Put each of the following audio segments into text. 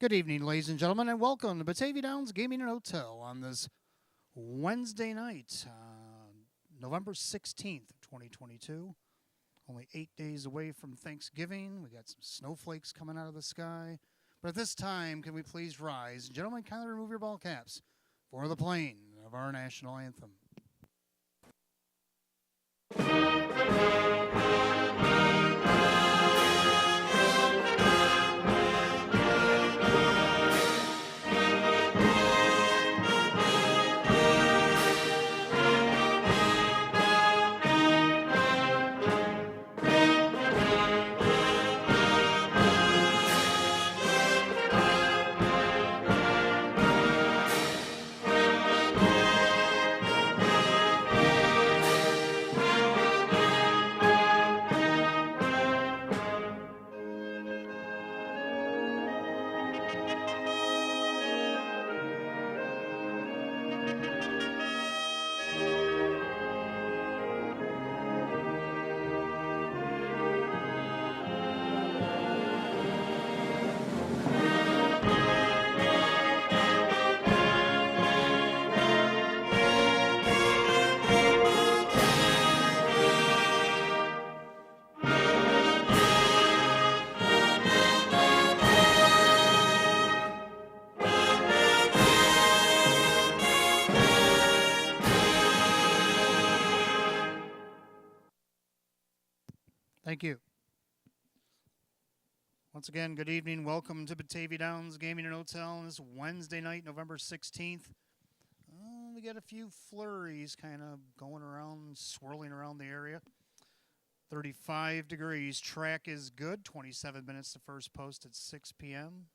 Good evening, ladies and gentlemen, and welcome to Batavia Downs Gaming and Hotel on this Wednesday night, November 16th, 2022. Only 8 days away from Thanksgiving. We got some snowflakes coming out of the sky. But at this time, can we please rise? Gentlemen, kindly remove your ball caps for the playing of our national anthem. Thank you. Once again, good evening. Welcome to Batavia Downs Gaming and Hotel on this Wednesday night, November 16th. We got a few flurries kind of going around, swirling around the area. 35 degrees. Track is good. 27 minutes to first post at 6 p.m.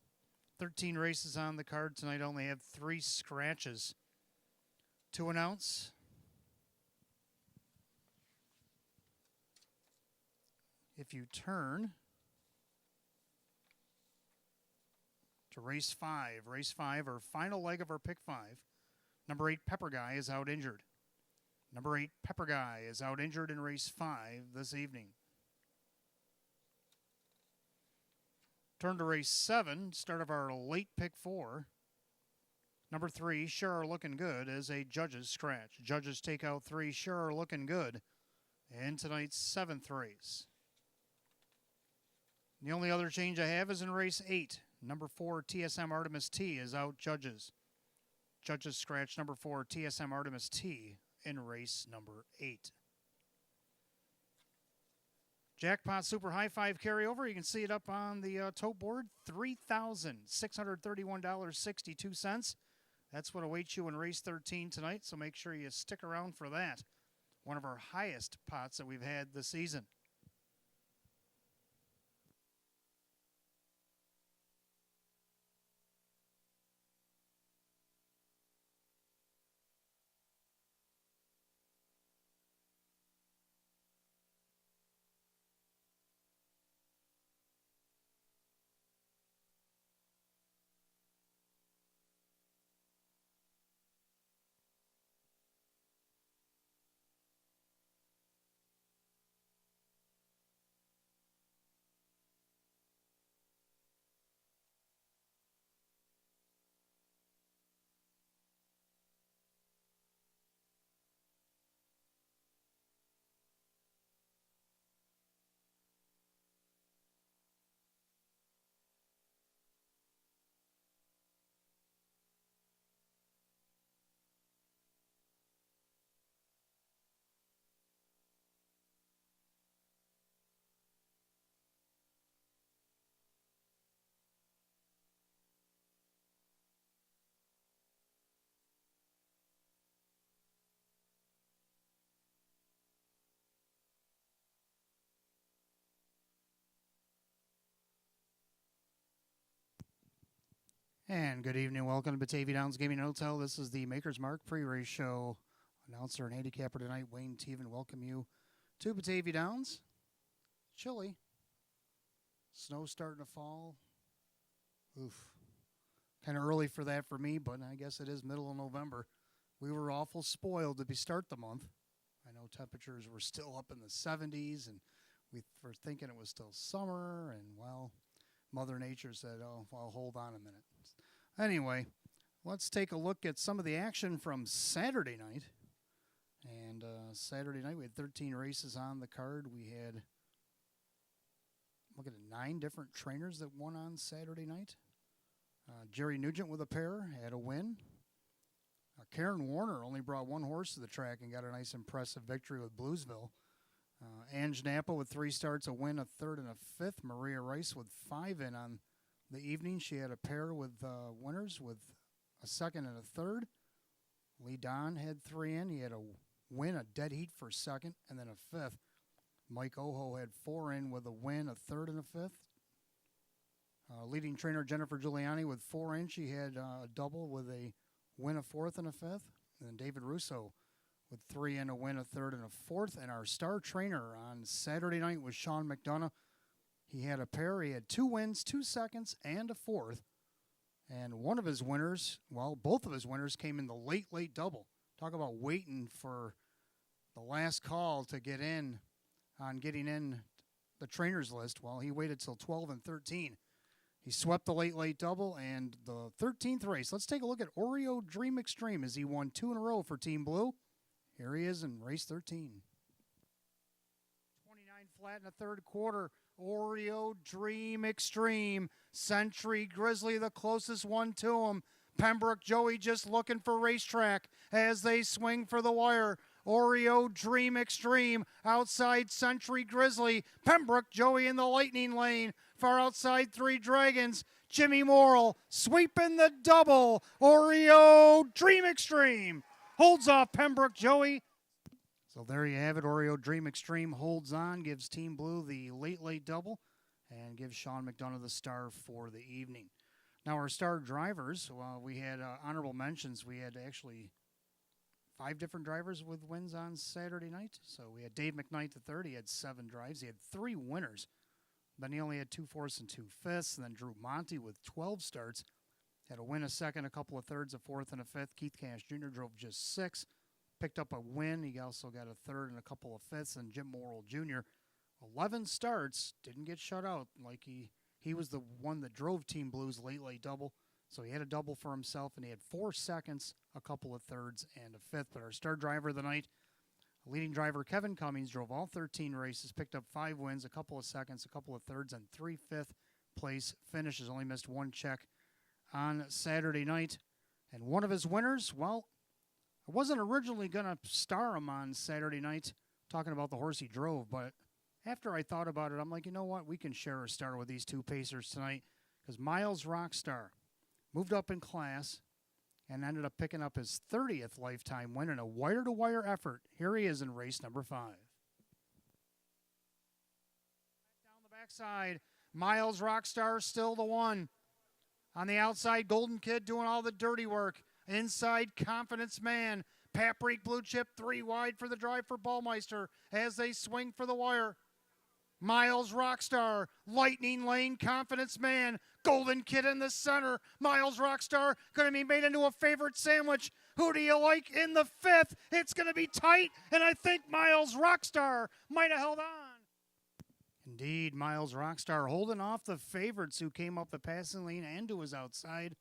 13 races on the card tonight. Only have 3 scratches to announce. If you turn to race 5, our final leg of our pick 5, number 8 Pepper Guy is out injured. Number 8 Pepper Guy is out injured in race 5 this evening. Turn to race 7, start of our late pick 4. Number 3, Sure Are Looking Good, is a judge's scratch. Judges take out 3, Sure Are Looking Good in tonight's 7th race. The only other change I have is in race 8. Number 4, TSM Artemis T is out judges. Judges scratch number 4, TSM Artemis T in race number 8. Jackpot Super High 5 carryover. You can see it up on the tote board. $3,631.62. That's what awaits you in race 13 tonight, so make sure you stick around for that. One of our highest pots that we've had this season. And good evening. Welcome to Batavia Downs Gaming and Hotel. This is the Maker's Mark pre-race show. Announcer and handicapper tonight, Wayne Teven, welcome you to Batavia Downs. Chilly. Snow starting to fall. Oof. Kind of early for that for me, but I guess it is middle of November. We were awful spoiled to start the month. I know temperatures were still up in the 70s, and we were thinking it was still summer, and, well, Mother Nature said, oh, well, hold on a minute. Anyway, let's take a look at some of the action from Saturday night. And Saturday night, we had 13 races on the card. We had, look at it, 9 different trainers that won on Saturday night. Jerry Nugent with a pair had a win. Karen Warner only brought 1 horse to the track and got a nice impressive victory with Bluesville. Ange Napa with 3 starts, a win, a third, and a fifth. Maria Rice with 5 in on the evening. She had a pair with winners with a second and a third. Lee Don had 3 in. He had a win, a dead heat for second, and then a fifth. Mike Oho had 4 in with a win, a third, and a fifth. Leading trainer Jennifer Giuliani with 4 in. She had a double with a win, a fourth, and a fifth. And then David Russo with 3 in, a win, a third, and a fourth. And our star trainer on Saturday night was Sean McDonough. He had a pair. He had 2 wins, 2 seconds, and a fourth. And one of his winners, well, both of his winners came in the late double. Talk about waiting for the last call to get in on getting in the trainer's list. Well, he waited till 12 and 13. He swept the late double and the 13th race. Let's take a look at Oreo Dream Extreme as he won 2 in a row for Team Blue. Here he is in race 13. 29 flat in the third quarter. Oreo Dream Extreme. Century Grizzly, the closest one to him. Pembroke Joey just looking for racetrack as they swing for the wire. Oreo Dream Extreme outside Century Grizzly. Pembroke Joey in the lightning lane. Far outside 3 Dragons. Jimmy Morrill sweeping the double. Oreo Dream Extreme holds off Pembroke Joey. So there you have it. Oreo Dream Extreme holds on, gives Team Blue the late double, and gives Sean McDonough the star for the evening. Now our star drivers, we had honorable mentions. We had actually 5 different drivers with wins on Saturday night. So we had Dave McKnight III. He had 7 drives. He had 3 winners. Then he only had 2 fourths and 2 fifths. And then Drew Monty with 12 starts had a win, a second, a couple of thirds, a fourth, and a fifth. Keith Cash Jr. drove just 6. Picked up a win. He also got a third and a couple of fifths. And Jim Morrill Jr., 11 starts, didn't get shut out. Like he was the one that drove Team Blue's late double. So he had a double for himself, and he had 4 seconds, a couple of thirds, and a fifth. But our star driver of the night, leading driver Kevin Cummings, drove all 13 races, picked up 5 wins, a couple of seconds, a couple of thirds, and 3 fifth-place finishes. Only missed 1 check on Saturday night. And one of his winners, well, I wasn't originally going to star him on Saturday night, talking about the horse he drove, but after I thought about it, I'm like, you know what? We can share a star with these 2 Pacers tonight, because Miles Rockstar moved up in class and ended up picking up his 30th lifetime win in a wire-to-wire effort. Here he is in race number 5. Down the backside, Miles Rockstar still the one. On the outside, Golden Kid doing all the dirty work. Inside, Confidence Man. Paprika Blue Chip 3 wide for the drive for Ballmeister as they swing for the wire. Miles Rockstar, Lightning Lane, Confidence Man, Golden Kid in the center. Miles Rockstar going to be made into a favorite sandwich. Who do you like in the 5th? It's going to be tight, and I think Miles Rockstar might have held on. Indeed, Miles Rockstar holding off the favorites who came up the passing lane and to his outside,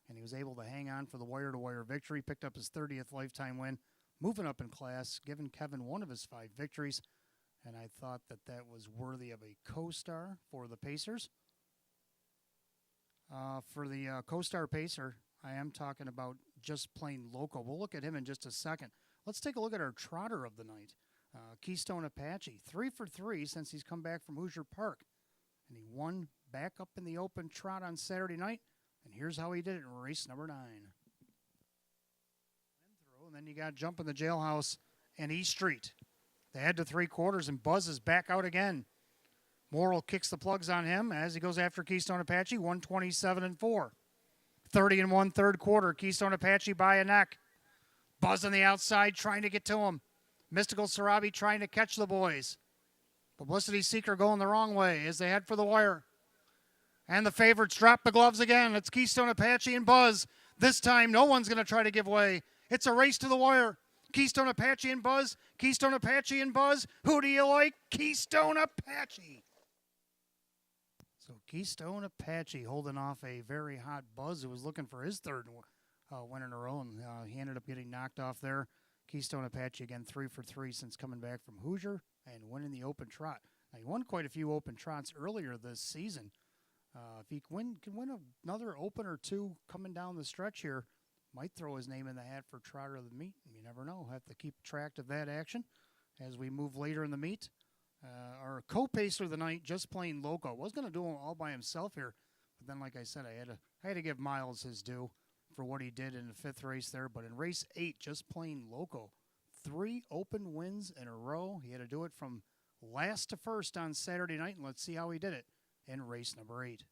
and he was able to hang on for the wire-to-wire victory, picked up his 30th lifetime win, moving up in class, giving Kevin one of his 5 victories. And I thought that was worthy of a co-star for the Pacers. For the co-star Pacer, I am talking about just plain local. We'll look at him in just a second. Let's take a look at our trotter of the night. Keystone Apache, 3 for 3 since he's come back from Hoosier Park. And he won back up in the open trot on Saturday night. And here's how he did it in race number 9. And then you got Jump in the Jailhouse and East Street. They head to 3/4, and Buzz is back out again. Morrill kicks the plugs on him as he goes after Keystone Apache, 127-4. 30-1 third quarter, Keystone Apache by a neck. Buzz on the outside trying to get to him. Mystical Sarabi trying to catch the boys. Publicity Seeker going the wrong way as they head for the wire. And the favorites drop the gloves again. It's Keystone Apache and Buzz. This time, no one's going to try to give way. It's a race to the wire. Keystone Apache and Buzz. Keystone Apache and Buzz. Who do you like? Keystone Apache. So So Keystone Apache holding off a very hot Buzz who was looking for his third win in a row, and he ended up getting knocked off there. Keystone Apache again 3 for 3 since coming back from Hoosier and winning the open trot. Now, he won quite a few open trots earlier this season. If he can win another open or two coming down the stretch here, might throw his name in the hat for trotter of the meet. You never know. Have to keep track of that action as we move later in the meet. Our co-pacer of the night, Just Plain Loco, was going to do it all by himself here, but then, like I said, I had to give Miles his due for what he did in the fifth race there. But in race 8, Just Plain Loco, 3 open wins in a row. He had to do it from last to first on Saturday night, and let's see how he did it in race number 8.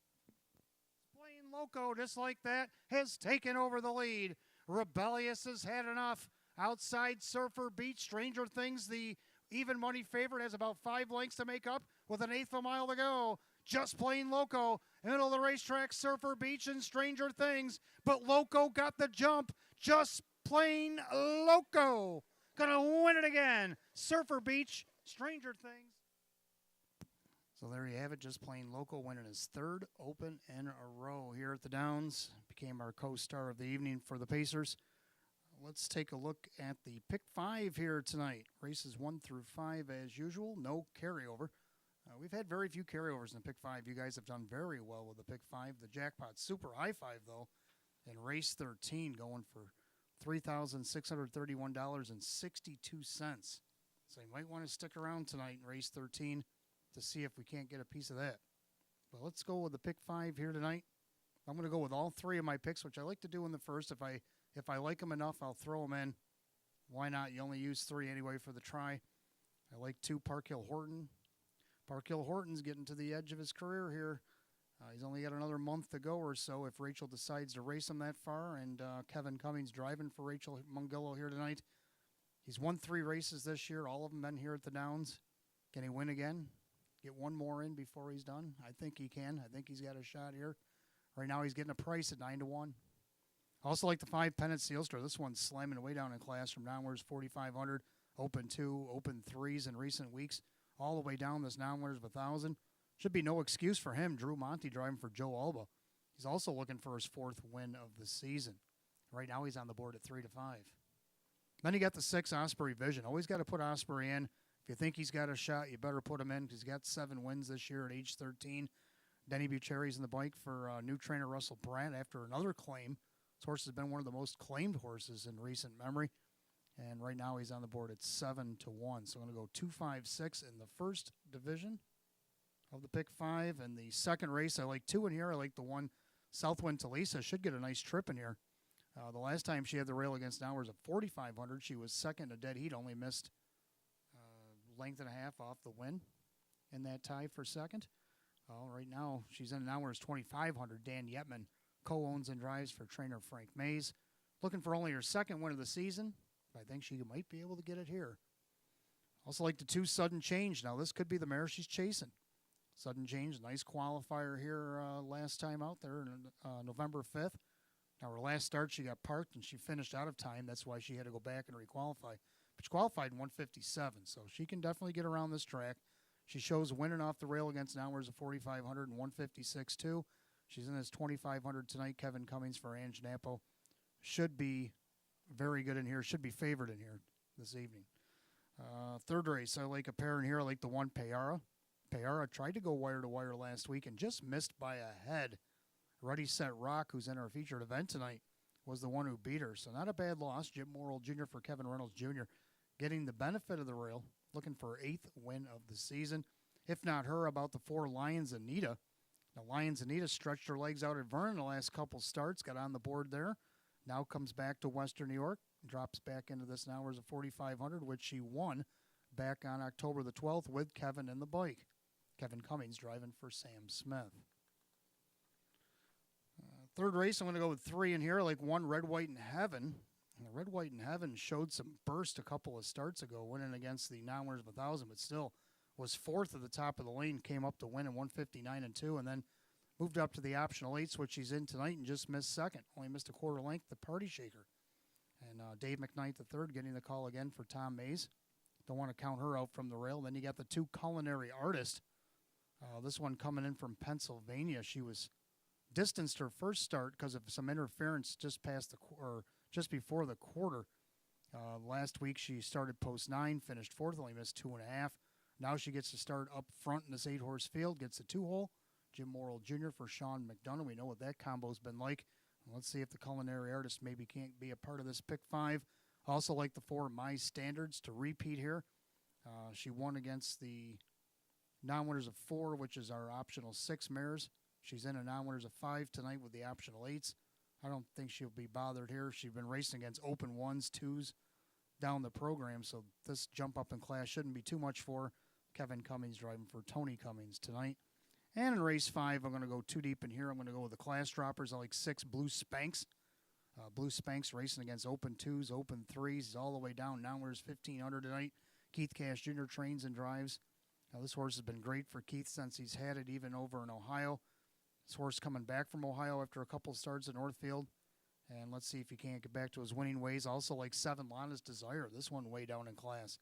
Plain Loco, just like that, has taken over the lead. Rebellious has had enough. Outside Surfer Beach, Stranger Things, the even money favorite, has about 5 lengths to make up with an eighth of a mile to go. Just Plain Loco, middle of the racetrack, Surfer Beach and Stranger Things. But Loco got the jump. Just Plain Loco. Gonna win it again. Surfer Beach, Stranger Things. So there you have it. Just Plain Loco winning his 3rd open in a row here at the Downs. Became our co-star of the evening for the Pacers. Let's take a look at the pick 5 here tonight. Races 1 through 5 as usual. No carryover. We've had very few carryovers in the pick 5. You guys have done very well with the pick 5. The jackpot super high 5 though in race 13 going for $3,631.62. So you might want to stick around tonight in race 13 to see if we can't get a piece of that. But let's go with the pick 5 here tonight. I'm going to go with all 3 of my picks, which I like to do in the first. If I like them enough, I'll throw them in. Why not? You only use 3 anyway for the try. I like 2 Park Hill Horton. Park Hill Horton's getting to the edge of his career here. He's only got another month to go or so if Rachel decides to race him that far. And Kevin Cummings driving for Rachel Mungillo here tonight. He's won 3 races this year. All of them been here at the Downs. Can he win again? Get one more in before he's done? I think he can. I think he's got a shot here. Right now he's getting a price at 9-1. I also like the 5 Pennant Sealster. This one's slamming way down in class from downwards 4,500, open 2, open 3s in recent weeks, all the way down this downwards of 1,000. Should be no excuse for him. Drew Monty driving for Joe Alba. He's also looking for his 4th win of the season. Right now he's on the board at 3-5. Then you got the 6 Osprey Vision. Always got to put Osprey in. If you think he's got a shot, you better put him in because he's got 7 wins this year at age 13. Denny Bucherri's in the bike for new trainer Russell Pratt after another claim. This horse has been one of the most claimed horses in recent memory. And right now he's on the board at 7-1. So I'm going to go 2, 5, 6 in the first division of the pick 5. And the second race, I like 2 in here. I like the one Southwind Talisa. Should get a nice trip in here. The last time she had the rail against Hours at 4,500, she was second in a dead heat, only missed length and a half off the win in that tie for second. Right now she's in Hours 2,500. Dan Yetman co-owns and drives for trainer Frank Mays. Looking for only her 2nd win of the season. I think she might be able to get it here. Also like the 2 Sudden Change. Now this could be the mare she's chasing. Sudden Change, nice qualifier here last time out there, November 5th. Now her last start she got parked and she finished out of time. That's why she had to go back and requalify. But she qualified in 157, so she can definitely get around this track. She shows winning off the rail against Hours of 4,500 and 156 too. She's in his 2,500 tonight. Kevin Cummings for Ange Napo. Should be very good in here. Should be favored in here this evening. Third race, I like a pair in here. I like the 1 Payara. Payara tried to go wire to wire last week and just missed by a head. Ready, Set, Rock, who's in our featured event tonight, was the one who beat her. So not a bad loss. Jim Morrill Jr. for Kevin Reynolds Jr. getting the benefit of the rail. Looking for her 8th win of the season. If not her, about the 4 Lions Anita. Now, Lions Anita stretched her legs out at Vernon the last couple starts, got on the board there. Now comes back to Western New York, drops back into this Hours of 4,500, which she won back on October the 12th with Kevin in the bike. Kevin Cummings driving for Sam Smith. Third race, I'm going to go with 3 in here. I like 1 Red, White, and Heaven. And the Red, White, and Heaven showed some burst a couple of starts ago, winning against the non-winners of 1,000, but still was 4th at the top of the lane, came up to win in 159-2, and then moved up to the optional 8s, which she's in tonight, and just missed second. Only missed a quarter length, the Party Shaker. And Dave McKnight III getting the call again for Tom Mays. Don't want to count her out from the rail. Then you got the 2 Culinary Artist. This one coming in from Pennsylvania. She was distanced her first start because of some interference just past the or just before the quarter. Last week she started post 9, finished fourth, only missed 2.5. Now she gets to start up front in this 8-horse field, gets a 2-hole. Jim Morrill Jr. for Sean McDonough. We know what that combo's been like. Let's see if the culinary artist maybe can't be a part of this pick 5. Also like the 4 My Standards to repeat here. She won against the non-winners of 4, which is our optional 6 mares. She's in a non-winners of 5 tonight with the optional 8s. I don't think she'll be bothered here. She's been racing against open 1s, 2s down the program, so this jump up in class shouldn't be too much for her. Kevin Cummings driving for Tony Cummings tonight. And in race 5, I'm going to go too deep in here. I'm going to go with the class droppers. I like 6 Blue Spanks. Blue Spanks racing against open 2s, open 3s. He's all the way down. Now where's 1,500 tonight. Keith Cash Jr. trains and drives. Now this horse has been great for Keith since he's had it even over in Ohio. This horse coming back from Ohio after a couple starts at Northfield. And let's see if he can't get back to his winning ways. Also like 7 Lana's Desire. This one way down in class.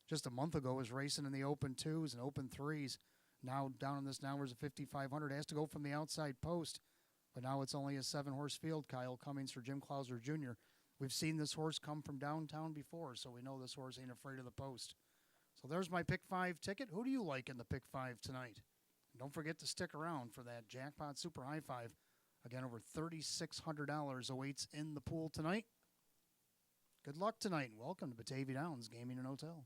Just a month ago was racing in the open 2s and open 3s. Now down in this now where's a 5,500. Has to go from the outside post. But now it's only a 7-horse field. Kyle Cummings for Jim Clauser Jr. We've seen this horse come from downtown before, so we know this horse ain't afraid of the post. So there's my pick 5 ticket. Who do you like in the pick 5 tonight? And don't forget to stick around for that jackpot super high 5. Again, over $3,600 awaits in the pool tonight. Good luck tonight, and welcome to Batavia Downs Gaming and Hotel.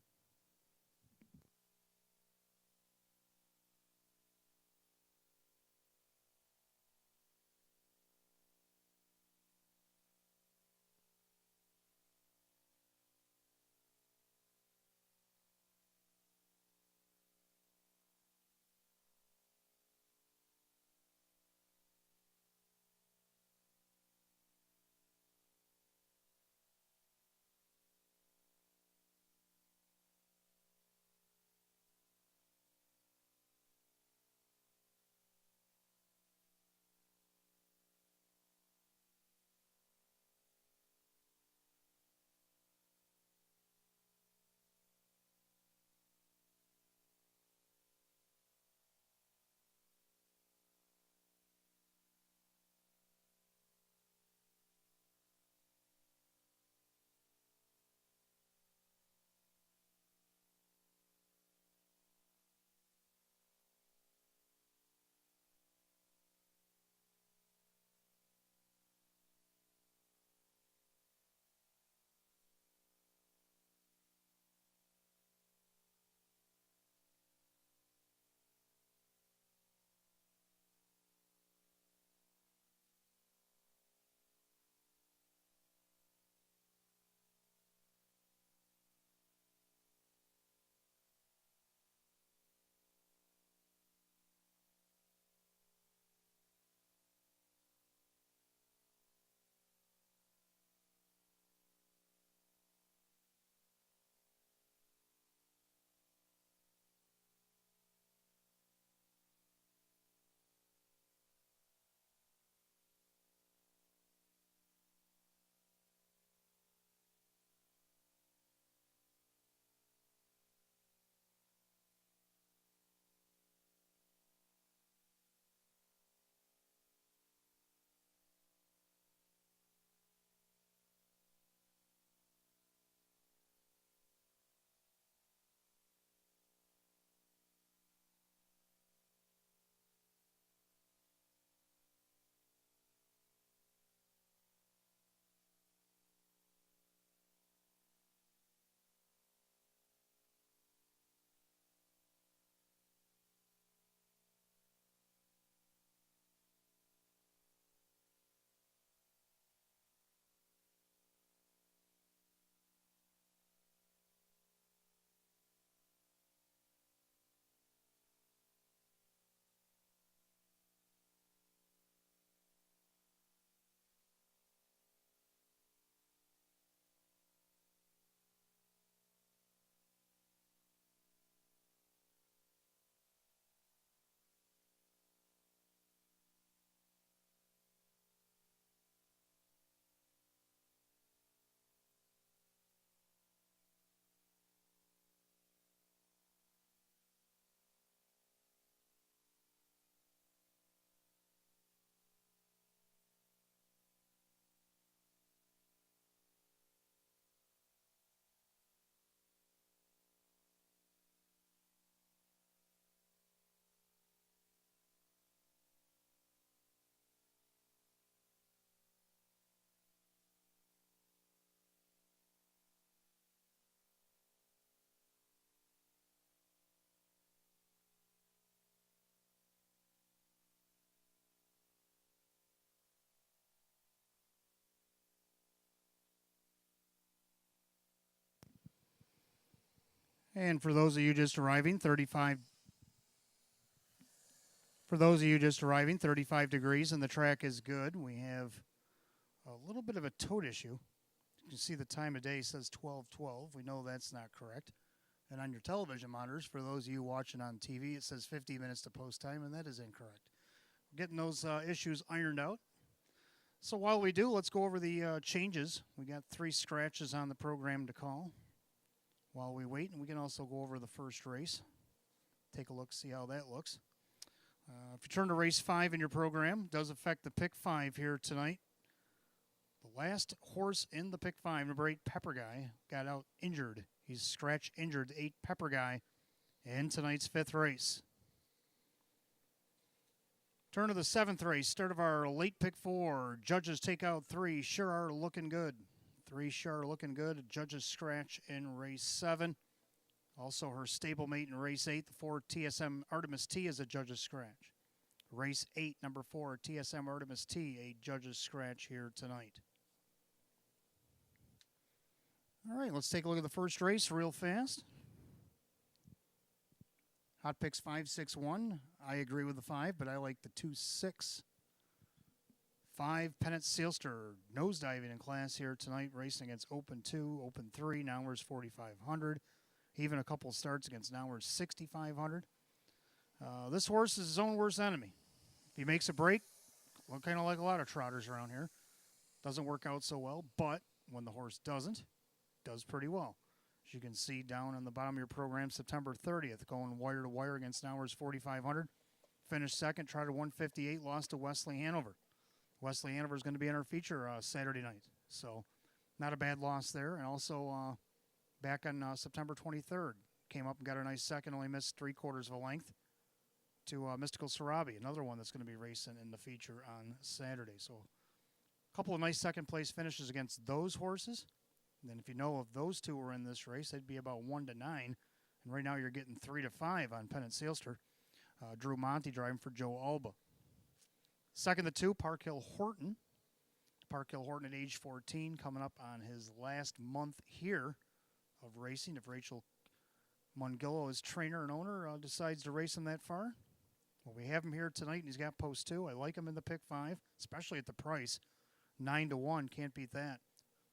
And for those of you just arriving, 35. For those of you just arriving, 35 degrees and the track is good. We have a little bit of a tote issue. You can see the time of day says 12:12. We know that's not correct. And on your television monitors, for those of you watching on TV, it says 50 minutes to post time, and that is incorrect. We're getting those issues ironed out. So while we do, let's go over the changes. We got 3 scratches on the program to call while we wait, and we can also go over the first race. Take a look, see how that looks. If you turn to race 5 in your program, it does affect the pick 5 here tonight. The last horse in the pick 5, number 8, Pepper Guy, got out injured. He's scratch injured, 8 Pepper Guy in tonight's 5th race. Turn to the 7th race, start of our late pick 4. Judges take out 3, sure are looking good. 3 sure are looking good. Judges scratch in race 7. Also her stablemate in race 8, the 4 TSM Artemis T is a judge's scratch. Race 8, number 4 TSM Artemis T, a judge's scratch here tonight. All right, let's take a look at the first race real fast. Hot picks 5, 6, 1. I agree with the 5, but I like the 2, 6. 5, Pennant Sealster, nosediving in class here tonight, racing against Open 2, Open 3, Nowhere's 4,500. Even a couple starts against Nowhere's 6,500. This horse is his own worst enemy. If he makes a break, well, kind of like a lot of trotters around here, doesn't work out so well, but when the horse doesn't, does pretty well. As you can see down on the bottom of your program, September 30th, going wire to wire against Nowhere's 4,500. Finished second, tried a 158, lost to Wesley Hanover. Wesley Hanover is going to be in our feature Saturday night. So not a bad loss there. And also back on September 23rd, came up and got a nice second, only missed 3/4 of a length to Mystical Sarabi, another one that's going to be racing in the feature on Saturday. So a couple of nice second place finishes against those horses. And then if you know if those two were in this race, they'd be about 1 to 9. And right now you're getting 3 to 5 on Pennant Sealster. Drew Monty driving for Joe Alba. Second to 2, Park Hill Horton. Park Hill Horton at age 14, coming up on his last month here of racing. If Rachel Mungillo, his trainer and owner, decides to race him that far. Well, we have him here tonight, and he's got post 2. I like him in the pick 5, especially at the price. 9 to 1, can't beat that.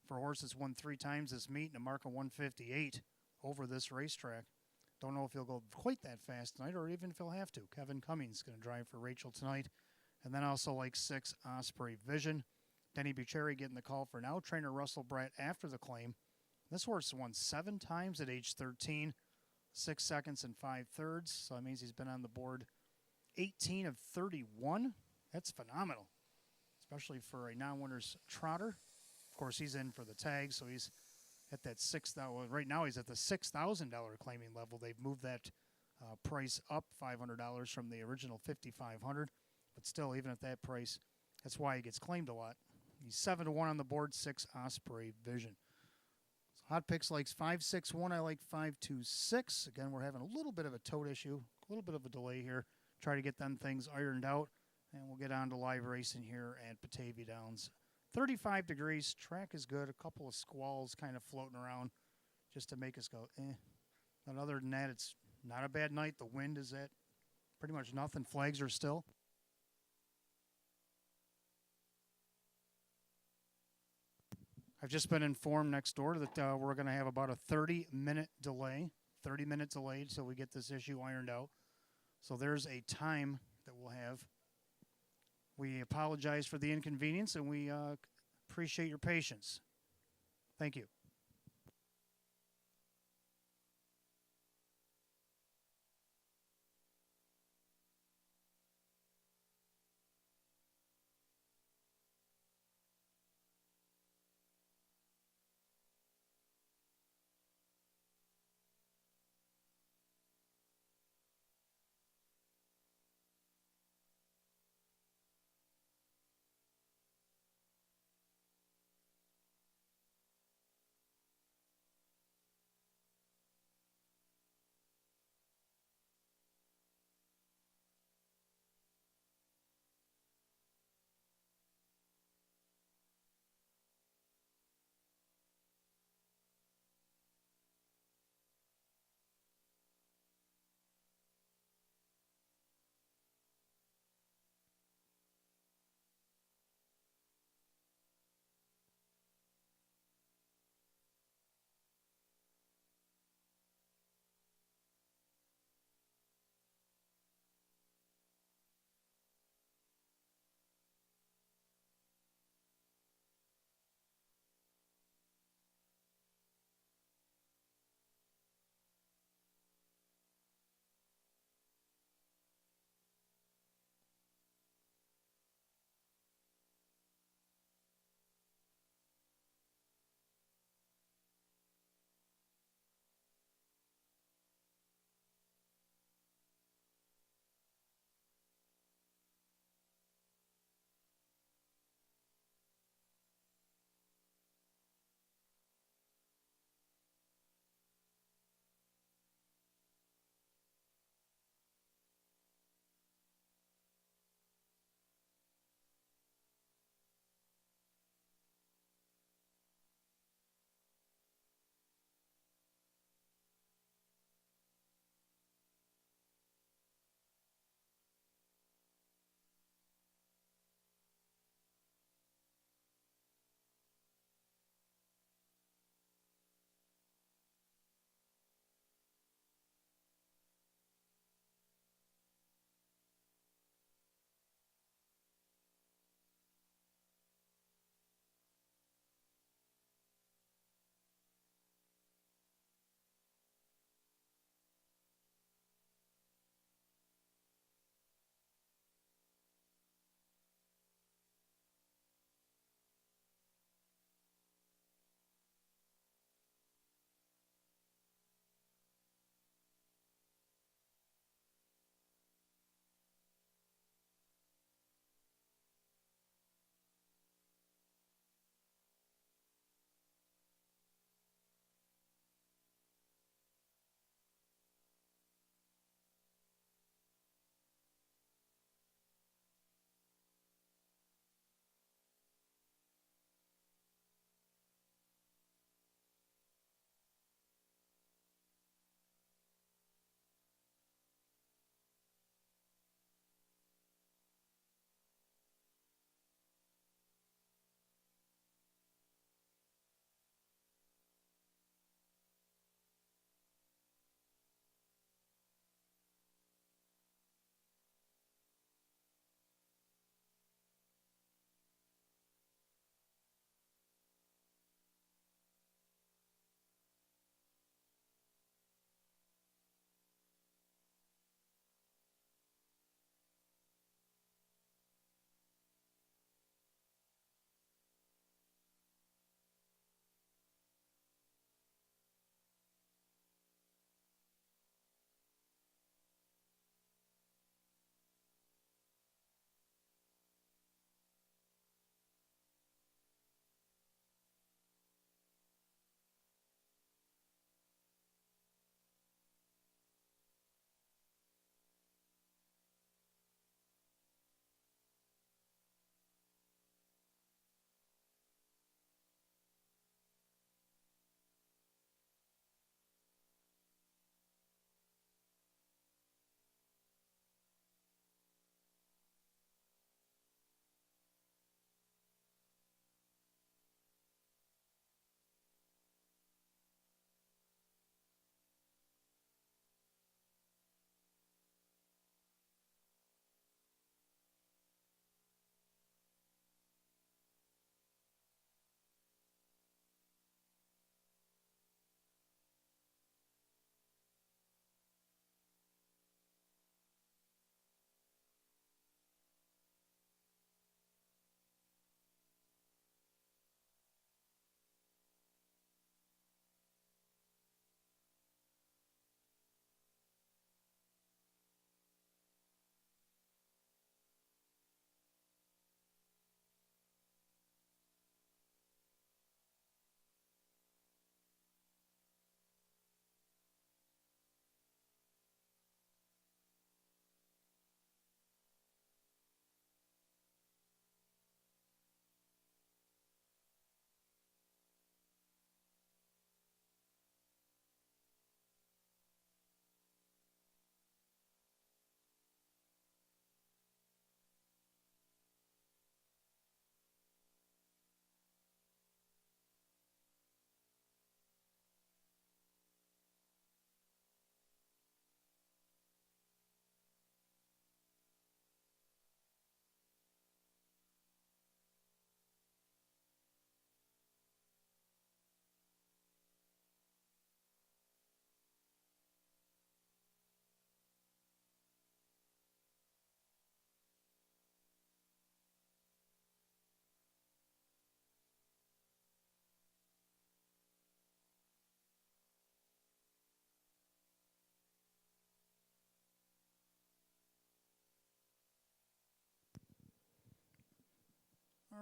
For a horse that's won 3 times this meet and a mark of 158 over this racetrack. Don't know if he'll go quite that fast tonight or even if he'll have to. Kevin Cummings is going to drive for Rachel tonight. And then also like 6, Osprey Vision. Denny Bucheri getting the call for now. Trainer Russell Bratt after the claim. This horse won 7 times at age 13, 6 seconds and 5/3. So that means he's been on the board 18 of 31. That's phenomenal, especially for a non-winners trotter. Of course, he's in for the tag, so he's at that $6,000. Right now, he's at the $6,000 claiming level. They've moved that price up $500 from the original $5,500. But still, even at that price, that's why he gets claimed a lot. He's 7 to 1 on the board. 6, Osprey Vision. So Hot Picks likes 5, 6, 1. I like 5, 2, 6. Again, we're having a little bit of a tote issue, a little bit of a delay here. Try to get them things ironed out, and we'll get on to live racing here at Batavia Downs. 35 degrees, track is good. A couple of squalls kind of floating around just to make us go, eh. But other than that, it's not a bad night. The wind is at pretty much nothing. Flags are still. I've just been informed next door that we're going to have about a 30-minute delay, 30-minute delay till we get this issue ironed out. So there's a time that we'll have. We apologize for the inconvenience, and we appreciate your patience. Thank you.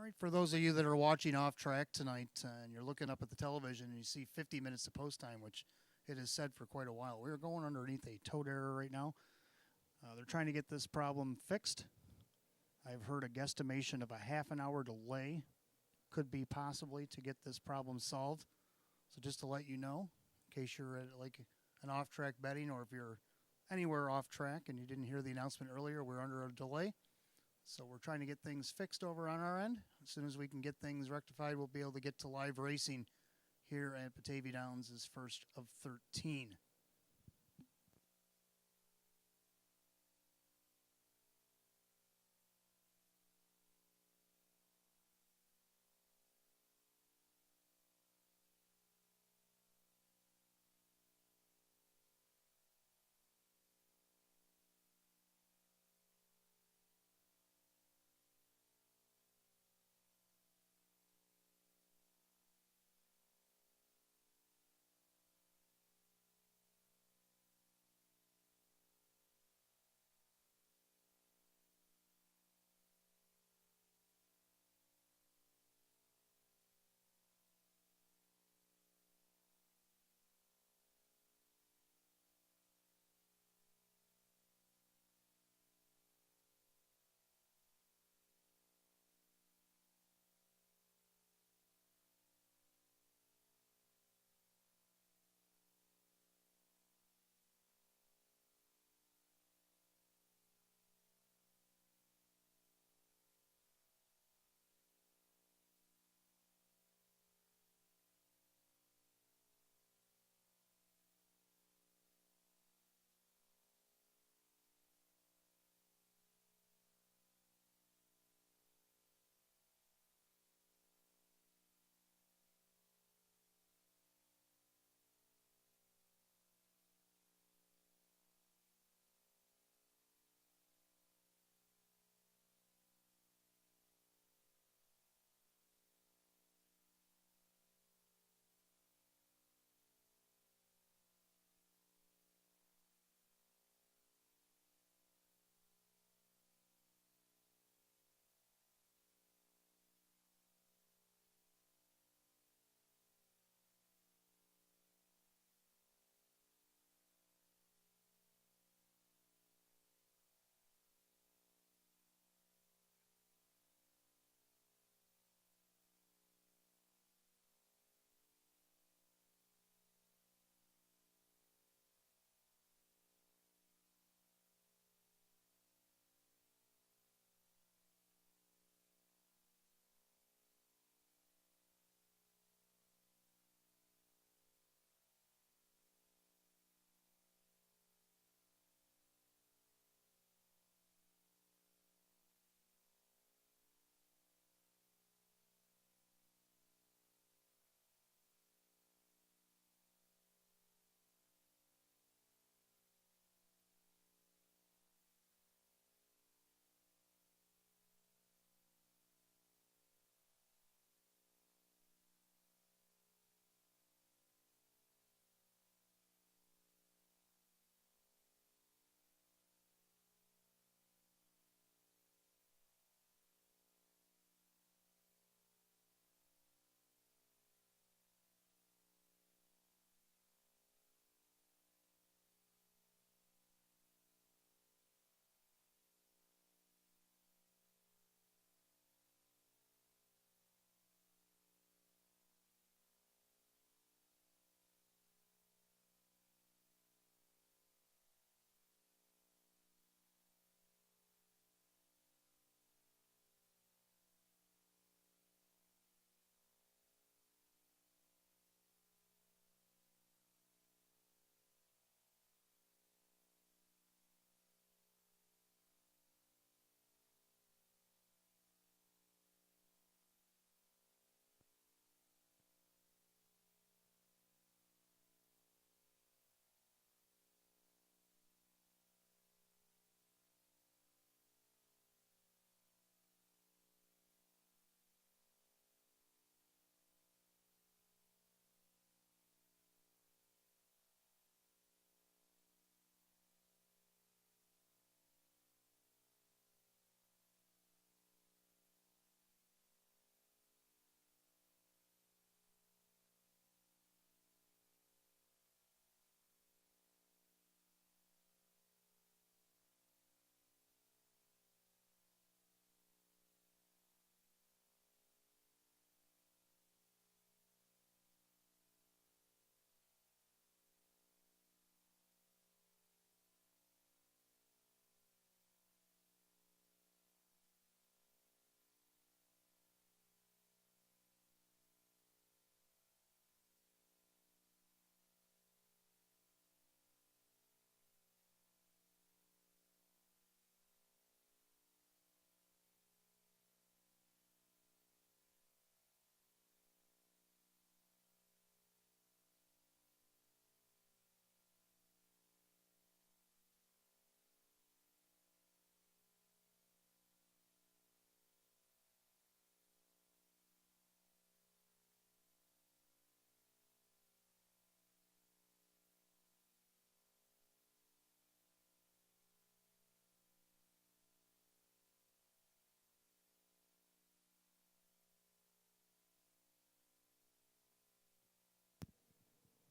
right, for those of you that are watching off track tonight and you're looking up at the television and you see 50 minutes of post time, which it has said for quite a while, we're going underneath a toad error right now. They're trying to get this problem fixed. I've heard a guesstimation of a half an hour delay could be possibly to get this problem solved. So just to let you know, in case you're at like an off-track betting or if you're anywhere off track and you didn't hear the announcement earlier, we're under a delay. So we're trying to get things fixed over on our end. As soon as we can get things rectified, we'll be able to get to live racing here at Batavia Downs' first of 13.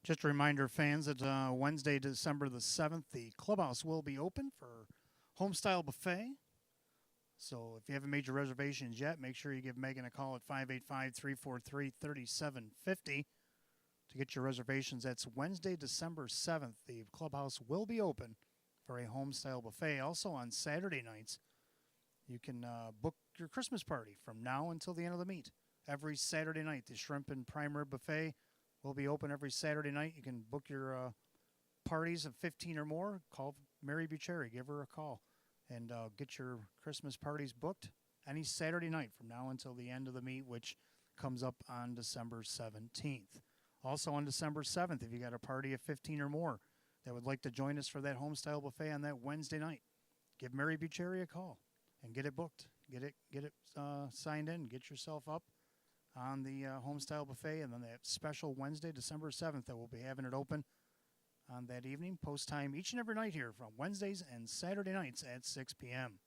Just a reminder, fans, that Wednesday, December the 7th, the clubhouse will be open for homestyle buffet. So if you haven't made your reservations yet, make sure you give Megan a call at 585-343-3750 to get your reservations. That's Wednesday, December 7th. The clubhouse will be open for a homestyle buffet. Also on Saturday nights, you can book your Christmas party from now until the end of the meet. Every Saturday night, the Shrimp and Prime Rib Buffet will be open every Saturday night. You can book your parties of 15 or more. Call Mary Bucherri. Give her a call and get your Christmas parties booked any Saturday night from now until the end of the meet, which comes up on December 17th. Also on December 7th, if you got a party of 15 or more that would like to join us for that homestyle buffet on that Wednesday night, give Mary Bucherri a call and get it booked. Get it signed in. Get yourself up on the homestyle buffet, and then that special Wednesday, December 7th, that we'll be having it open on that evening. Post time each and every night here from Wednesdays and Saturday nights at 6 p.m.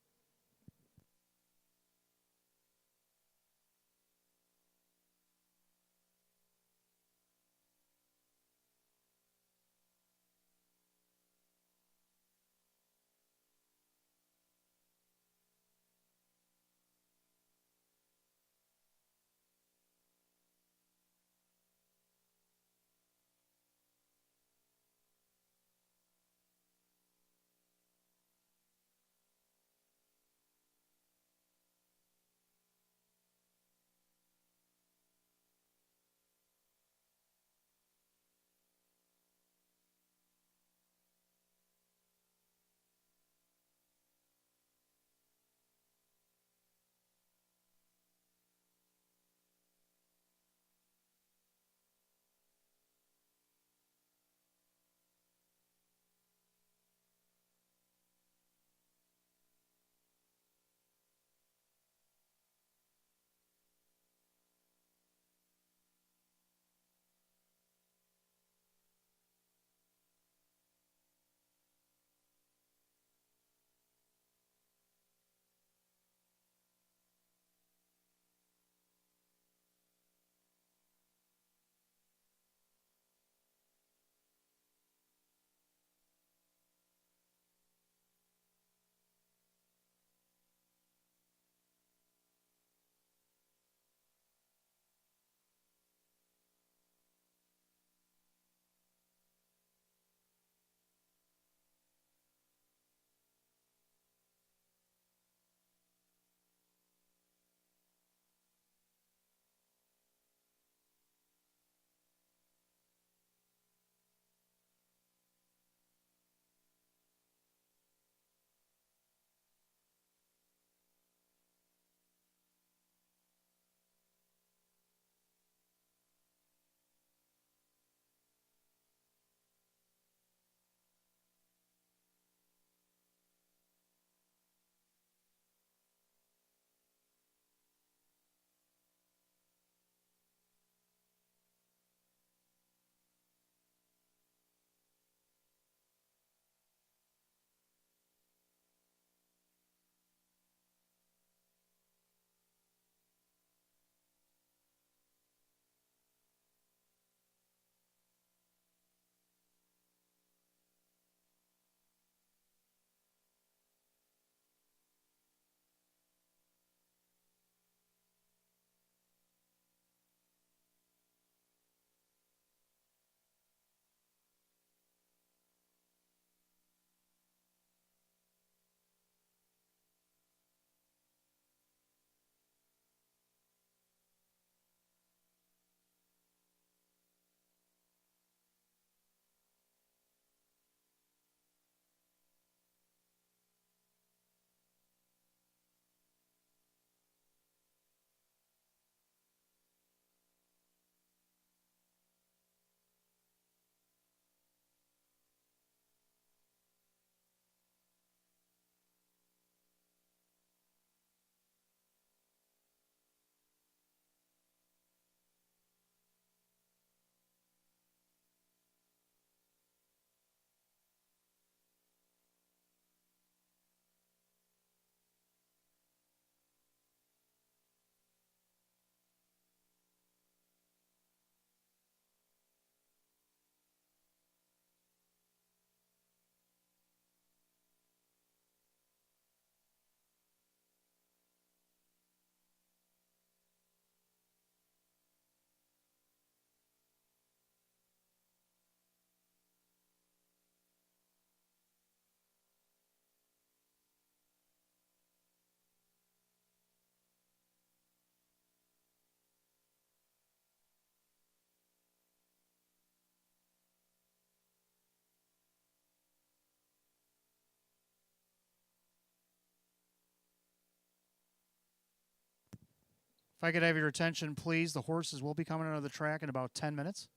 If I could have your attention, please. The horses will be coming out of the track in about 10 minutes.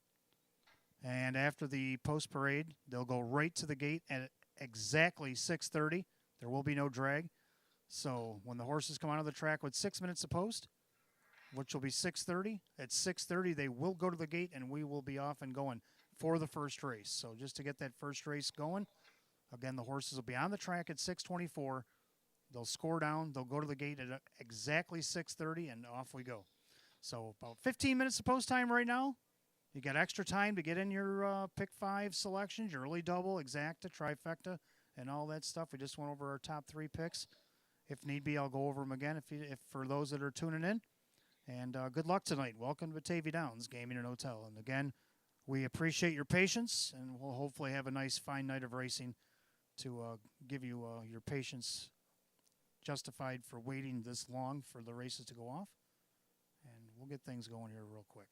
And after the post parade, they'll go right to the gate at exactly 6:30. There will be no drag. So when the horses come out of the track with 6 minutes of post, which will be 6:30, at 6:30 they will go to the gate and we will be off and going for the first race. So just to get that first race going, again, the horses will be on the track at 6:24. They'll score down. They'll go to the gate at exactly 6:30, and off we go. So about 15 minutes of post time right now. You got extra time to get in your pick 5 selections, your early double, exacta, trifecta, and all that stuff. We just went over our top 3 picks. If need be, I'll go over them again if for those that are tuning in. And good luck tonight. Welcome to Batavia Downs Gaming and Hotel. And again, we appreciate your patience, and we'll hopefully have a nice, fine night of racing to give you your patience justified for waiting this long for the races to go off. And we'll get things going here real quick.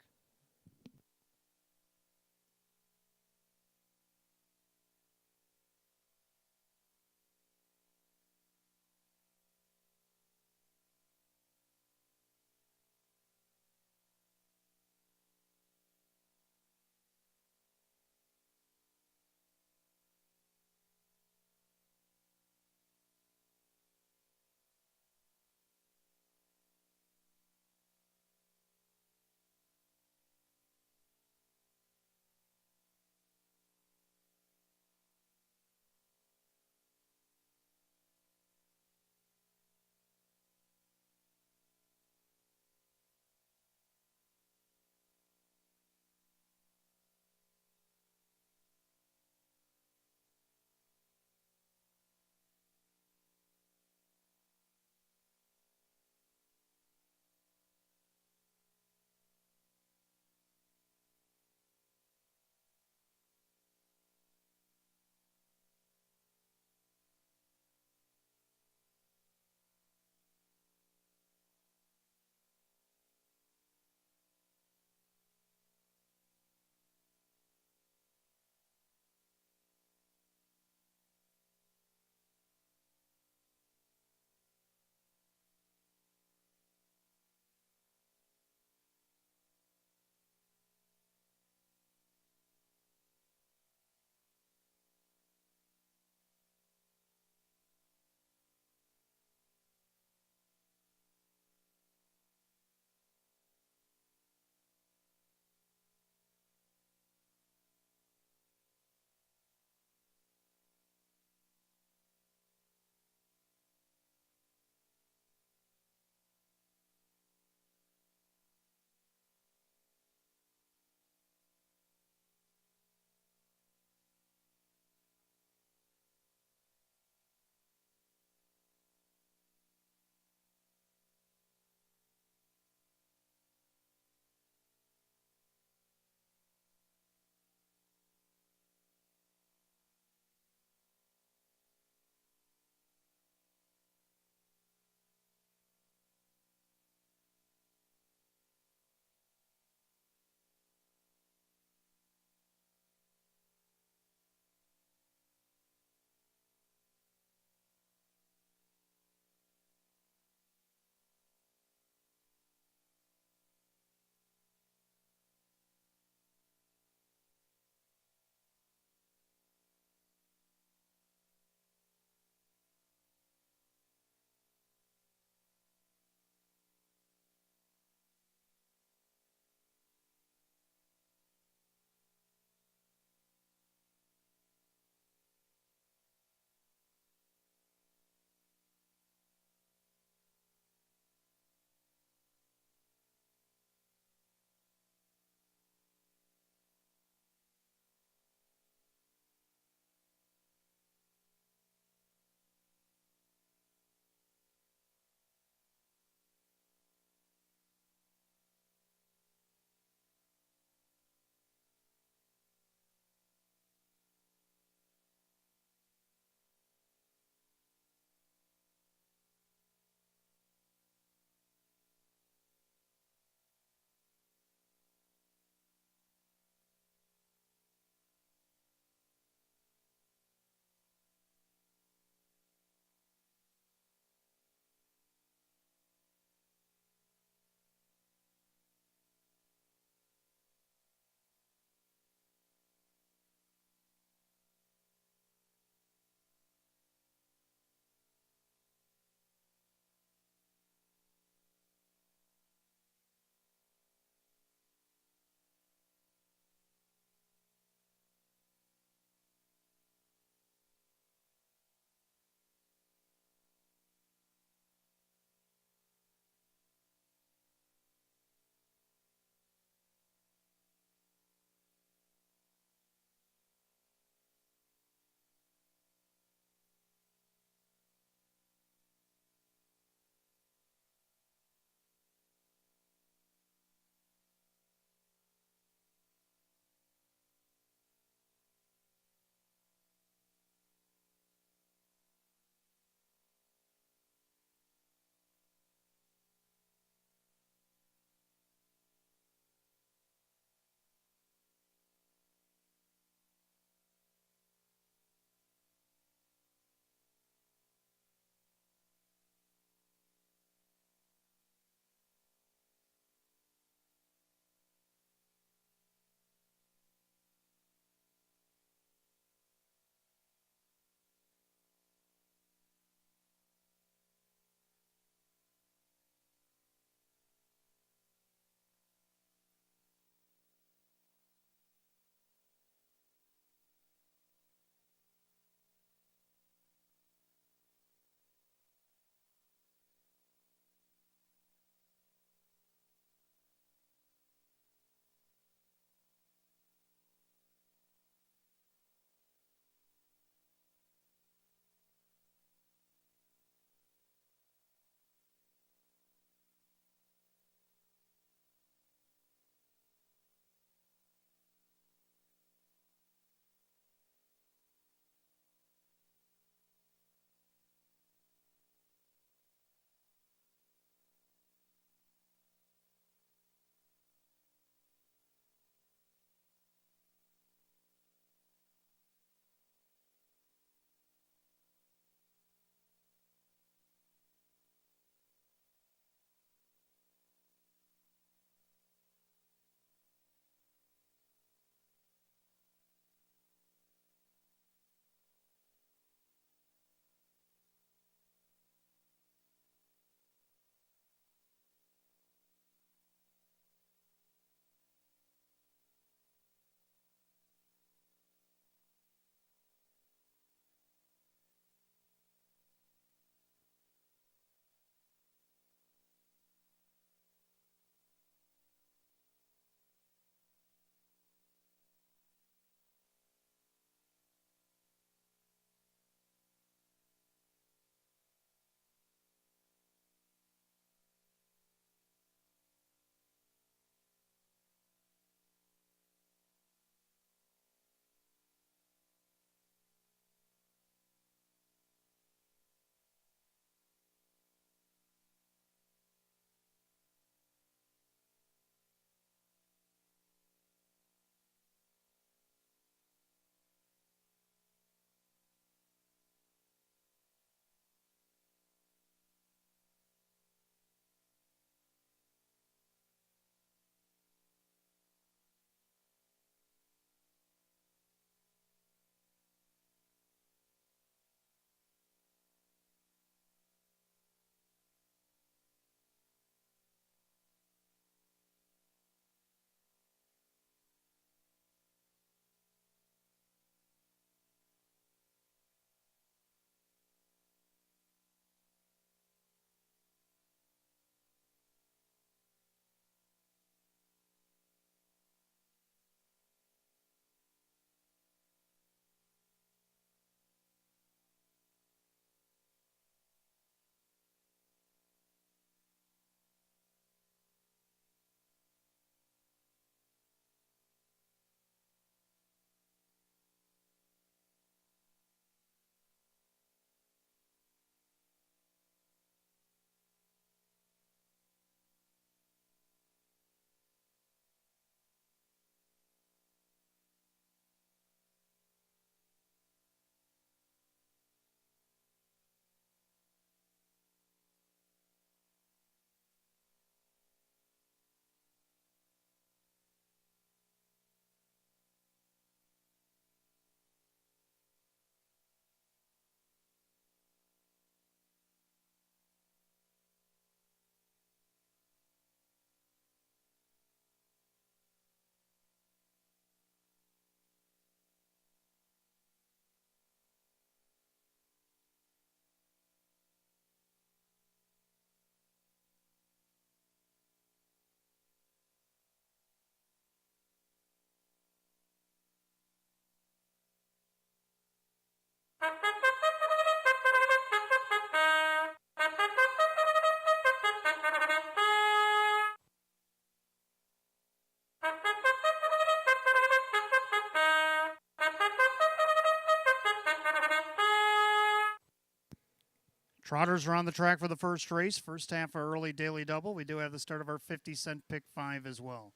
Trotters are on the track for the first race. First half our early daily double. We do have the start of our 50-cent pick 5 as well.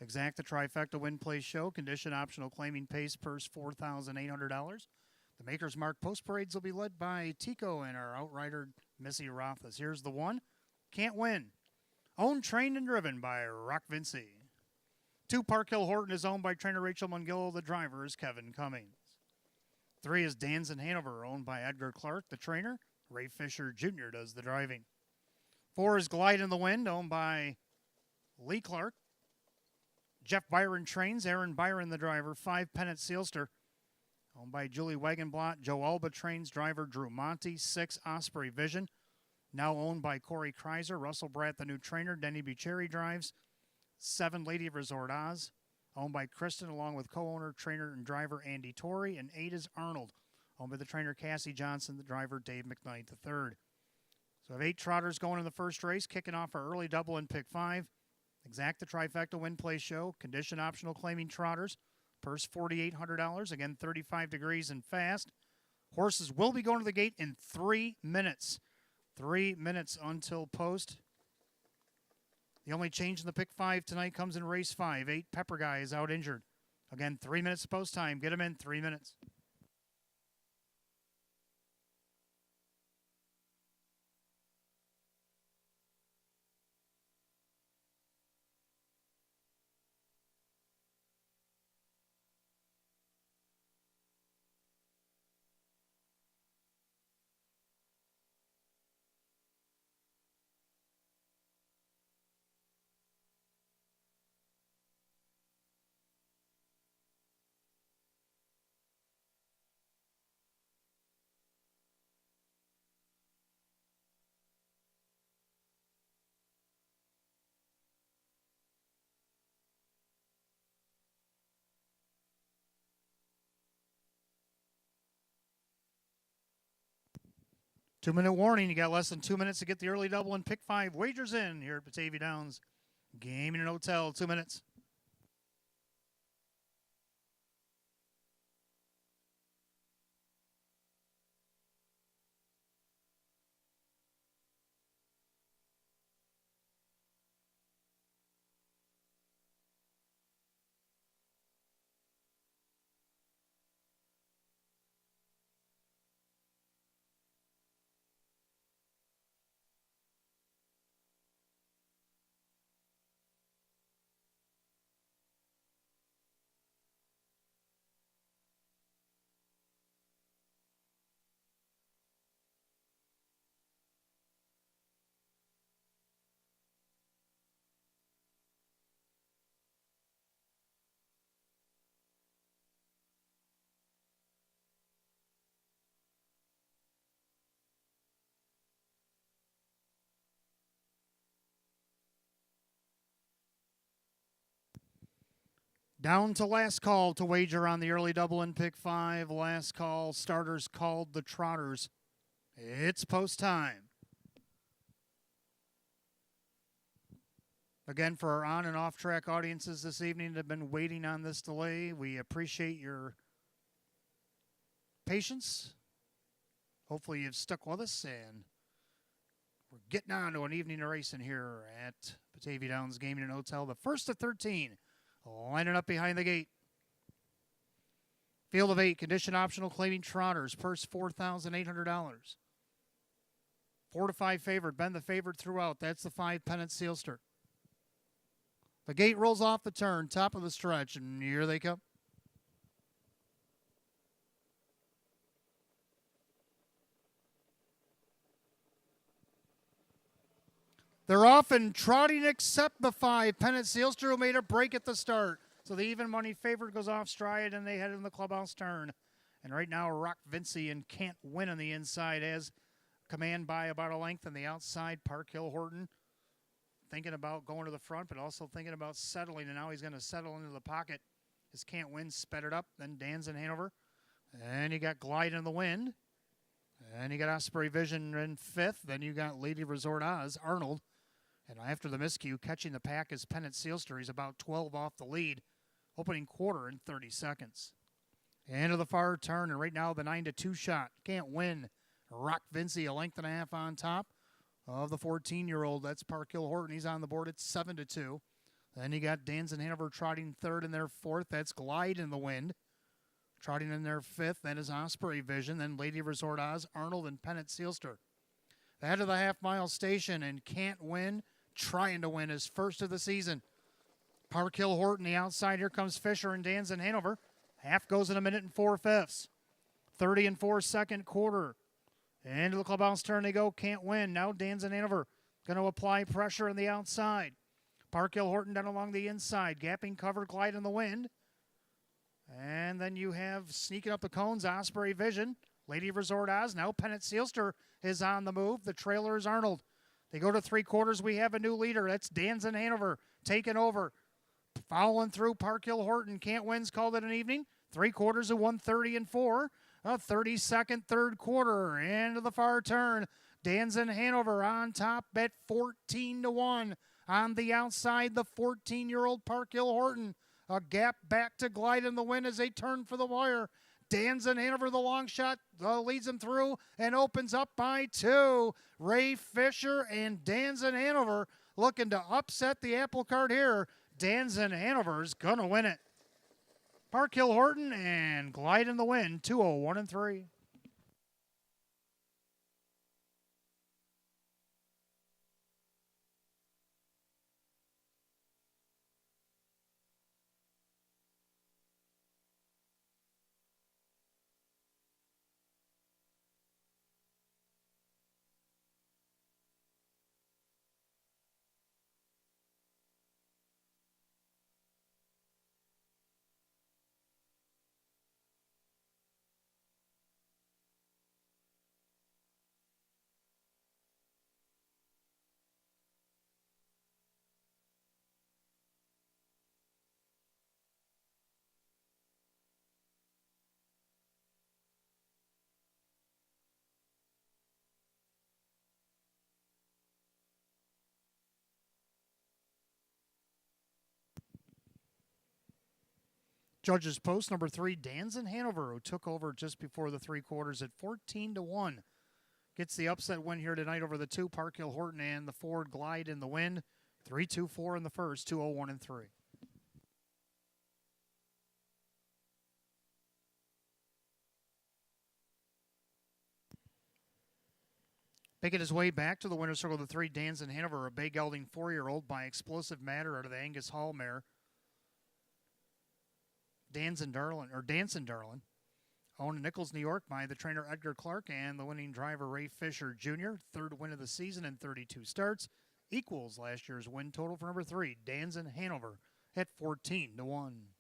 Exacta trifecta win place show. Condition optional claiming pace purse $4,800. The Maker's Mark post parades will be led by Tico and our outrider Missy Rothas. Here's the one. Can't win. Owned, trained, and driven by Rock Vinci. 2 Park Hill Horton is owned by trainer Rachel Mungillo. The driver is Kevin Cummings. 3 is Dan's in Hanover, owned by Edgar Clark, the trainer. Ray Fisher Jr. does the driving. 4 is Glide in the Wind, owned by Lee Clark. Jeff Byron trains, Aaron Byron the driver. 5 Pennant Sealster, owned by Julie Wagenblatt. Joe Alba trains, driver Drew Monty. 6 Osprey Vision, now owned by Corey Kreiser. Russell Bratt the new trainer. Denny Bucheri drives. 7 Lady of Resort Oz, owned by Kristen, along with co-owner, trainer, and driver Andy Torrey. And 8 is Arnold, owned by the trainer Cassie Johnson, the driver Dave McKnight III. So we have 8 trotters going in the first race, kicking off our early double in pick 5. Exacta trifecta win place show. Condition optional claiming trotters. Purse $4,800. Again, 35 degrees and fast. Horses will be going to the gate in 3 minutes. 3 minutes until post. The only change in the pick 5 tonight comes in race 5. 8 Pepper Guy is out injured. Again, 3 minutes post time. Get him in 3 minutes. Two-minute warning. You got less than 2 minutes to get the early double and pick 5 wagers in here at Batavia Downs Gaming and Hotel. 2 minutes. Down to last call to wager on the early double in pick 5. Last call. Starters called the Trotters. It's post time. Again, for our on and off track audiences this evening that have been waiting on this delay, we appreciate your patience. Hopefully you've stuck with us, and we're getting on to an evening of racing here at Batavia Downs Gaming and Hotel. The first of 13 lining up behind the gate. Field of 8, condition optional, claiming trotters. Purse $4,800. 4 to 5 favorite. Been the favorite throughout. That's the 5 Pennant Sealster. The gate rolls off the turn, top of the stretch, and here they come. They're off and trotting except the 5 Pennant Sealster, who made a break at the start. So the even money favorite goes off stride, and they head in the clubhouse turn. And right now, Rock Vinci and Can't Win on the inside as command by about a length on the outside. Park Hill Horton thinking about going to the front, but also thinking about settling, and now he's going to settle into the pocket. His Can't Win sped it up. Then Dan's in Hanover. And you got Glide in the Wind. And you got Osprey Vision in fifth. Then you got Lady Resort Oz, Arnold. And after the miscue, catching the pack is Pennant Sealster. He's about 12 off the lead. Opening quarter in 30 seconds. Into the far turn, and right now the 9-2 shot. Can't win. Rock Vinci a length and a half on top of the 14-year-old. That's Park Hill Horton. He's on the board at 7-2. Then you got Danzen Hanover trotting third in their fourth. That's Glide in the Wind. Trotting in their fifth. That is Osprey Vision. Then Lady Resort Oz, Arnold, and Pennant Sealster. The head of the half-mile station and Can't Win. Trying to win his first of the season. Park Hill Horton, the outside. Here comes Fisher and Danzen Hanover. Half goes in 1 minute and 4/5. 30 and 4 second quarter. Into the clubhouse turn they go. Can't Win. Now Danzen Hanover going to apply pressure on the outside. Park Hill Horton down along the inside. Gapping cover, Glide in the Wind. And then you have sneaking up the cones, Osprey Vision. Lady Resort Oz. Now Pennant Sealster is on the move. The trailer is Arnold. They go to 3/4. We have a new leader. That's Danzen Hanover taking over. Following through Park Hill Horton. Can't Win's called it an evening. 3/4 of 1:30 and 4. A 32nd third quarter. Into the far turn. Danzen Hanover on top at 14-1. On the outside, the 14-year-old Park Hill Horton. A gap back to Glide in the Wind as they turn for the wire. Danzen Hanover, the long shot, leads him through and opens up by 2. Ray Fisher and Danzen Hanover looking to upset the apple cart here. Danzen Hanover's going to win it. Park Hill Horton and Glide in the Wind, 201 and 3. Judges post number 3, Danzen Hanover, who took over just before the 3/4 at 14-1. Gets the upset win here tonight over the 2, Park Hill Horton, and the Ford Glide in the Wind. 3-2-4 in the first, 201 and 3. Making his way back to the winner's circle, the 3, Danzen Hanover, a bay gelding 4-year-old by Explosive Matter out of the Angus Hall mare. Danson Darlin, owned in Nichols, New York by the trainer Edgar Clark and the winning driver Ray Fisher Jr. Third win of the season in 32 starts. Equals last year's win total for number 3, Danzen Hanover, at 14-1.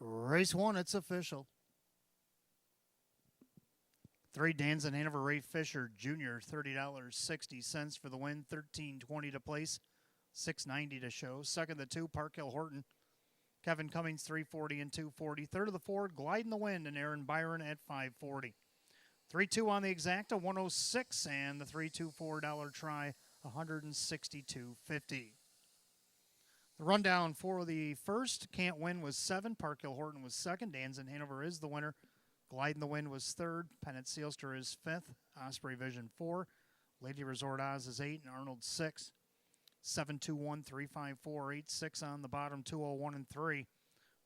Race 1, it's official. 3 Danzen Hanover Ray Fisher Jr., $30.60 for the win, $13.20 to place, $6.90 to show. Second, the 2, Park Hill Horton. Kevin Cummings, $3.40 and $2.40. Third of the 4, Glide in the Wind, and Aaron Byron at $5.40. 3-2 on the exacta, $106, and the $3-2-4 try, $162.50. The rundown for the first, Can't Win was 7, Park Hill Horton was second, Danzen Hanover is the winner. Glide in the Wind was third, Pennant Sealster is fifth, Osprey Vision 4, Lady Resort Oz is 8, and Arnold 6. 7-2-1, 3-5-4, 8-6 on the bottom, 2-0-1 and 3.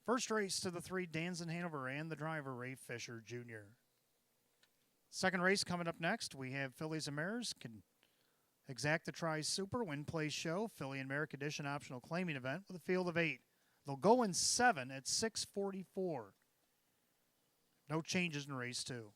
First race to the 3, Danzen Hanover and the driver, Ray Fisher Jr. Second race coming up next, we have Fillies and Mares. Exacta Tri Super Win Place Show, Filly and Mare Condition Optional Claiming Event with a field of 8. They'll go in 7 at 6:44. No changes in race 2.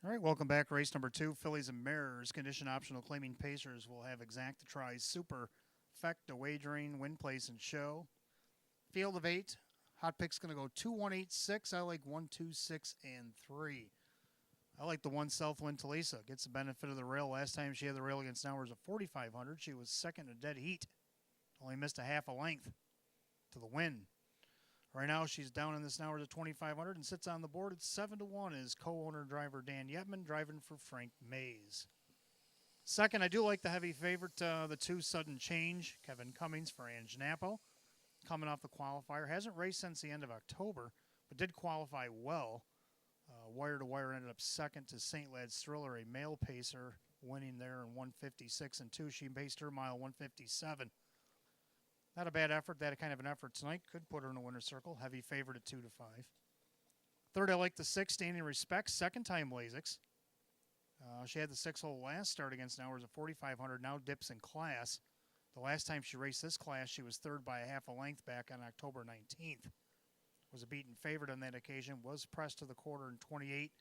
All right, welcome back. Race number 2, Fillies and Mares. Condition optional claiming Pacers will have Exacta Tri Super, Fecta Wagering, Win Place and Show. Field of 8. Hot pick's going to go 2, 1, 8, 6. I like 1, 2, 6, and 3. I like the 1 Southwind Talisa. Gets the benefit of the rail. Last time she had the rail against Nowers of 4,500. She was second in dead heat. Only missed a half a length to the win. Right now, she's down in this now to 2,500 and sits on the board at 7-1 is co-owner driver Dan Yetman driving for Frank Mays. Second, I do like the heavy favorite, the 2 Sudden Change, Kevin Cummings for Ange Napo. Coming off the qualifier. Hasn't raced since the end of October, but did qualify well. Wire to wire ended up second to St. Lad's Thriller, a male pacer, winning there in 156 and 2. She paced her mile 157. Not a bad effort. That kind of an effort tonight. Could put her in a winner's circle. Heavy favorite at 2-5. Third, I like the 6, Standing Respect. Second time Lasix. She had the 6-hole last start against Nowers at 4,500. Now dips in class. The last time she raced this class, she was third by a half a length back on October 19th. Was a beaten favorite on that occasion. Was pressed to the quarter in 28,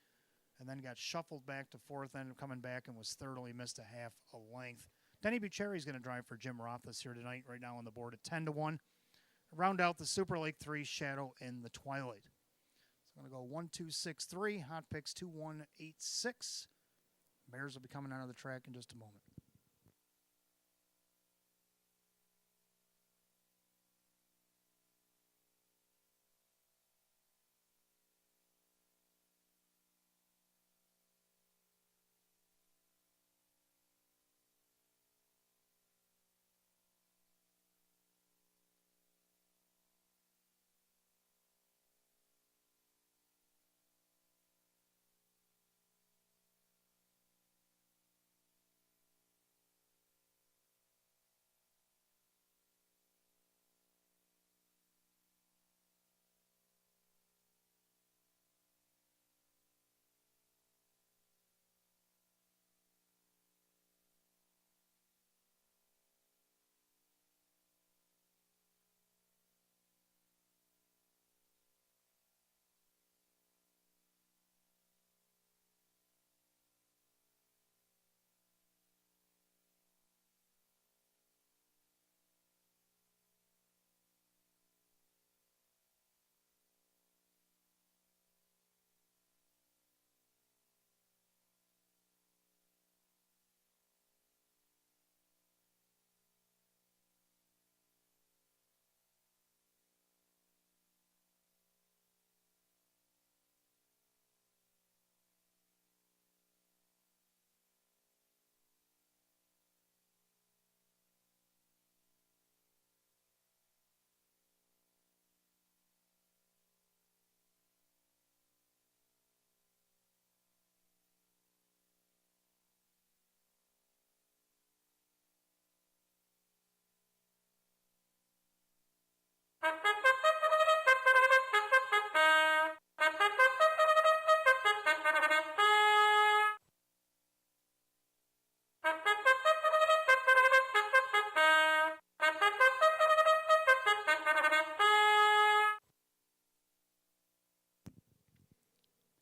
and then got shuffled back to fourth, ended up coming back and was third, only missed a half a length. Denny Bucherri is going to drive for Jim Rothfuss here tonight, right now on the board at 10-1. Round out the Super Lake 3 Shadow in the Twilight. So I'm going to go 1, 2, 6, 3. Hot picks 2, 1, 8, 6. Bears will be coming out of the track in just a moment.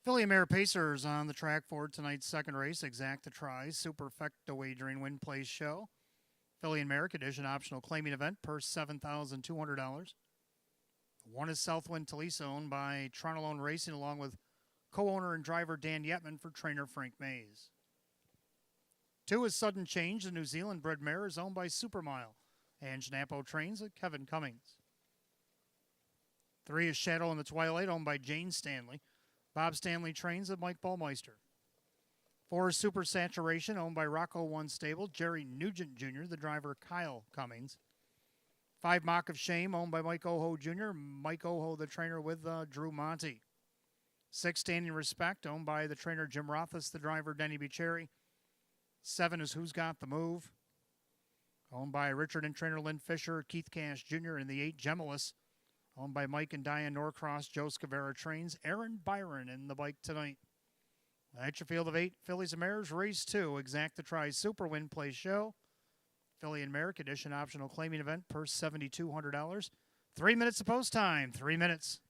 Philly Mare Pacers on the track for tonight's second race. Exacta Tries, Superfecta Wagering Win Place Show. Philly and Mare Condition Optional Claiming Event, purse $7,200. One is Southwind Talisa, owned by Tronalone Racing, along with co-owner and driver Dan Yetman for trainer Frank Mays. 2 is Sudden Change, the New Zealand-bred mare is owned by Supermile. Ange Napo trains at Kevin Cummings. 3 is Shadow in the Twilight, owned by Jane Stanley. Bob Stanley trains at Mike Ballmeister. 4 is Super Saturation, owned by Rocco One Stable, Jerry Nugent Jr., the driver Kyle Cummings. 5 Mock of Shame, owned by Mike Oho Jr., Mike Oho, the trainer with Drew Monty. 6 Standing Respect, owned by the trainer Jim Rothfuss, the driver Denny Bucherri. 7 is Who's Got the Move, owned by Richard and trainer Lynn Fisher, Keith Cash Jr., and the 8 Gemellus, owned by Mike and Diane Norcross. Joe Scavera trains Aaron Byron in the bike tonight. At your field of 8, Phillies and Mares, race 2, Exacta Tries Super Win Play Show. Philly and Mare Condition Optional Claiming Event, purse $7,200. 3 minutes of post time, 3 minutes.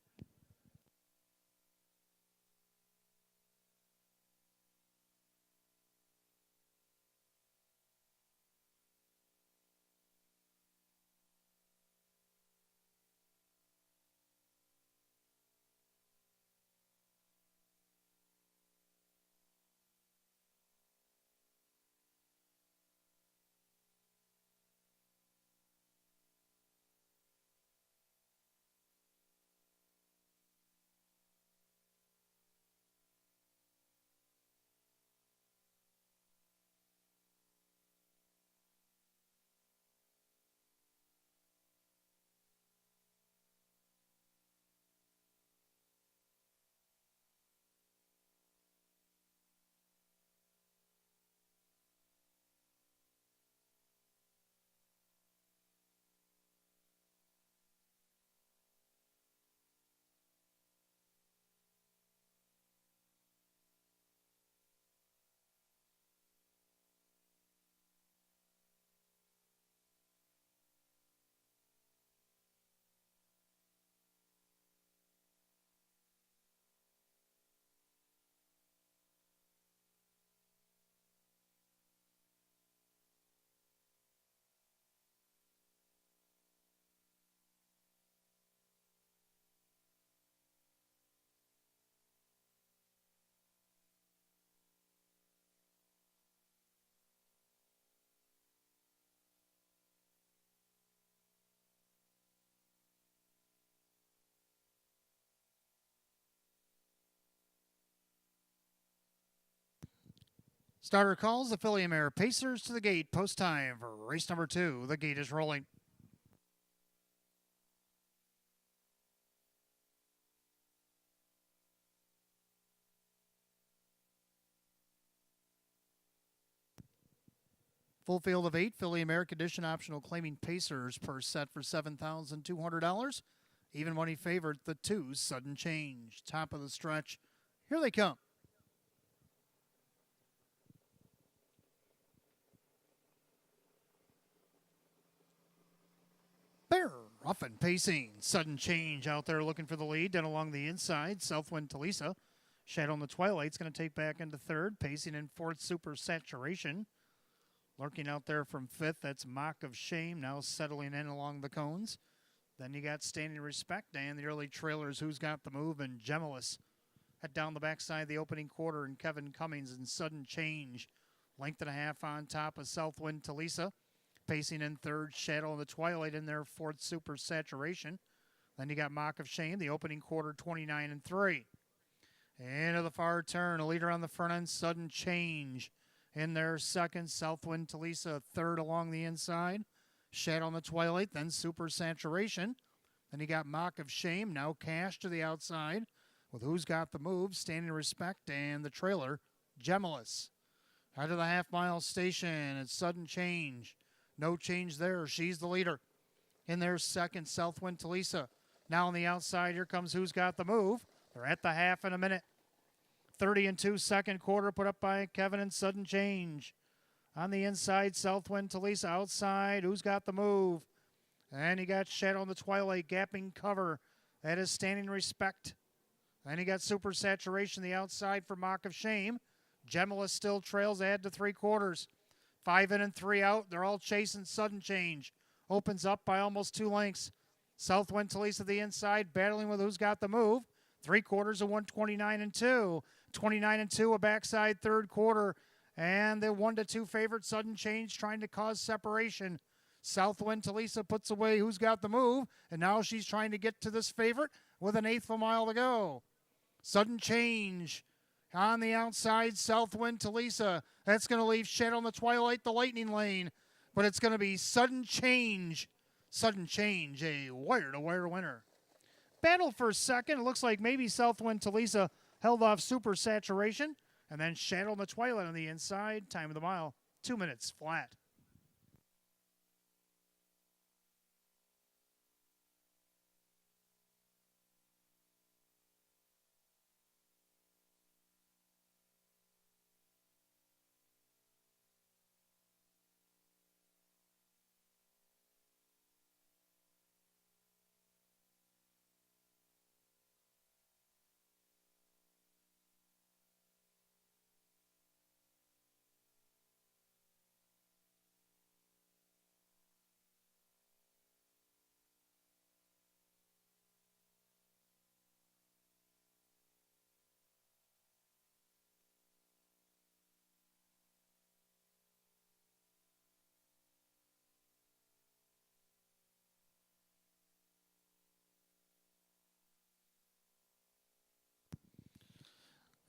Starter calls the Philly Mare Pacers to the gate. Post time for race number 2. The gate is rolling. Full field of 8, Philly Mare condition optional claiming Pacers per set for $7,200. Even money favorite, the 2, Sudden Change. Top of the stretch. Here they come. They're rough and pacing. Sudden Change out there looking for the lead. Then along the inside, Southwind Talisa. Shadow in the Twilight's going to take back into third. Pacing in fourth, Super Saturation. Lurking out there from fifth, that's Mock of Shame, now settling in along the cones. Then you got Standing Respect and the early trailers, Who's Got the Move, and Gemulus. Head down the backside of the opening quarter, and Kevin Cummings and Sudden Change. Length and a half on top of Southwind Talisa. Pacing in third, Shadow in the Twilight in there, fourth, Super Saturation. Then you got Mock of Shame, the opening quarter, 29-3. Into the far turn, a leader on the front end, Sudden Change. In there, second, Southwind Talisa, third along the inside. Shadow in the Twilight, then Super Saturation. Then you got Mock of Shame, now Cash to the outside. With Who's Got the Move, Standing Respect, and the trailer, Gemulus. Out of the half-mile station, it's Sudden Change. No change there, she's the leader. In there, second, Southwind Talisa. Now on the outside, here comes Who's Got the Move. They're at the half in a minute. 30-2 second quarter put up by Kevin and Sudden Change. On the inside, Southwind Talisa outside. Who's Got the Move? And you got Shadow in the Twilight gapping cover. That is Standing Respect. Then you got Super Saturation the outside for Mock of Shame. Gemulus still trails ahead to 3/4. 5 in and 3 out. They're all chasing Sudden Change. Opens up by almost 2 lengths. Southwind Talisa the inside battling with Who's Got the Move. 3/4 of 129-2. 29-2, a backside third quarter. And the 1-2 favorite, Sudden Change, trying to cause separation. Southwind Talisa puts away Who's Got the Move. And now she's trying to get to this favorite with an 1/8 of a mile to go. Sudden Change on the outside, Southwind Talisa. That's going to leave Shadow in the Twilight, the lightning lane. But it's going to be Sudden Change. Sudden Change, a wire-to-wire winner. Battle for second. It looks like maybe Southwind Talisa held off Super Saturation. And then Shadow in the Twilight on the inside. Time of the mile, 2 minutes flat.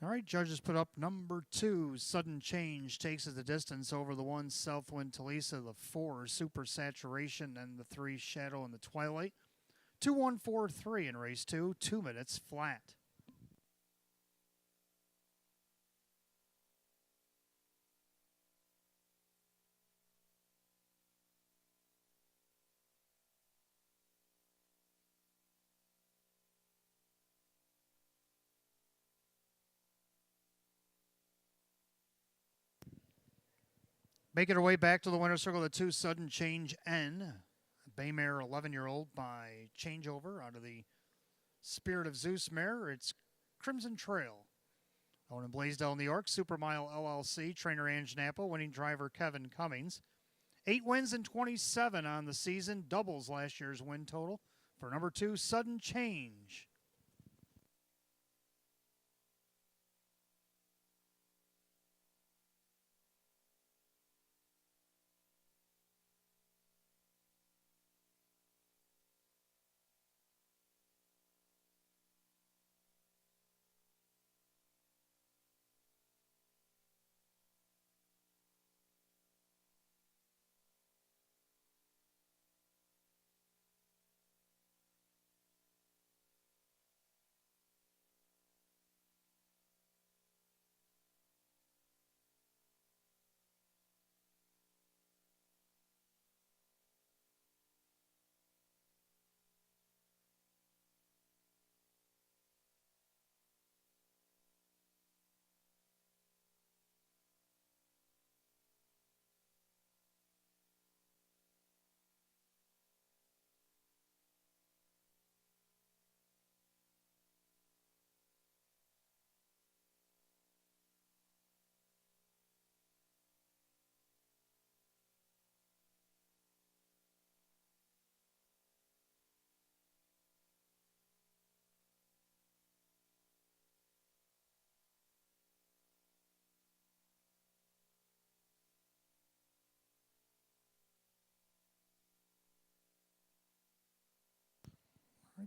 All right, judges put up number 2, Sudden Change, takes it the distance over the 1, Southwind Talisa, the 4, Super Saturation, and the 3, Shadow in the Twilight. 2:143 in race 2, 2 minutes flat. Making her way back to the winner's circle, the 2, Sudden Change N. Baymare 11-year-old by changeover out of the Spirit of Zeus mare. It's Crimson Trail. Owned in Blaisdell, New York, Supermile LLC, trainer Ange Napa, winning driver Kevin Cummings. 8 wins and 27 on the season, doubles last year's win total for number 2, Sudden Change.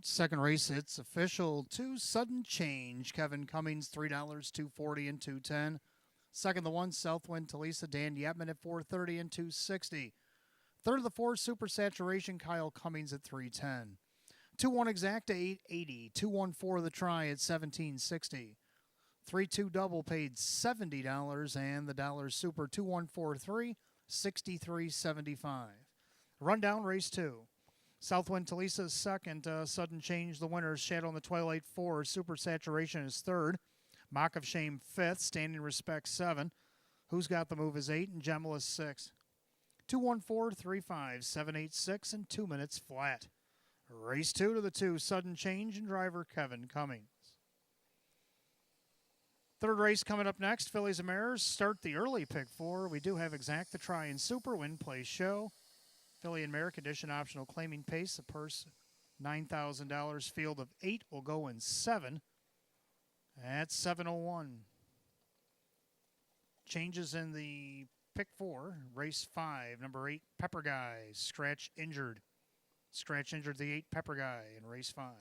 second race, it's official. 2 Sudden Change. Kevin Cummings, $3, $2.40 and $2.10. Second, the 1 Southwind Talisa, Dan Yetman at $4.30 and $2.60. Third of the 4 Super Saturation, Kyle Cummings at $3.10. 2-1 Exacta, $8.80. 2-1-4 the Try at $17.60. 3-2 Double paid $70, and the Dollar Super 2-1-4-3, $63.75. Rundown race 2. Southwind Talisa is second. Sudden Change, the winner. Shadow in the Twilight 4. Super Saturation is third. Mock of Shame 5th. Standing Respect 7. Who's Got the Move is 8. And Gemma is 6. 2-1-4-3-5, 7-8-6, and 2 minutes flat. Race 2 to the 2. Sudden Change and driver Kevin Cummings. Third race coming up next. Fillies and Mares start the early pick 4. We do have Exacta Try and Super Win Play Show. Filly and Mare condition optional claiming pace. A purse $9,000. Field of 8 will go in 7 at 7:01. Changes in the pick 4. Race 5. Number 8 Pepper Guy. Scratch injured. Scratch injured the 8 Pepper Guy in race 5.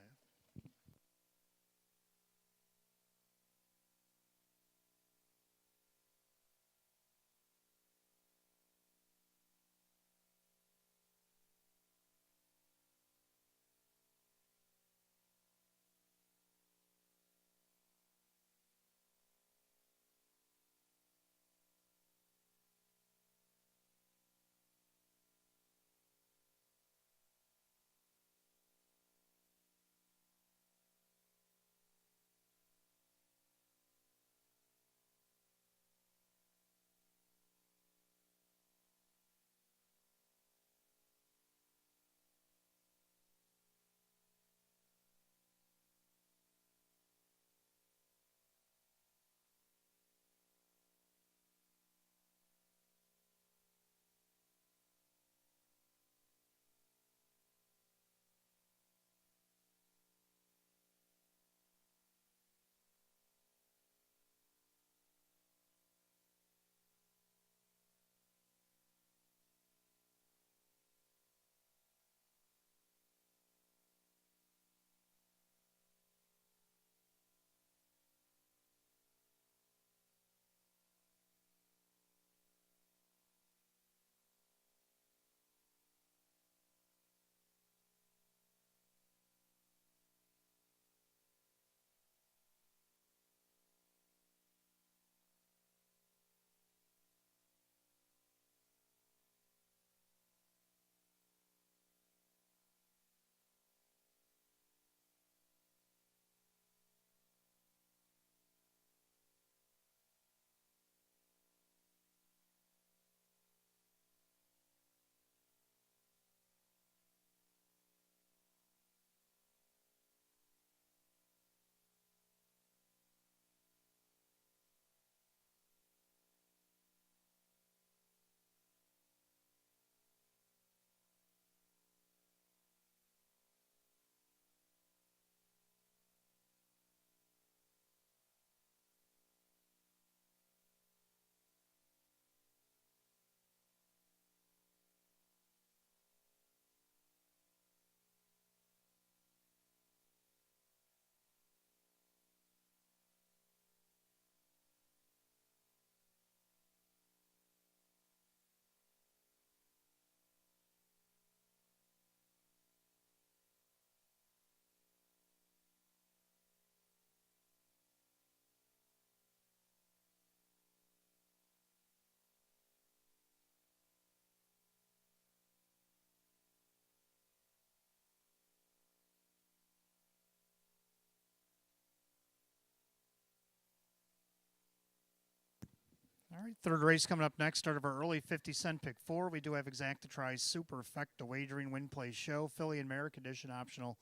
All right, third race coming up next. Start of our early 50-cent pick 4. We do have Exacta Try Super Effect, a wagering win play show. Filly and Mare condition optional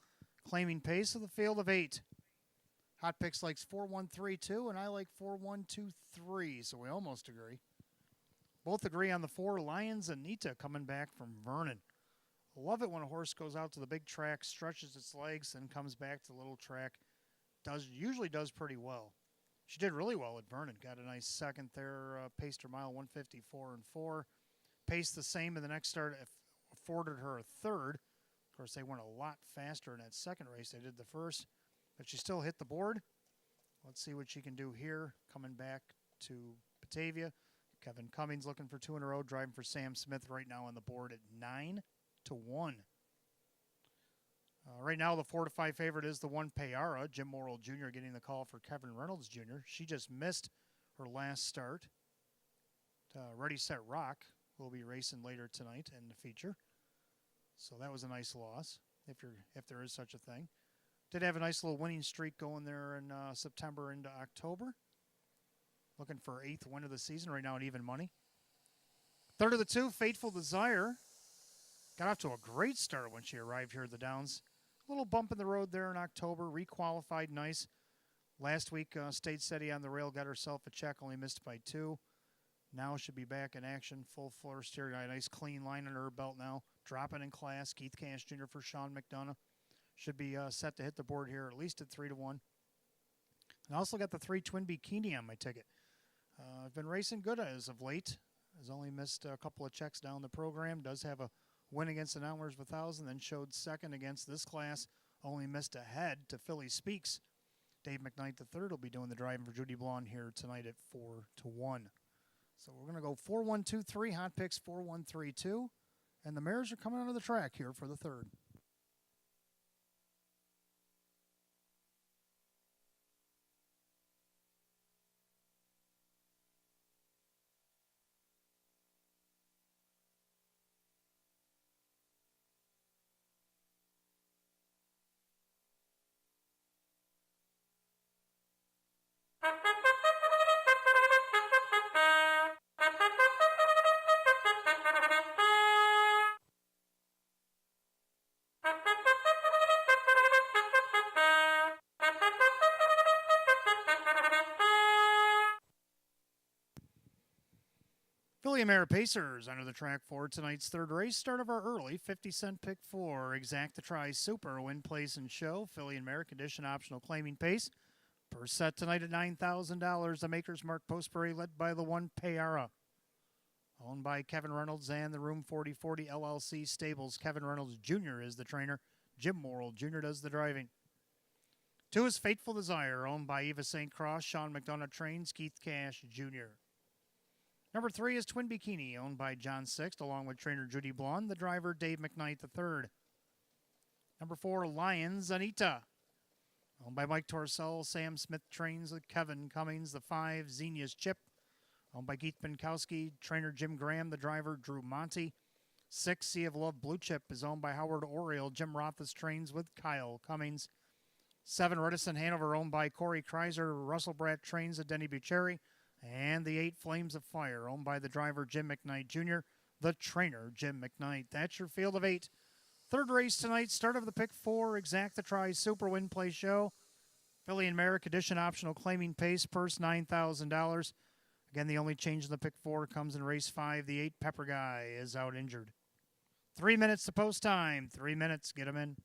claiming pace of the field of 8. Hot Picks likes 4-1-3-2, and I like 4-1-2-3, so we almost agree. Both agree on the 4 Lions Anita coming back from Vernon. Love it when a horse goes out to the big track, stretches its legs, and comes back to the little track. Usually does pretty well. She did really well at Vernon. Got a nice second there. Paced her mile 154 and 4. Paced the same in the next start. Afforded her a third. Of course, they went a lot faster in that second race. They did the first, but she still hit the board. Let's see what she can do here. Coming back to Batavia. Kevin Cummings looking for 2 in a row, driving for Sam Smith right now on the board at 9-1. Right now, the 4-5 favorite is the 1 Payara. Jim Morrill Jr. getting the call for Kevin Reynolds Jr. She just missed her last start. Ready, Set, Rock will be racing later tonight in the feature. So that was a nice loss, if there is such a thing. Did have a nice little winning streak going there in September into October. Looking for 8th win of the season right now at even money. Third of the 2, Fateful Desire. Got off to a great start when she arrived here at the Downs. A little bump in the road there in October. Requalified nice. Last week stayed steady on the rail. Got herself a check. Only missed by 2. Now should be back in action. Full floor steering. Nice clean line under her belt now. Dropping in class. Keith Cash Jr. for Sean McDonough. Should be set to hit the board here at least at 3-1. And I also got the 3 Twin Bikini on my ticket. I've been racing good as of late. Has only missed a couple of checks down the program. Does have a win against the Nowheres 1000. Then showed second against this class. Only missed ahead to Philly Speaks. Dave McKnight III will be doing the driving for Judy Blonde here tonight at 4-1. So we're going to go 4-1-2-3. Hot picks 4-1-3-2. And the mares are coming onto the track here for the third. Philly Mare Pacers under the track for tonight's third race. Start of our early 50-cent pick 4. Exact to Try Super. Win, place, and show. Philly and Mare condition optional claiming pace. Per set tonight at $9,000. The Maker's Mark Postbury led by the 1 Payara. Owned by Kevin Reynolds and the Room 4040 LLC Stables. Kevin Reynolds Jr. is the trainer. Jim Morrill Jr. does the driving. 2 is Fateful Desire. Owned by Eva St. Cross. Sean McDonough trains. Keith Cash Jr. Number 3 is Twin Bikini, owned by John Sixt, along with trainer Judy Blonde, the driver Dave McKnight III. Number 4, Lions Anita, owned by Mike Torcell. Sam Smith trains with Kevin Cummings. The 5, Xenia's Chip, owned by Keith Binkowski, trainer Jim Graham, the driver Drew Monty. 6, Sea of Love Blue Chip is owned by Howard Oriole. Jim Rothfuss trains with Kyle Cummings. 7, Redison Hanover, owned by Corey Kreiser. Russell Bratt trains with Denny Bucheri. And the 8, Flames of Fire, owned by the driver Jim McKnight Jr., the trainer Jim McKnight. That's your field of 8. Third race tonight, start of the pick 4, Exact to Try Super Win Play Show. Philly and Mare condition optional claiming pace, purse $9,000. Again, the only change in the pick 4 comes in race 5. The 8, Pepper Guy, is out injured. 3 minutes to post time. 3 minutes, get him in.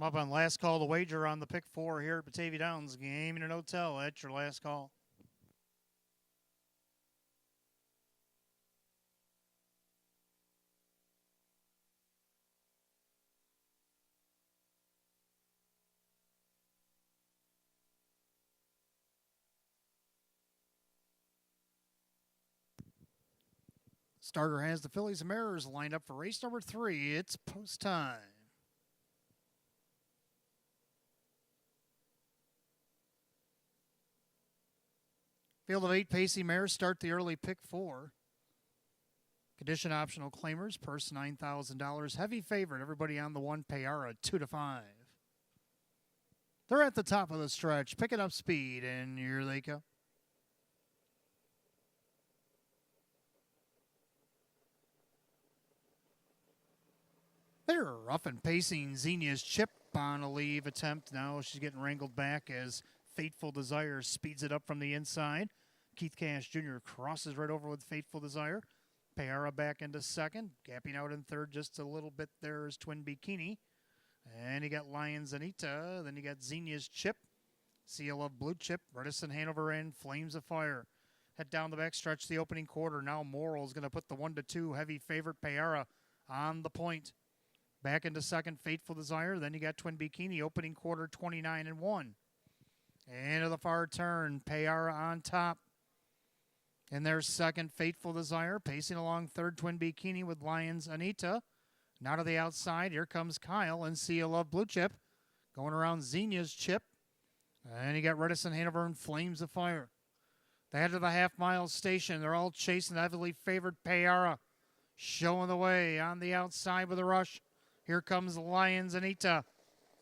Come up on last call to wager on the pick 4 here at Batavia Downs Gaming and Hotel. That's your last call. Starter has the Phillies and Mariners lined up for race number 3. It's post time. Field of 8 pacey mares start the early pick 4. Condition optional claimers, purse $9,000. Heavy favorite, everybody on the 1 Payara, 2-5. They're at the top of the stretch, picking up speed, and here they go. They're rough and pacing Xenia's Chip on a leave attempt. Now she's getting wrangled back as Fateful Desire speeds it up from the inside. Keith Cash Jr. crosses right over with Fateful Desire. Payara back into second. Gapping out in third just a little bit there is Twin Bikini. And you got Lions Anita. Then you got Xenia's Chip. Seal of Blue Chip. Redison Hanover and Flames of Fire. Head down the back stretch the opening quarter. Now Morrill's going to put the 1-2 heavy favorite Payara on the point. Back into second, Fateful Desire. Then you got Twin Bikini, opening quarter 29-1. Into the far turn, Payara on top. In their second, Fateful Desire. Pacing along third, Twin Bikini with Lions Anita. Now to the outside, here comes Kyle and Seal of Blue Chip. Going around Xenia's Chip. And you got Redison Hanover and Flames of Fire. They head to the half-mile station. They're all chasing the heavily favored Payara. Showing the way on the outside with a rush. Here comes Lions Anita.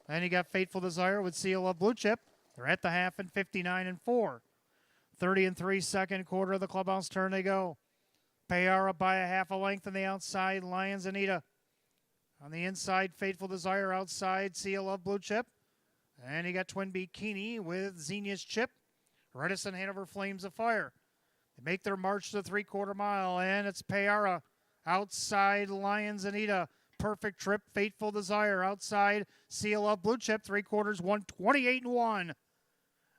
And you got Fateful Desire with Seal of Blue Chip. They're at the half and 59-4. 30-3 second quarter of the clubhouse turn they go. Payara by a half a length on the outside. Lions Anita. On the inside, Fateful Desire outside. Seal of Blue Chip. And you got Twin Bikini with Xenia's Chip. Redison Hanover Flames of Fire. They make their march to the 3/4 mile. And it's Payara outside Lions Anita. Perfect Trip, Fateful Desire outside, Seal of Blue Chip, 3/4, 128-1.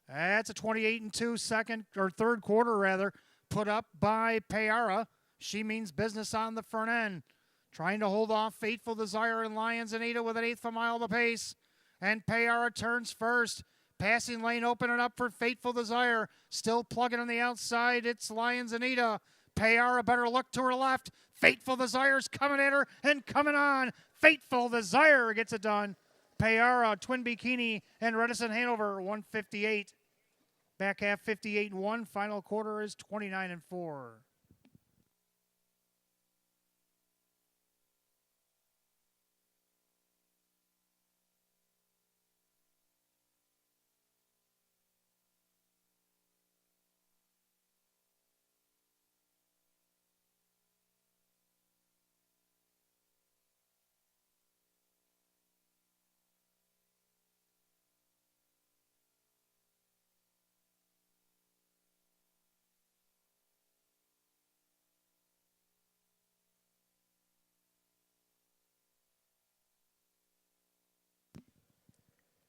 That's a 28-2 second or third quarter rather, put up by Payara. She means business on the front end, trying to hold off Fateful Desire and Lions Anita with an 1/8 a mile to pace. And Payara turns first. Passing lane opening up for Fateful Desire. Still plugging on the outside. It's Lions Anita. Payara better look to her left. Fateful Desire's coming at her and coming on. Fateful Desire gets it done. Payara, Twin Bikini, and Redison Hanover, 158. Back half 58-1. Final quarter is 29-4.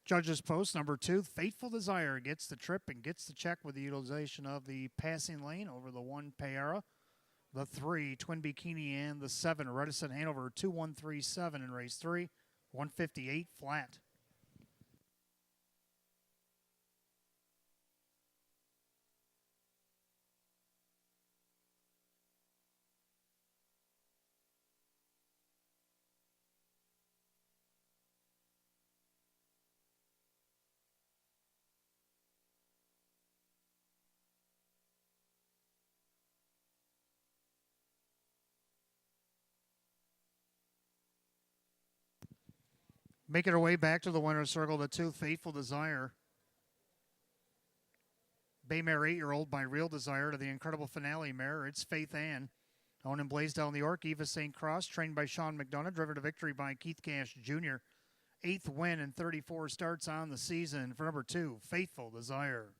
Judges post number 2, Fateful Desire gets the trip and gets the check with the utilization of the passing lane over the 1 Payara. The 3, Twin Bikini, and the 7, Redison Hanover, 2-1-3-7 in race 3, 158 flat. Making her way back to the winner's circle, the 2, Fateful Desire. Baymare 8-year-old by Real Desire to the incredible finale mare. It's Faith Ann. Owned in Blaisdell, New York. Eva St. Cross, trained by Sean McDonough, driven to victory by Keith Cash Jr. 8th win in 34 starts on the season for number 2, Faithful Desire.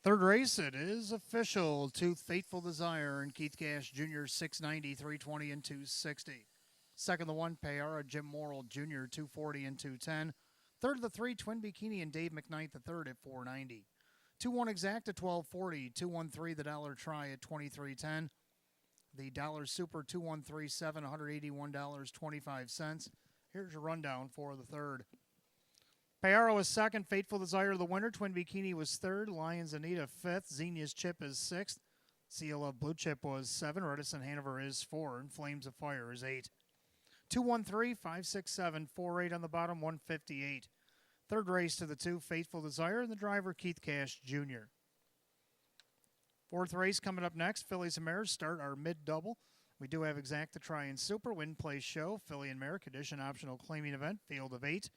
Third race, it is official. Tooth Fateful Desire and Keith Cash Jr. 690, 320, and 260. Second, the one, Payara Jim Morrill Jr. 240 and 210. Third, the three, Twin Bikini and Dave McKnight the third at 490. 2-1 Exact at 1240. 213 the Dollar Try at 2310. The Dollar Super 2137 $181.25. Here's your rundown for the third. Payara was second. Fateful Desire the winner. Twin Bikini was third. Lions Anita fifth. Xenia's Chip is sixth. Seal of Blue Chip was 7. Redison Hanover is 4. And Flames of Fire is 8. 213, 567, 48 on the bottom, 158. Third race to the 2, Fateful Desire, and the driver Keith Cash Jr. Fourth race coming up next. Fillies and Mares start our mid-double. We do have Exact to Try and Super, Win Play Show, Filly and Mare, condition optional claiming event, field of 8.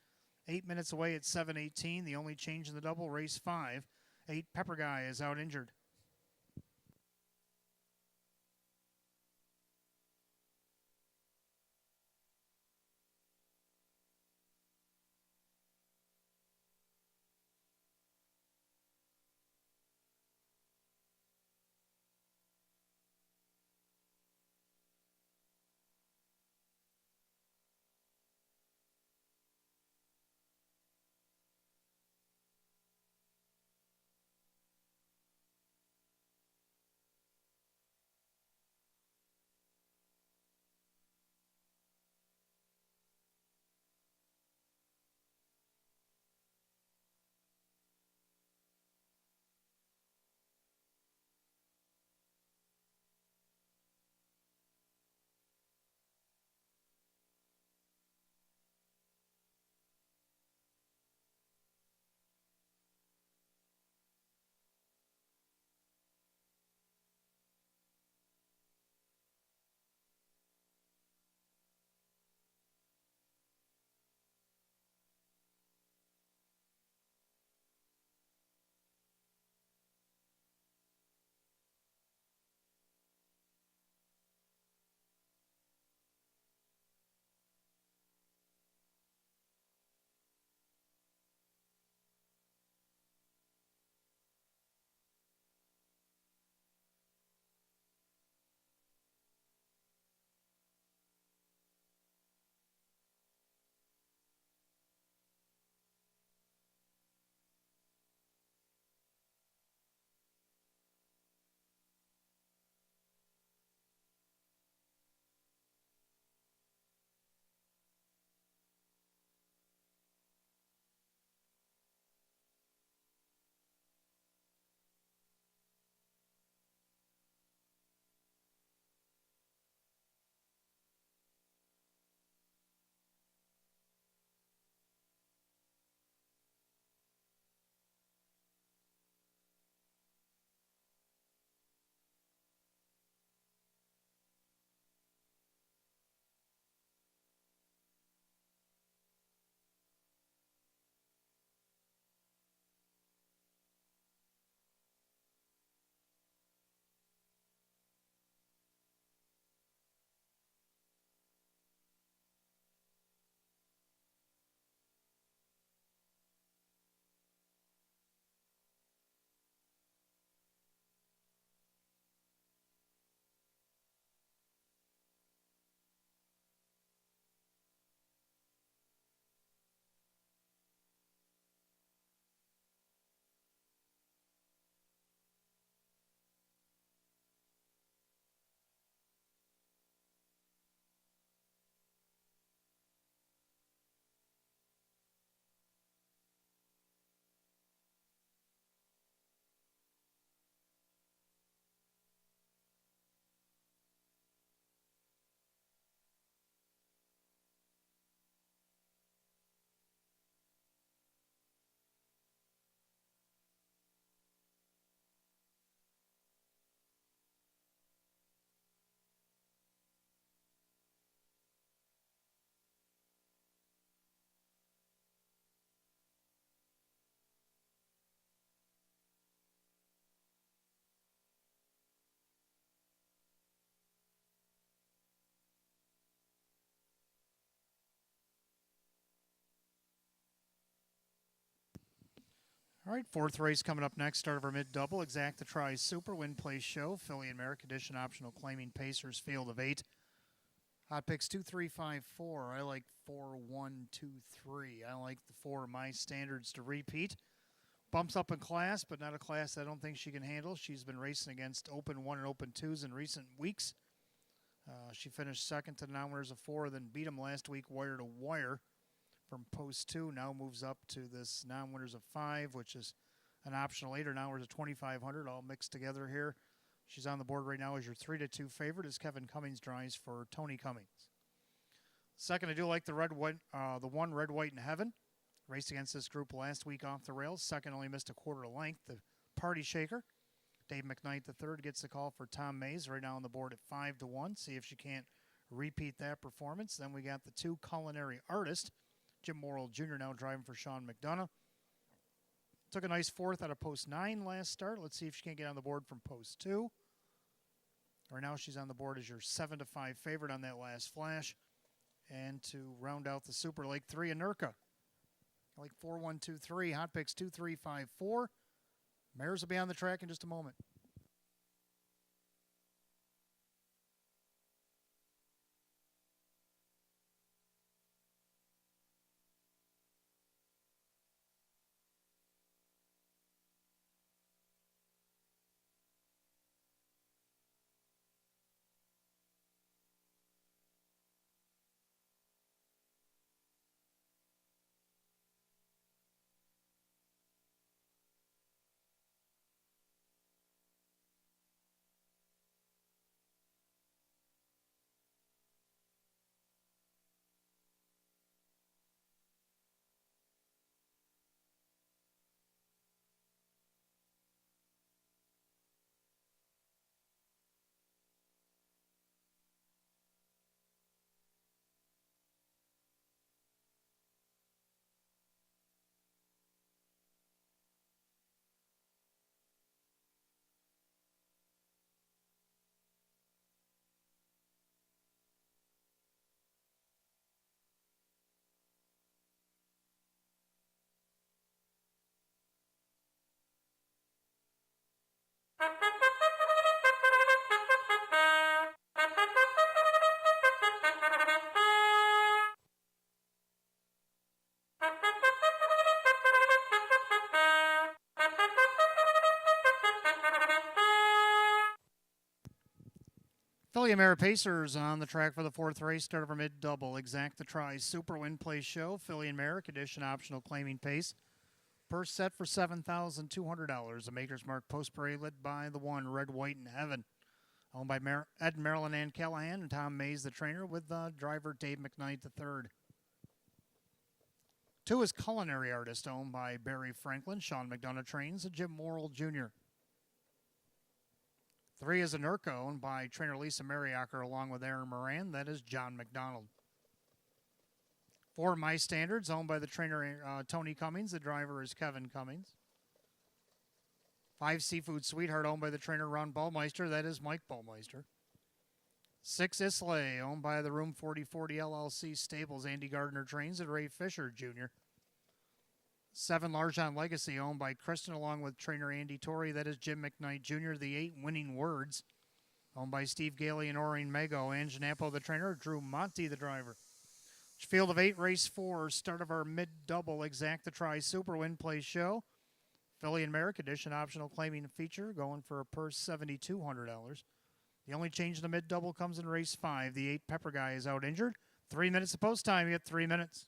8 minutes away at 7:18. The only change in the double, race 5. 8 Pepper Guy is out injured. All right, fourth race coming up next. Start of our mid-double. Exacta Tri Super Win Place Show. Filly and Merrick Edition optional claiming Pacers field of 8. Hot picks 2, 3, 5, 4. I like 4, 1, 2, 3. I like the 4 My Standards to repeat. Bumps up in class, but not a class I don't think she can handle. She's been racing against Open 1 and Open 2s in recent weeks. She finished second to the non-winners of 4, then beat them last week wire to wire from post 2. Now moves up to this non-winners of 5, which is an optional 8, or non-winners of 2,500, all mixed together here. She's on the board right now as your 3-2 favorite as Kevin Cummings drives for Tony Cummings. Second, I do like the one Red, White, and Heaven. Raced against this group last week off the rails. Second only missed a quarter length. The Party Shaker. Dave McKnight III gets the call for Tom Mays right now on the board at 5-1. See if she can't repeat that performance. Then we got the 2 Culinary Artist. Jim Morrill Jr. now driving for Sean McDonough. Took a nice fourth out of post 9 last start. Let's see if she can't get on the board from post 2. Right now she's on the board as your 7-5 favorite on that last flash. And to round out the Super Lake 3, Anurka. I like 4, 1, 2, 3. Hot picks 2, 3, 5, 4. Mares will be on the track in just a moment. Philly Mare Pacers on the track for the fourth race. Start of our mid-double. Exacta Tri Super Win Place Show. Philly and Merrick Edition optional claiming pace. Purse set for $7,200. The Maker's Mark Post Parade led by the 1 Red, White, and Heaven. Owned by Ed Marilyn Ann Callahan and Tom Mays, the trainer, with driver Dave McKnight III. 2 is Culinary Artist, owned by Barry Franklin. Sean McDonough trains, and Jim Morrill Jr. 3 is Anurka, owned by trainer Lisa Mariacker along with Aaron Moran. That is John McDonald. 4 My Standards, owned by the trainer Tony Cummings. The driver is Kevin Cummings. 5 Seafood Sweetheart, owned by the trainer Ron Ballmeister. That is Mike Ballmeister. 6 Islay, owned by the Room 4040 LLC Stables. Andy Gardner trains, and Ray Fisher Jr. 7 Largeon Legacy, owned by Kristen along with trainer Andy Torrey. That is Jim McKnight Jr. The 8 Winning Words, owned by Steve Gailey and Oreen Mago. Ange Napo, the trainer. Drew Monty, the driver. Field of 8, race 4, start of our mid-double Exacta Tri Super Win Place Show. Philly and Merrick Edition optional claiming feature, going for a purse $7,200. The only change in the mid-double comes in race 5. The 8 Pepper Guy is out injured. 3 minutes of post time. You get 3 minutes.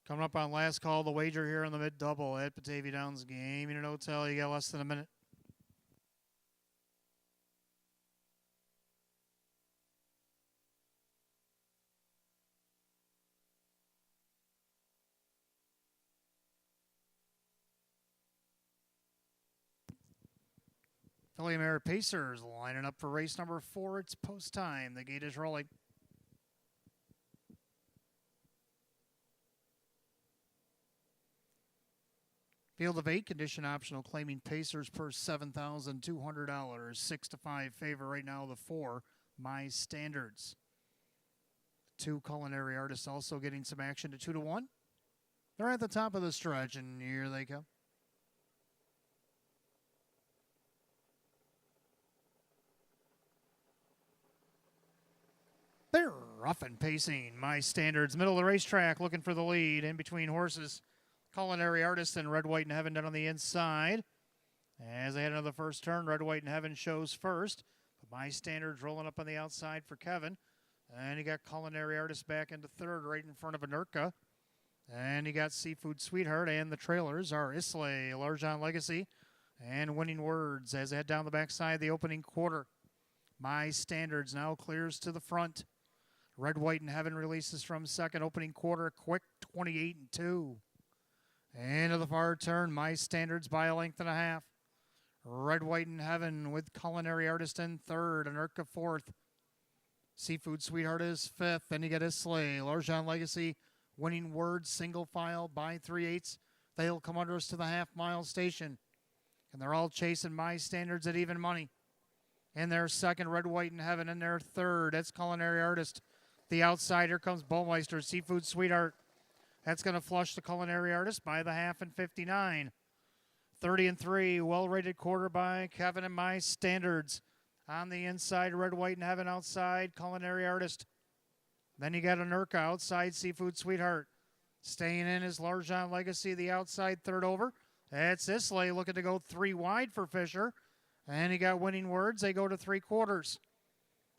Coming up on last call, the wager here on the mid-double at Batavia Downs Gaming and Hotel. You got less than a minute. Philly Mare Pacers lining up for race number 4. It's post time. The gate is rolling. Field of 8, condition optional, claiming Pacers per $7,200. 6-5 favor right now, the 4, My Standards. 2 Culinary Artists also getting some action to 2-1. They're at the top of the stretch, and here they come. They're rough and pacing. My Standards, middle of the racetrack, looking for the lead in between horses. Culinary Artist and Red, White, and Heaven down on the inside. As they head into the first turn, Red, White, and Heaven shows first. But My Standards rolling up on the outside for Kevin. And you got Culinary Artist back into third right in front of Anurka. And you got Seafood Sweetheart, and the trailers are Islay, Larjon Legacy, and Winning Words as they head down the backside the opening quarter. My Standards now clears to the front. Red, White, and Heaven releases from second. Opening quarter, quick 28-2. Into the far turn, My Standards by a length and a half. Red, White, and Heaven with Culinary Artist in third, Anurka fourth. Seafood Sweetheart is fifth. Then you get Islay, Larjon Legacy, Winning Words, single file by 3/8. They'll come under us to the half-mile station. And they're all chasing My Standards at even money. In their second, Red, White, and Heaven. In their third, that's Culinary Artist. The outside, here comes Bowmeister, Seafood Sweetheart. That's going to flush the Culinary Artist by the half and 59. 30-3, well-rated quarter by Kevin and My Standards. On the inside, Red, White, and Heaven outside, Culinary Artist. Then you got Anurka outside, Seafood Sweetheart. Staying in is Larjon Legacy, the outside third over. That's Islay looking to go 3 wide for Fisher. And you got Winning Words, they go to 3/4.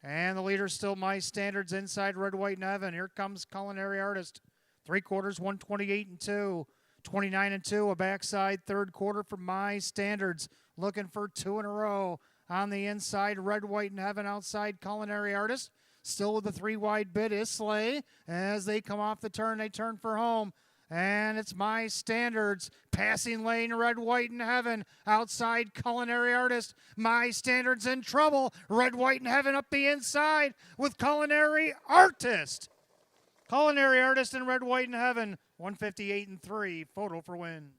And the leader's still My Standards inside, Red, White, and Heaven. Here comes Culinary Artist. 3/4, 128-2. 29-2, a backside third quarter for My Standards. Looking for 2 in a row. On the inside, Red, White, and Heaven outside, Culinary Artist. Still with the 3 wide bid, Islay. As they come off the turn, they turn for home. And it's My Standards. Passing lane, Red, White, and Heaven. Outside, Culinary Artist. My Standards in trouble. Red, White, and Heaven up the inside with Culinary Artist. Culinary Artist and Red, White, and Heaven. 158-3. Photo for win.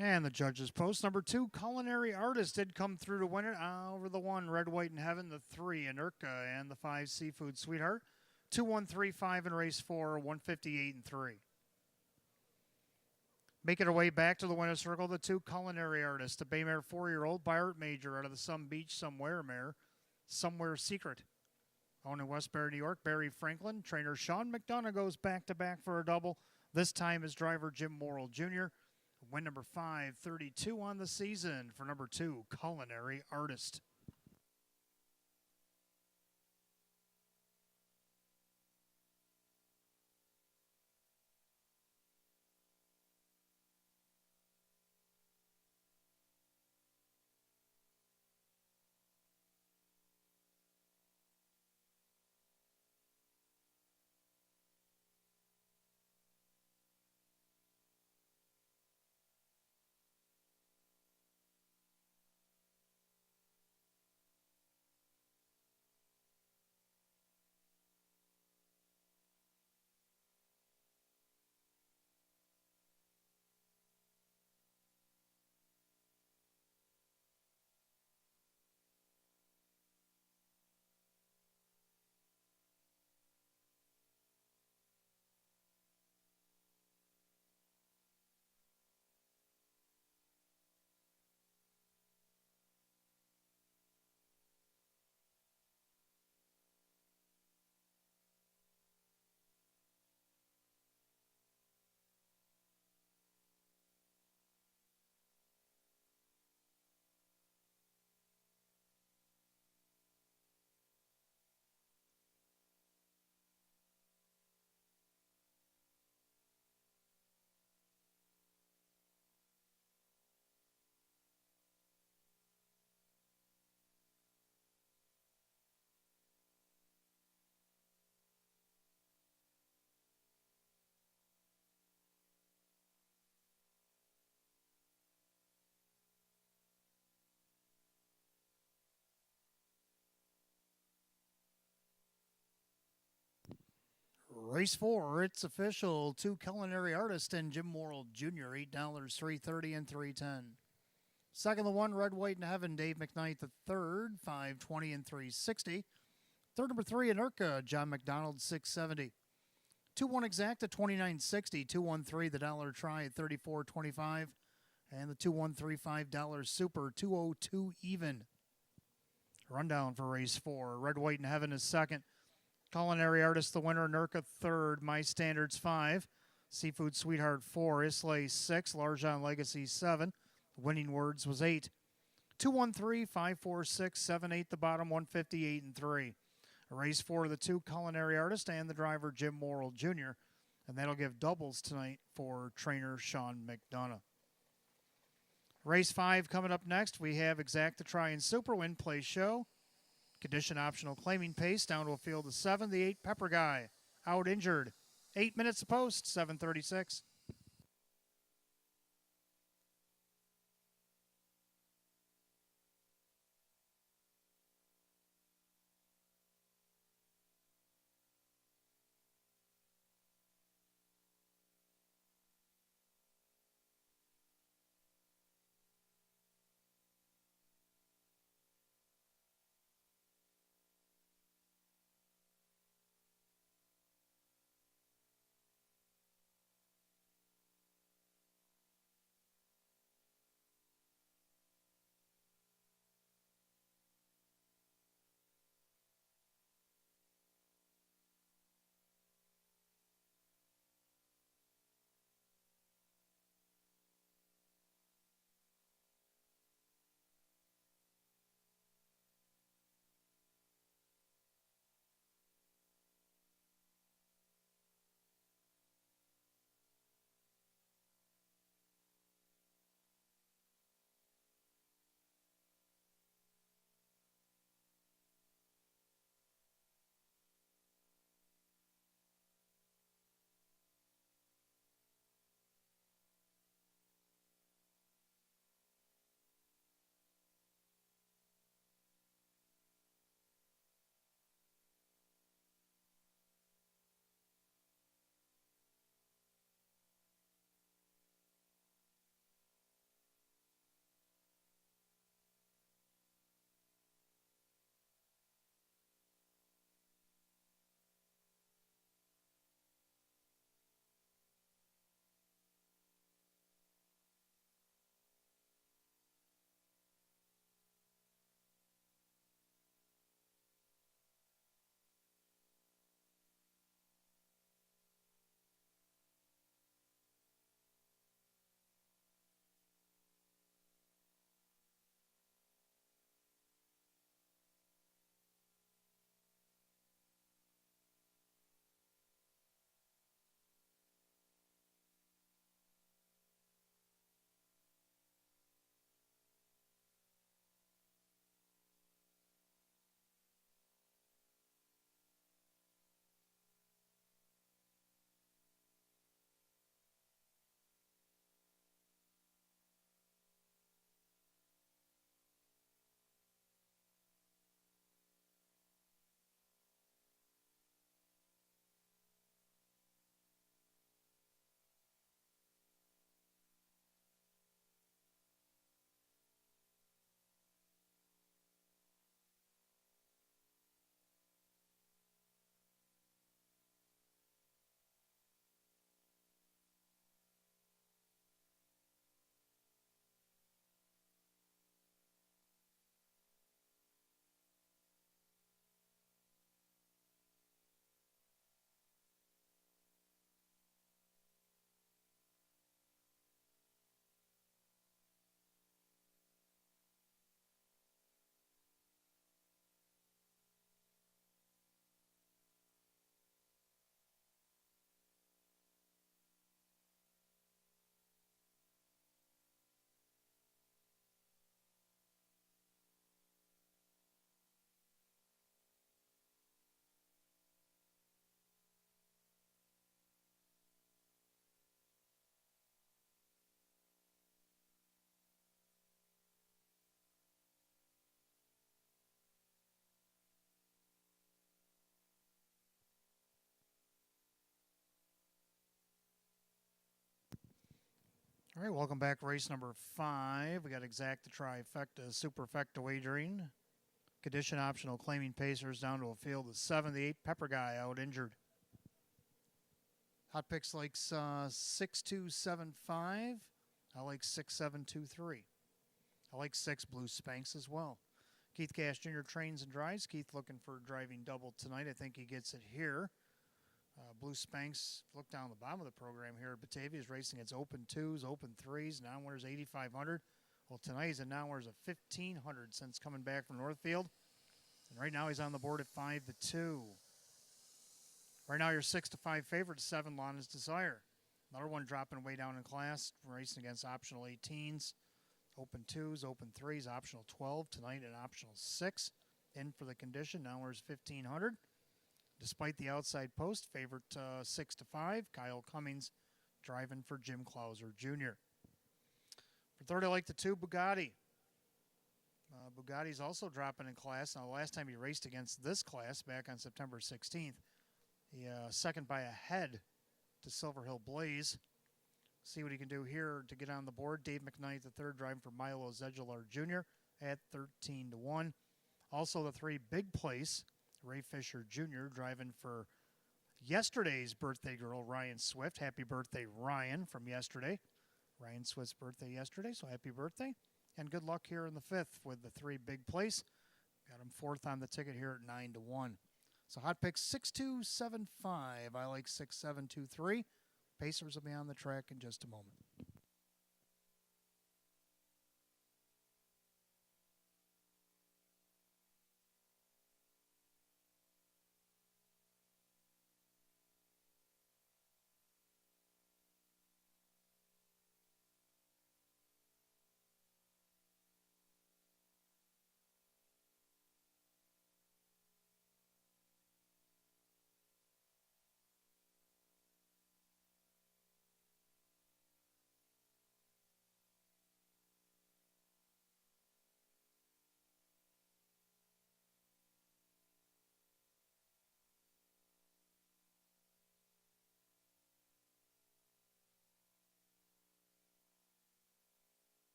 And the judges' post. Number 2, Culinary Artist did come through to win it over the 1, Red, White, and Heaven, the 3, Anurka, and the 5, Seafood Sweetheart. 2-1-3-5 in race 4, 158-3. Making our way back to the winner's circle, the 2, Culinary Artist, the Baymare 4-year-old by Art Major out of the Some Beach Somewhere mare, Somewhere Secret. Owned in Westbury, New York, Barry Franklin. Trainer Sean McDonough goes back-to-back for a double. This time is driver Jim Morrill Jr. Win number 532 on the season for number 2, Culinary Artist. Race 4, it's official. 2 Culinary Artist and Jim Morrill Jr., $8, $3.30 and $3.10. Second, the 1 Red, White, and Heaven, Dave McKnight the third, $5.20 and $3.60. Third, number 3, Anurka, John McDonald, $6.70. 2-1 Exact at $29.60. 2-1-3, the Dollar Try at $34.25. And the 2-1-3 $5 Super, $2.02 even. Rundown for race 4. Red, White, and Heaven is second. Culinary Artist, the winner, Nurka third. My Standards 5. Seafood Sweetheart 4. Islay 6. Larjon Legacy 7. Winning Words was 8. 2-1-3, 5-4-6, 7-8 the bottom, 158 and 3. Race 4, the 2 Culinary Artist and the driver Jim Morrill Jr. And that'll give doubles tonight for trainer Sean McDonough. Race 5 coming up next. We have Exact to Try and Super Win Play Show. Condition optional claiming pace down to a field of 7. The 8 Pepper Guy out injured. 8 minutes to post, 7:36. All right, welcome back. Race number 5. We got exacta, trifecta, superfecta wagering. Condition optional claiming pacers down to a field of 7. The 8 Pepper Guy out injured. Hot picks likes 6275. I like 6723. I like 6 Blue Spanks as well. Keith Cash Jr. trains and drives. Keith looking for a driving double tonight. I think he gets it here. Blue Spanks, look down the bottom of the program here at Batavia, is racing its open 2s, open 3s, non-winners 8,500. Well, tonight he's a non-winners of 1,500 since coming back from Northfield. And right now he's on the board at 5-2. Right now your 6-5 favorite, 7 Lana's Desire. Another one dropping way down in class, racing against optional 18s. Open 2s, open 3s, optional 12. Tonight an optional 6. In for the condition, non-winners 1,500. Despite the outside post, favorite 6-5. Kyle Cummings driving for Jim Clauser Jr. For third, I like the 2 Bugatti. Bugatti's also dropping in class. Now, the last time he raced against this class, back on September 16th, he second by a head to Silver Hill Blaze. See what he can do here to get on the board. Dave McKnight, the third, driving for Milo Zedular Jr. at 13-1. Also, the 3 Big Place. Ray Fisher Jr. driving for yesterday's birthday girl, Ryan Swift. Happy birthday, Ryan, from yesterday. Ryan Swift's birthday yesterday, so happy birthday. And good luck here in the 5th with the 3 Big Place. Got him 4th on the ticket here at 9-1. So hot pick 6275. I like 6723. Pacers will be on the track in just a moment.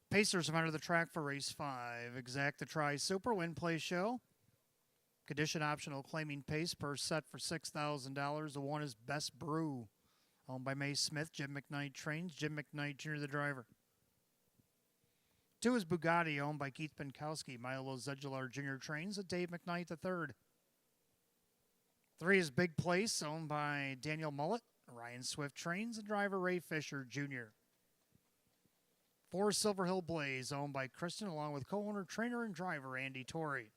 Pacers have entered the track for race 5. Exacta Tri Super Win Play Show. Condition optional claiming pace per set for $6,000. The 1 is Best Brew, owned by May Smith. Jim McKnight trains. Jim McKnight Jr. the driver. 2 is Bugatti, owned by Keith Pinkowski. Milo Zedular Jr. trains. Dave McKnight the third. 3 is Big Place, owned by Daniel Mullet. Ryan Swift trains. And driver Ray Fisher Jr. 4 Silver Hill Blaze, owned by Kristen, along with co-owner, trainer, and driver Andy Torrey.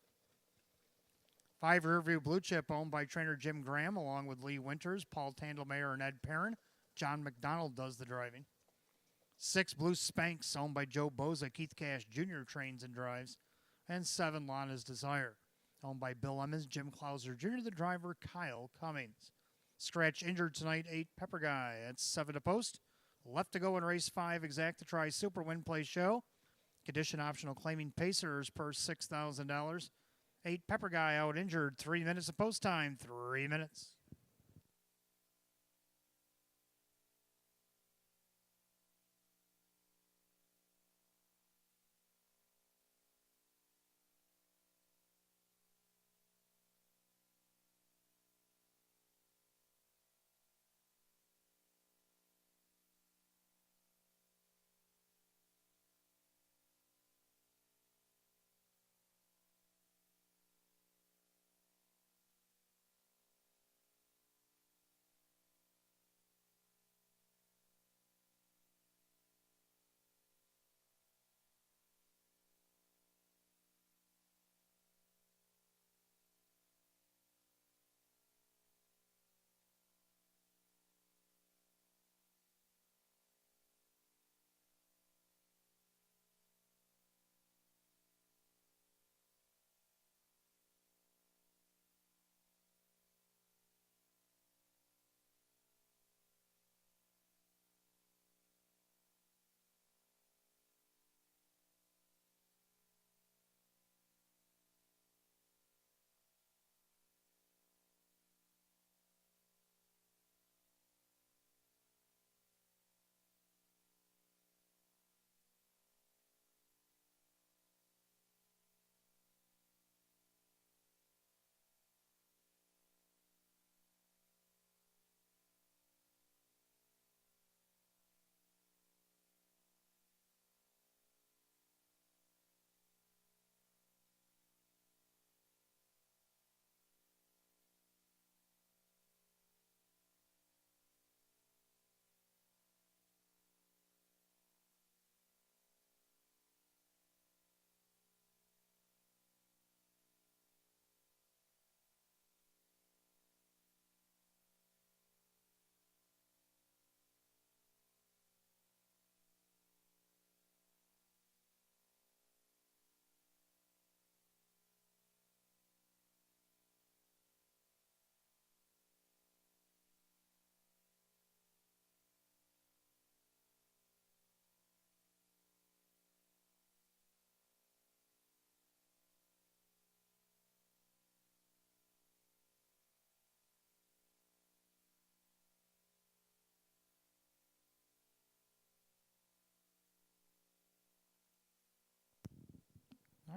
5 Riverview Blue Chip, owned by trainer Jim Graham, along with Lee Winters, Paul Tandelmayer, and Ed Perrin. John McDonald does the driving. 6 Blue Spanks, owned by Joe Boza. Keith Cash Jr. trains and drives. And 7 Lana's Desire, owned by Bill Emmons, Jim Clauser Jr., the driver, Kyle Cummings. Scratch injured tonight, 8 Pepper Guy at 7 to post. Left to go in race 5, Exacta Tri Super Win Play Show. Condition optional claiming pacers per $6,000. 8 Pepper Guy out injured. 3 minutes of post time. 3 minutes.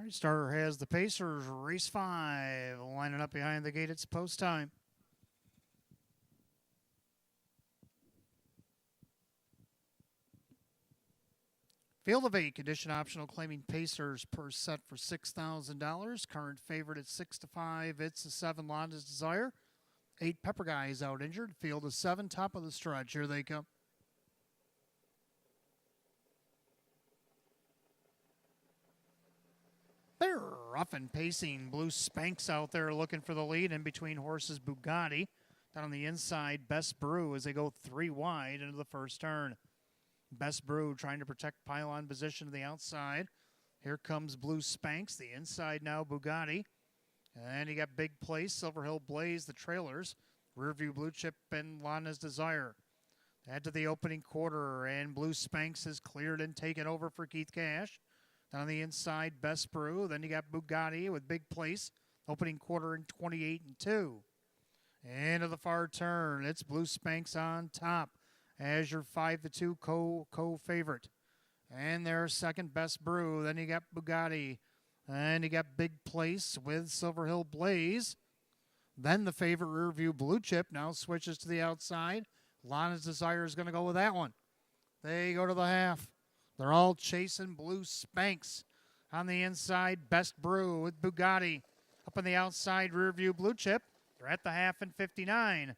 All right, starter has the Pacers, race 5, lining up behind the gate. It's post time. Field of 8, condition optional, claiming Pacers per set for $6,000. Current favorite at 6-5. It's a 7, Londa's Desire. 8, Pepper Guys out injured. Field of 7, top of the stretch. Here they come. They're rough and pacing. Blue Spanx out there looking for the lead. In between horses, Bugatti. Down on the inside, Best Brew as they go 3 wide into the first turn. Best Brew trying to protect pylon position to the outside. Here comes Blue Spanx. The inside now, Bugatti. And you got Big Place, Silver Hill Blaze, the trailers. Rearview Blue Chip and Lana's Desire. Add to the opening quarter, and Blue Spanx is cleared and taken over for Keith Cash. Down the inside, Best Brew. Then you got Bugatti with Big Place. Opening quarter in 28-2. Into the far turn, it's Blue Spanx on top as your 5-2 co-favorite. And their second, Best Brew. Then you got Bugatti. And you got Big Place with Silver Hill Blaze. Then the favorite, Rearview Blue Chip, now switches to the outside. Lana's Desire is going to go with that one. They go to the half. They're all chasing Blue Spanx. On the inside, Best Brew with Bugatti. Up on the outside, Rearview Blue Chip. They're at the half in 59.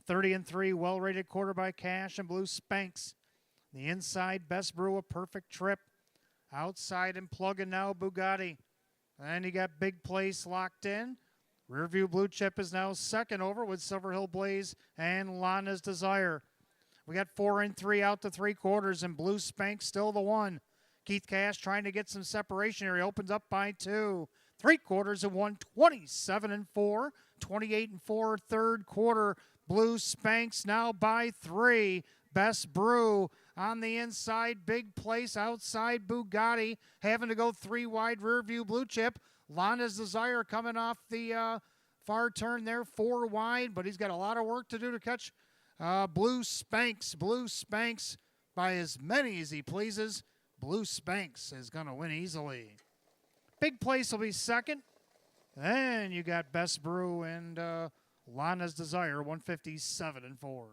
30-3, well-rated quarter by Cash and Blue Spanx. The inside, Best Brew, a perfect trip. Outside and plugging now, Bugatti. And you got Big Place locked in. Rearview Blue Chip is now second over with Silver Hill Blaze and Lana's Desire. We got 4-3 out to 3/4, and Blue Spanx still the one. Keith Cash trying to get some separation here. He opens up by 2. 3/4 and 1, 27-4. 28-4, third quarter. Blue Spanx now by 3. Best Brew on the inside. Big Place outside. Bugatti having to go 3 wide. Rearview Blue Chip. Lana's Desire coming off the far turn there, 4 wide, but he's got a lot of work to do to catch Blue Spanx. Blue Spanx by as many as he pleases. Blue Spanx is going to win easily. Big Place will be second. Then you got Best Brew and Lana's Desire, 157-4.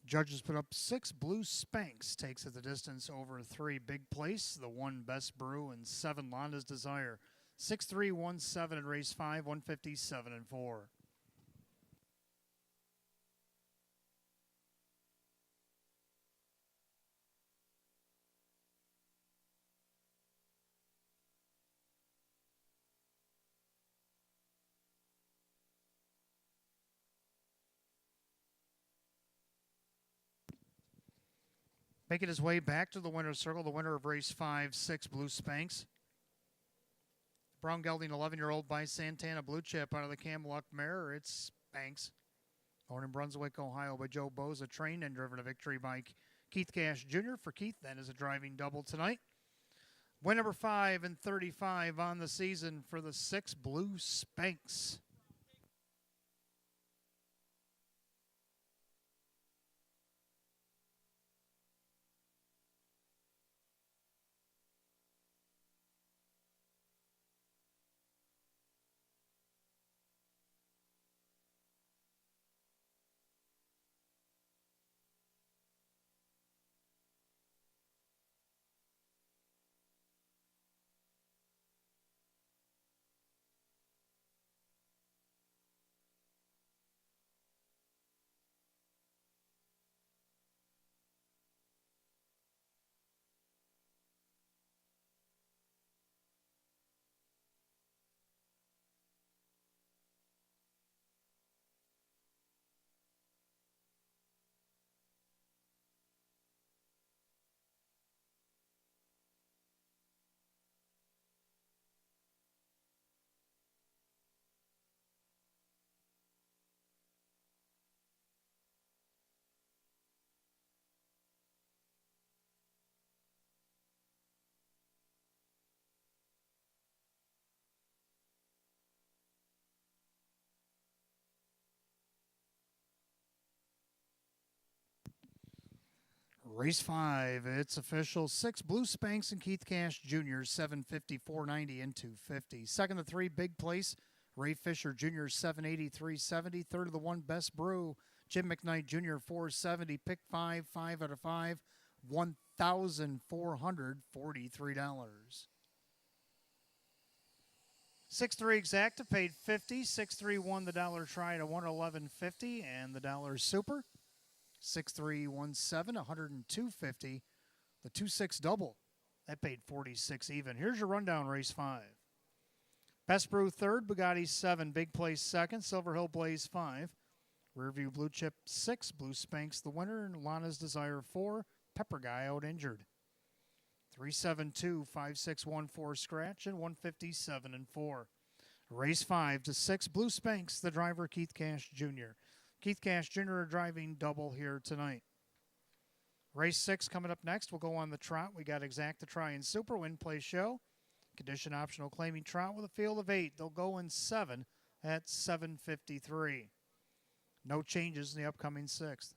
Judges put up 6. Blue Spanx takes it the distance over 3. Big Place, the 1 Best Brew, and 7 Lana's Desire. 6-3-1-7 in race 5, 157-4. Making his way back to the winner's circle, the winner of race 5, 6, Blue Spanx. Brown gelding, 11-year-old by Santana Blue Chip out of the Camelot mare. It's Spanx. Born in Brunswick, Ohio by Joe Boza, trained and driven to victory by Keith Cash Jr. For Keith, that is a driving double tonight. Win number 5 and 35 on the season for the 6, Blue Spanx. Race 5, it's official. 6, Blue Spanks and Keith Cash Jr., 750, 490, and 250. Second to 3, Big Place, Ray Fisher Jr., 780, 370. Third of the 1, Best Brew, Jim McKnight Jr., 470. Pick 5, 5 out of 5, $1,443. 6-3 exacta paid 50. 6-3 won the dollar try to 111.50 and the dollar super. 6-3-1-7, 102.50. The 2-6 double that paid 46 even. Here's your rundown. Race 5. Best Brew third, Bugatti 7, Big Place second, Silver Hill Blaze 5, Rearview Blue Chip 6, Blue Spanks the winner, and Lana's Desire 4. Pepper Guy out injured. 372, 5614 scratch, and 157 and 4. Race 5 to 6, Blue Spanks, the driver Keith Cash Jr. Keith Cash Jr. driving double here tonight. Race 6 coming up next. We'll go on the trot. We got Exacta Try and Super Win Play Show. Condition optional claiming trot with a field of 8. They'll go in 7 at 7:53. No changes in the upcoming 6th.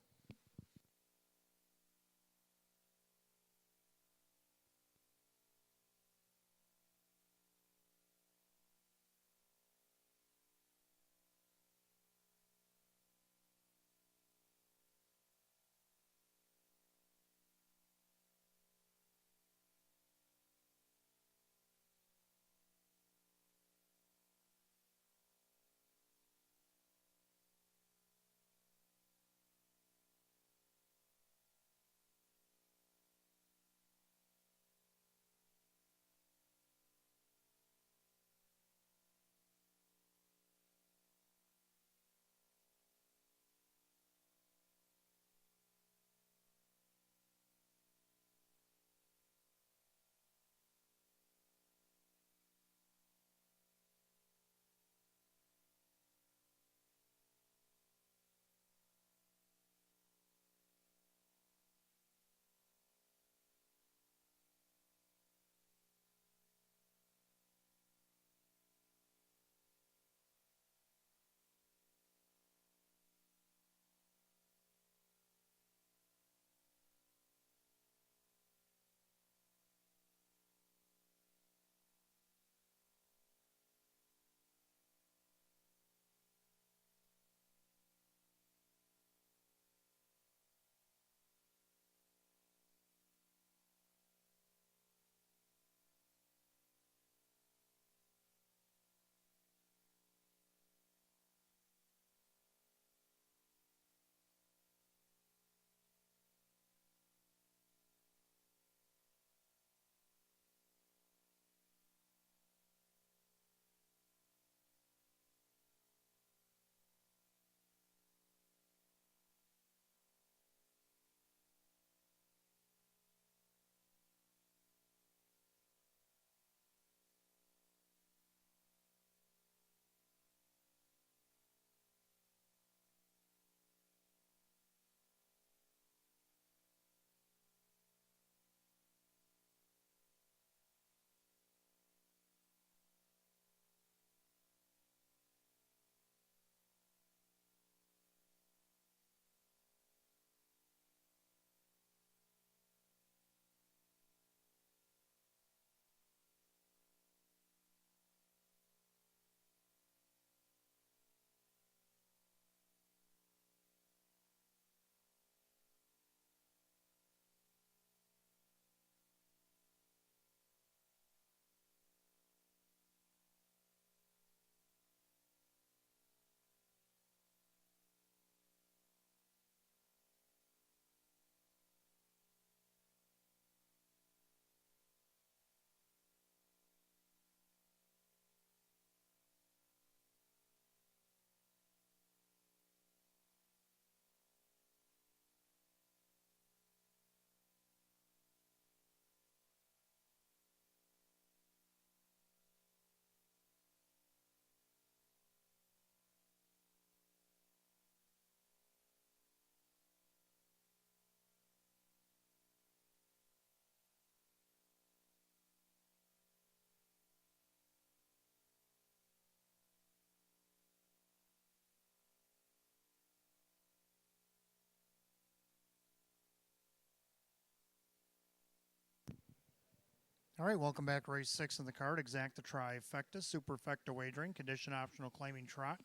All right, welcome back. Race 6 in the card. Exacta trifecta, superfecta wagering, condition optional claiming trot.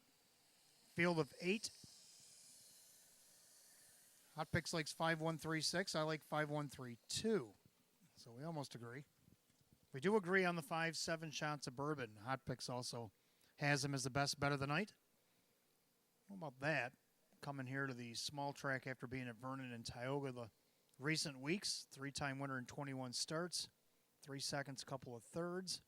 Field of 8. Hot Picks likes 5136. I like 5132. So we almost agree. We do agree on the 5-7 shots of bourbon. Hot Picks also has him as the best bet of the night. How about that? Coming here to the small track after being at Vernon and Tioga the recent weeks. 3-time winner in 21 starts. 3 seconds, couple of thirds.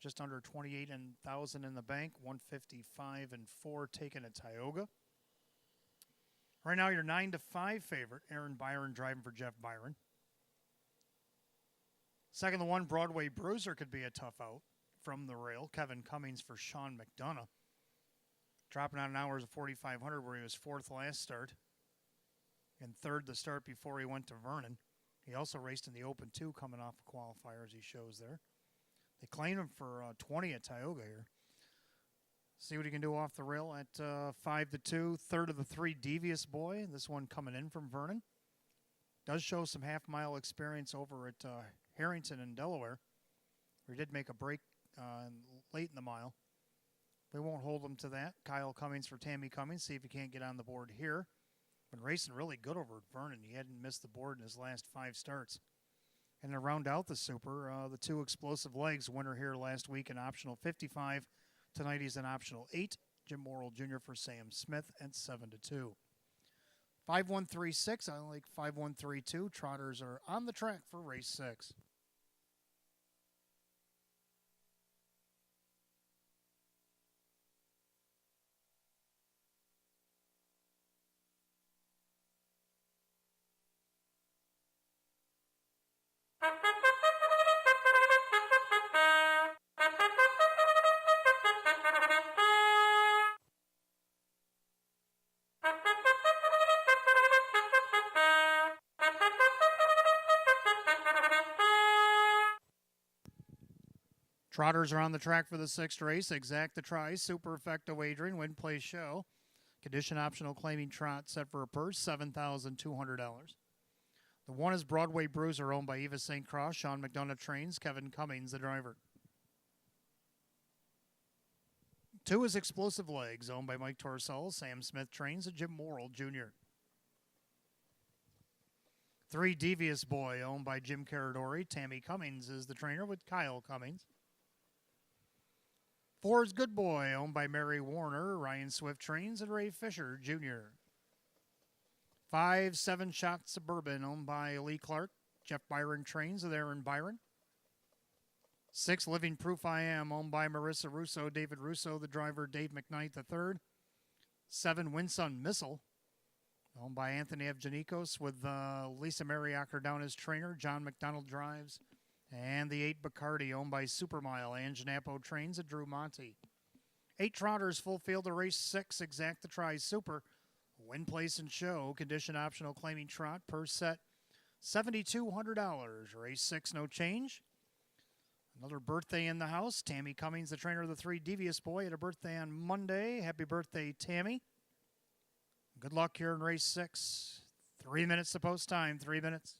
Just under 28,000 in the bank. 155 and 4 taken at Tioga. Right now, your 9-5 favorite, Aaron Byron, driving for Jeff Byron. Second, the 1 Broadway Bruiser could be a tough out from the rail. Kevin Cummings for Sean McDonough. Dropping out an hours of 4,500 where he was 4th last start. And 3rd the start before he went to Vernon. He also raced in the Open 2 coming off a qualifier as he shows there. They claimed him for 20 at Tioga here. See what he can do off the rail at 5-2. Third of the 3 Devious Boy. This one coming in from Vernon. Does show some half-mile experience over at Harrington in Delaware. We did make a break late in the mile. We won't hold him to that. Kyle Cummings for Tammy Cummings. See if he can't get on the board here. Been racing really good over at Vernon. He hadn't missed the board in his last 5 starts. And to round out the super, the 2 Explosive Legs winner here last week in optional 55. Tonight he's in optional 8. Jim Morrill Jr. for Sam Smith at 7-2. 5136. I like 5132. Trotters are on the track for race 6. Trotters are on the track for the 6th race. Exacta Tri, Superfecta wagering, win, play, show. Condition optional claiming trot set for a purse, $7,200. The 1 is Broadway Bruiser, owned by Eva St. Cross. Sean McDonough trains. Kevin Cummings, the driver. 2 is Explosive Legs, owned by Mike Torsell. Sam Smith trains. And Jim Morrill Jr. 3 Devious Boy, owned by Jim Caradori. Tammy Cummings is the trainer with Kyle Cummings. 4 is Good Boy, owned by Mary Warner. Ryan Swift trains. And Ray Fisher Jr. 5-7 Shots of Bourbon, owned by Lee Clark. Jeff Byron trains with Aaron Byron. 6 Living Proof I Am, owned by Marissa Russo. David Russo, the driver. Dave McKnight III. 7 Winsun Missile, owned by Anthony Evgenikos with Lisa Mariacker down as trainer. John McDonald drives. And the 8 Bacardi, owned by Supermile. Ann Janapo trains at Drew Monty. 8 Trotters, full field of race 6. Exacta Tri Super. Win, place, and show. Condition optional claiming trot. Per set, $7,200. Race 6, no change. Another birthday in the house. Tammy Cummings, the trainer of the 3 Devious Boy, had a birthday on Monday. Happy birthday, Tammy. Good luck here in race 6. 3 minutes to post time. 3 minutes.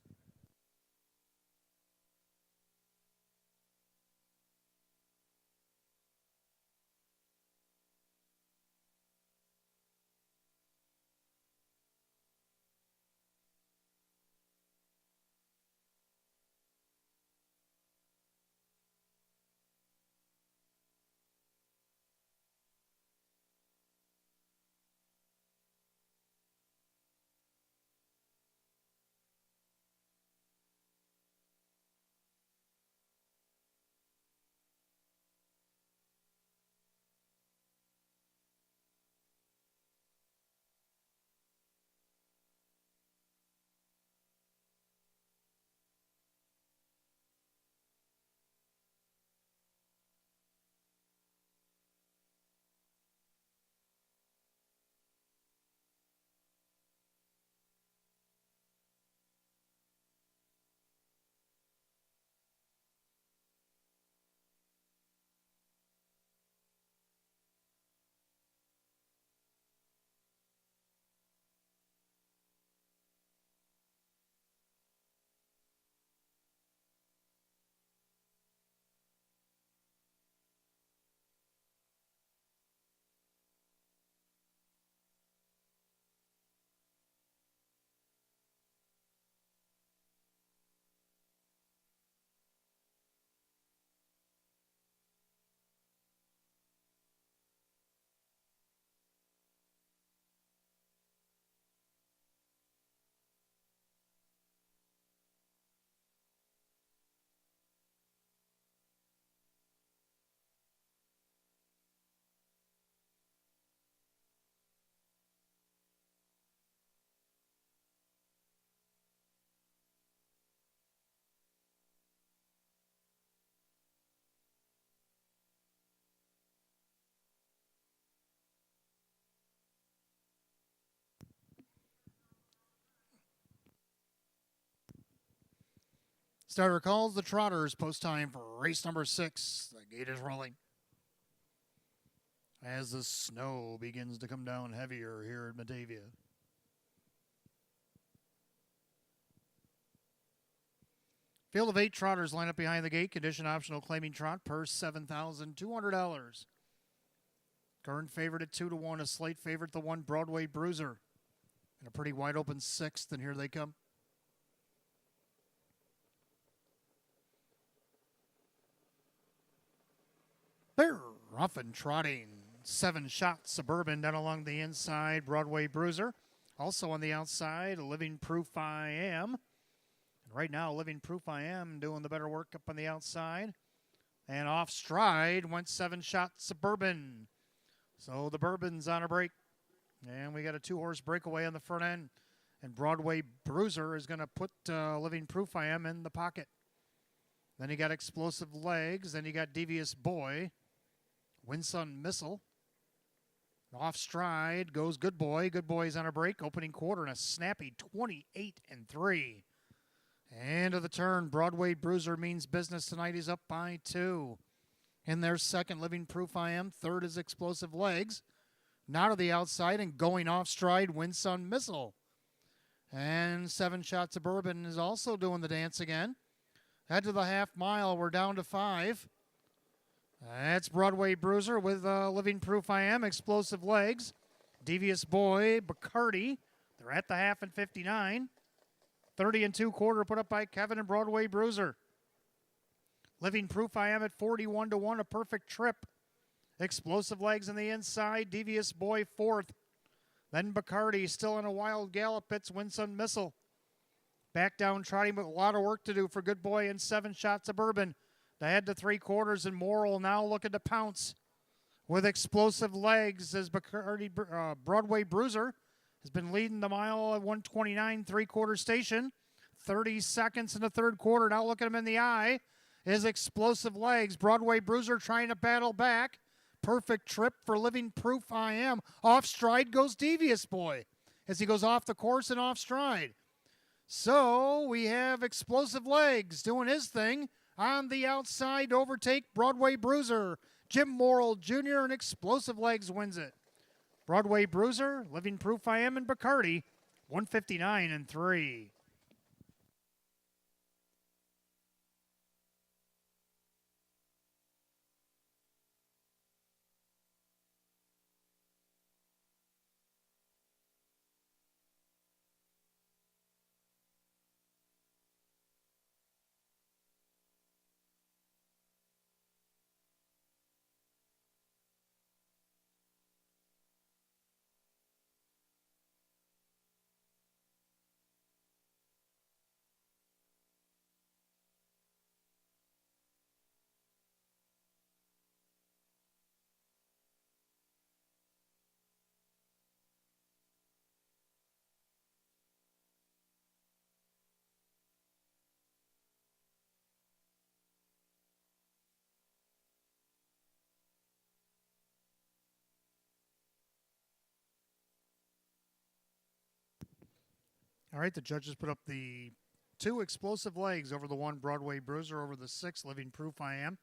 Starter calls the Trotters. Post time for race number 6. The gate is rolling. As the snow begins to come down heavier here in Batavia. Field of 8 trotters line up behind the gate. Condition optional claiming trot. Purse $7,200. Current favorite at 2-1. A slate favorite, the 1 Broadway Bruiser. And a pretty wide open 6th, and here they come. They're off and trotting. 7 Shot Suburban down along the inside. Broadway Bruiser. Also on the outside, Living Proof I Am. And right now, Living Proof I Am doing the better work up on the outside. And off stride went 7 Shot Suburban. So the Bourbon's on a break. And we got a 2-horse breakaway on the front end. And Broadway Bruiser is going to put Living Proof I Am in the pocket. Then you got Explosive Legs. Then you got Devious Boy. Windsun Missile. Off stride goes Good Boy. Good Boy's on a break. Opening quarter and a snappy 28-3. End of the turn. Broadway Bruiser means business tonight. He's up by 2. In their second, Living Proof I Am. Third is Explosive Legs. Now to the outside and going off stride, Windsun Missile. And 7 Shot Suburban is also doing the dance again. Head to the half mile. We're down to 5. That's Broadway Bruiser with Living Proof I Am, Explosive Legs, Devious Boy, Bacardi. They're at the half and 59. 30 2/4 put up by Kevin and Broadway Bruiser. Living Proof I Am at 41-1, a perfect trip. Explosive Legs on the inside, Devious Boy 4th. Then Bacardi still in a wild gallop. It's Windsun Missile. Back down trotting with a lot of work to do for Good Boy and 7 Shot Suburban. They head to 3/4 and Moral now looking to pounce with Explosive Legs as Bacardi, Broadway Bruiser has been leading the mile at 129 3/4 station. 30 seconds in the 3rd quarter. Now look at him in the eye is Explosive Legs. Broadway Bruiser trying to battle back. Perfect trip for Living Proof I Am. Off stride goes Devious Boy as he goes off the course and off stride. So we have Explosive Legs doing his thing. On the outside to overtake Broadway Bruiser. Jim Morrill Jr. and Explosive Legs wins it. Broadway Bruiser, Living Proof I Am, and Bacardi, 159-3. All right, the judges put up the 2 Explosive Legs over the 1 Broadway Bruiser, over the 6 Living Proof I Am,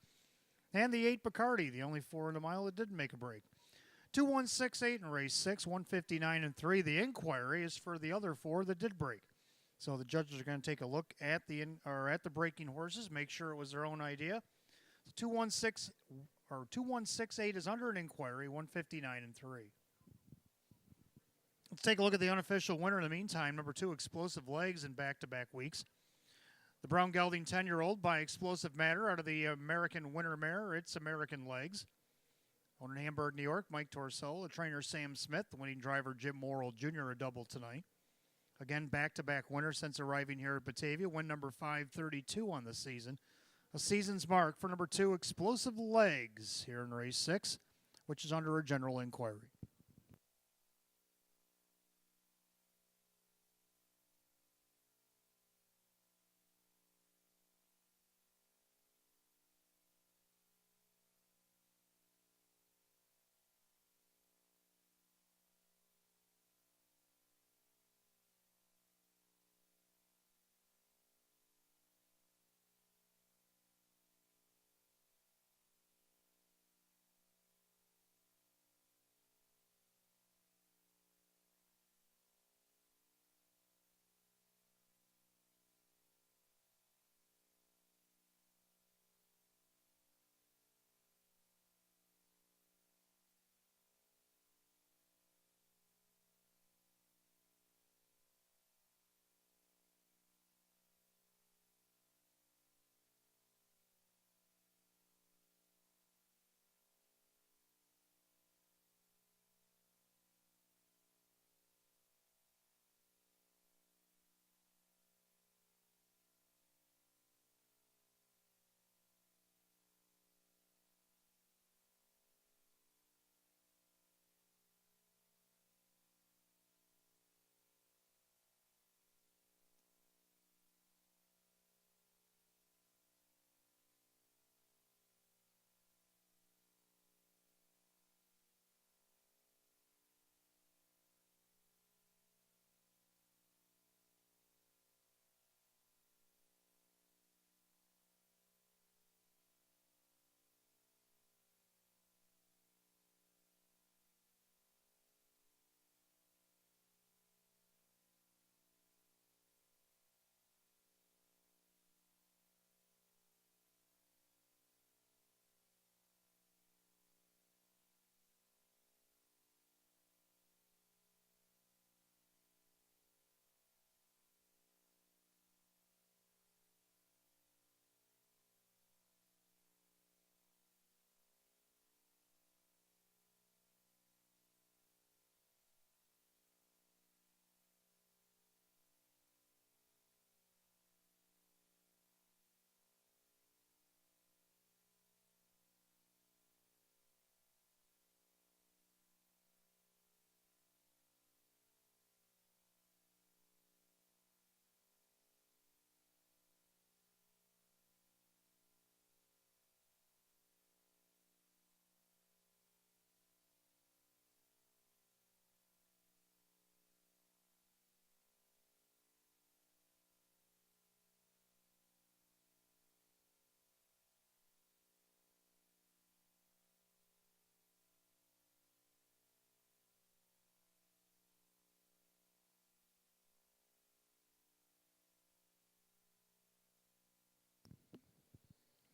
and the 8 Bacardi, the only 4 in the mile that didn't make a break. 2-1-6-8 in race 6, 159-3. The inquiry is for the other 4 that did break. So the judges are going to take a look at the breaking horses, make sure it was their own idea. 2-1-6-8 is under an inquiry, 159-3. Let's take a look at the unofficial winner in the meantime. Number 2, Explosive Legs in back-to-back weeks. The brown gelding 10-year-old by Explosive Matter out of the American Winter Mare. It's American Legs. Owner in Hamburg, New York, Mike Torcell. The trainer, Sam Smith. The winning driver, Jim Morrill Jr., a double tonight. Again, back-to-back winner since arriving here at Batavia. Win number 532 on the season. A season's mark for number 2, Explosive Legs, here in race 6, which is under a general inquiry.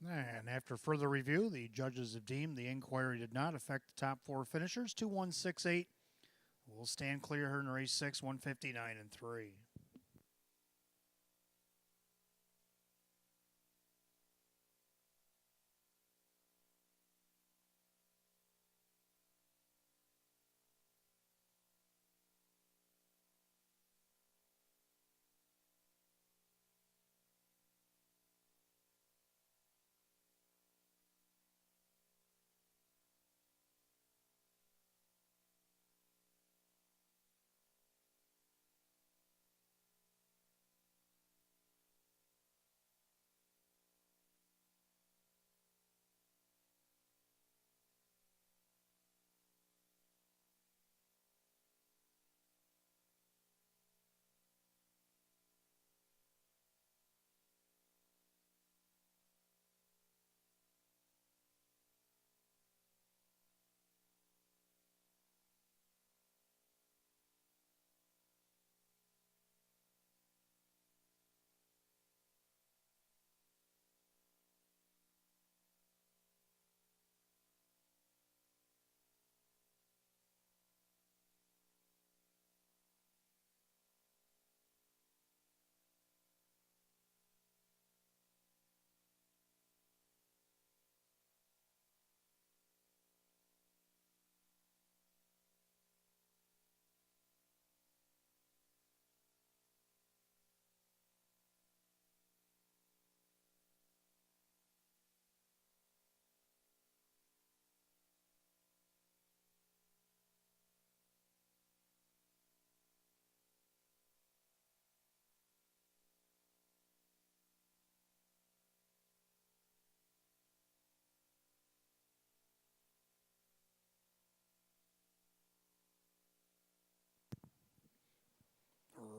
And after further review, the judges have deemed the inquiry did not affect the top four finishers. 2168 will stand clear here in race 6, 159 and 3.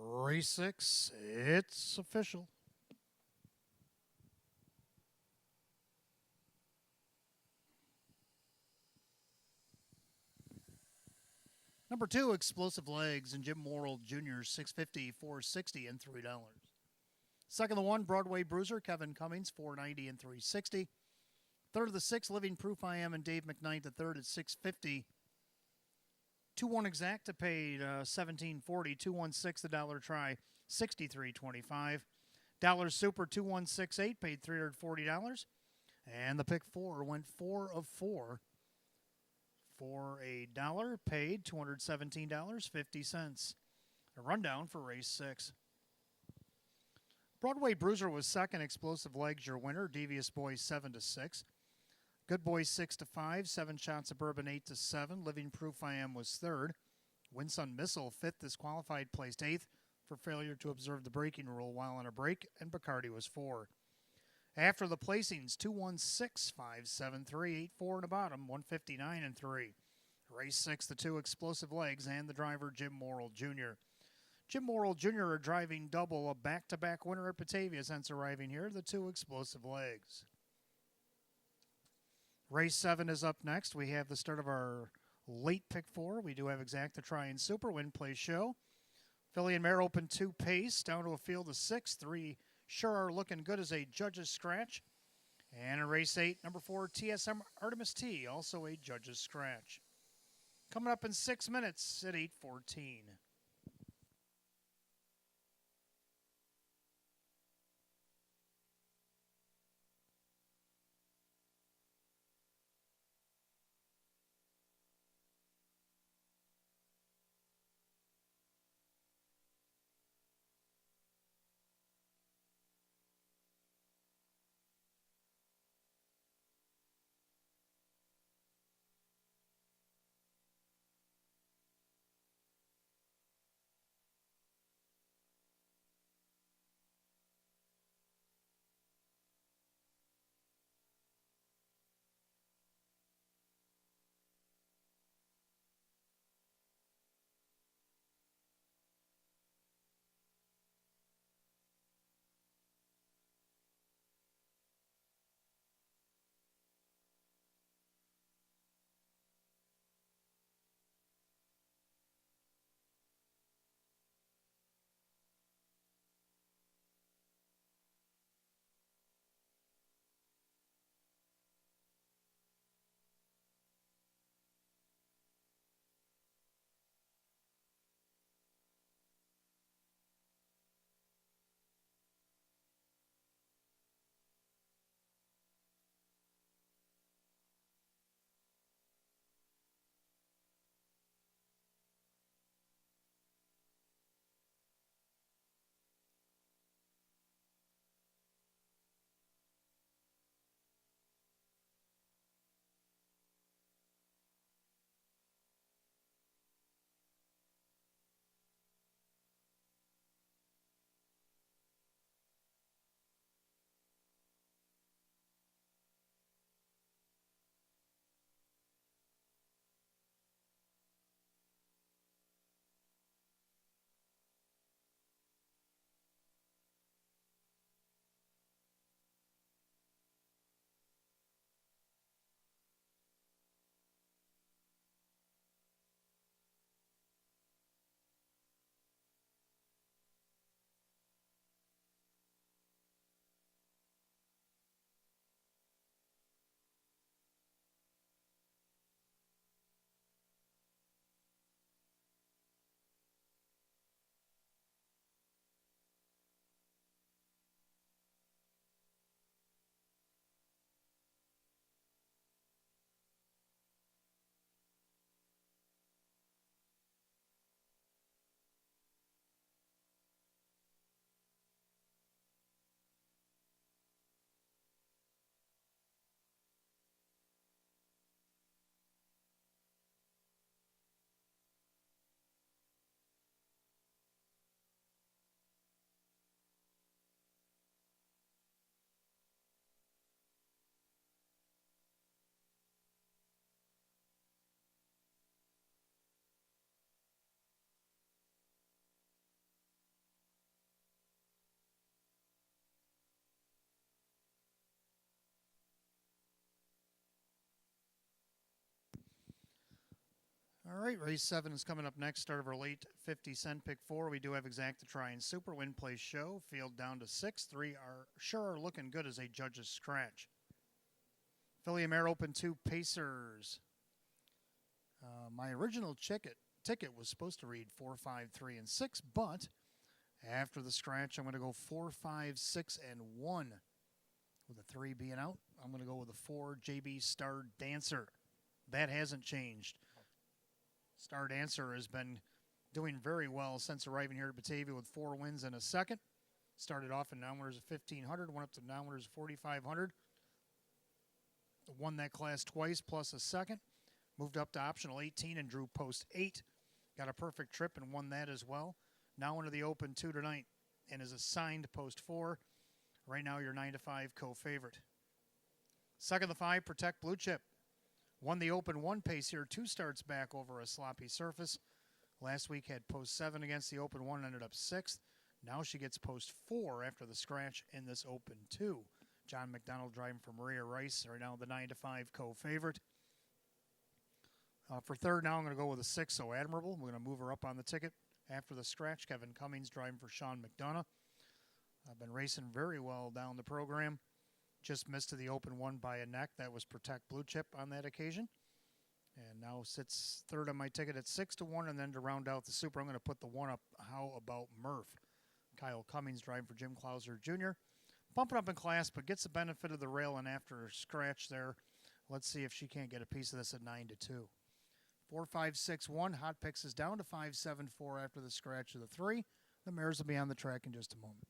Race 6, it's official. Number 2, Explosive Legs and Jim Morrill Jr., 650, 460 and $3. Second, the 1, Broadway Bruiser, Kevin Cummings, 490 and 360. Third of the 6, Living Proof I Am and Dave McKnight, the third at 650. 2-1 Exacta paid $17.40. 2-1-6 the dollar try, $63.25. Dollar Super 2-1-6-8 paid $340. And the pick 4 went 4 of 4 for a dollar, paid $217.50. A rundown for race 6. Broadway Bruiser was second. Explosive Legs your winner. Devious Boys 7-6. Good Boys 6-5. 7 Shots of Bourbon 8-7. Living Proof I Am was third. Winsun Missile fifth. Disqualified placed 8th for failure to observe the braking rule while on a break, and Bacardi was 4. After the placings, 2-1-6, 5-7-3, 8-4 in the bottom, 159 and 3. Race 6, the 2 Explosive Legs and the driver Jim Morrill Jr. Jim Morrill Jr. a driving double, a back-to-back winner at Batavia since arriving here, the 2 Explosive Legs. Race 7 is up next. We have the start of our late pick 4. We do have Exacta Try and Super Win Play Show. Philly and Mare Open 2 pace down to a field of 6. 3 sure are looking good as a judge's scratch. And in race 8, number 4, TSM Artemis T, also a judge's scratch. Coming up in 6 minutes at 8:14. All right, race 7 is coming up next. Start of our late 50-cent pick 4. We do have exact to try and super win place show. Field down to 6. 3 are looking good as a judge's scratch. Filly and Mare Open 2 Pacers. My original ticket was supposed to read 4, 5, 3, and 6, but after the scratch, I'm going to go 4, 5, 6, and 1. With a 3 being out, I'm going to go with a 4 JB Star Dancer. That hasn't changed. Star Dancer has been doing very well since arriving here at Batavia with 4 wins and a second. Started off in nine-winners of 1,500, went up to nine-winners of 4,500. Won that class twice plus a second. Moved up to optional 18 and drew post 8. Got a perfect trip and won that as well. Now into the Open 2 tonight and is assigned post 4. Right now your 9-5 co-favorite. Second the 5, Protect Blue Chip. Won the Open 1 pace here, 2 starts back over a sloppy surface. Last week had post 7 against the Open 1, ended up 6th. Now she gets post 4 after the scratch in this Open 2. John McDonald driving for Maria Rice, right now the 9-5 co-favorite. For third now I'm going to go with a 6, So Admirable. We're going to move her up on the ticket after the scratch. Kevin Cummings driving for Sean McDonough. I've been racing very well down the program. Just missed to the Open 1 by a neck. That was Protect Blue Chip on that occasion. And now sits third on my ticket at 6-1. And then to round out the super, I'm going to put the 1 up. How about Murph? Kyle Cummings driving for Jim Clouser Jr. Bumping up in class, but gets the benefit of the rail. And after a scratch there, let's see if she can't get a piece of this at 9-2. 4, 5, 6, 1. Hot Picks is down to 5, 7, 4 after the scratch of the 3. The mares will be on the track in just a moment.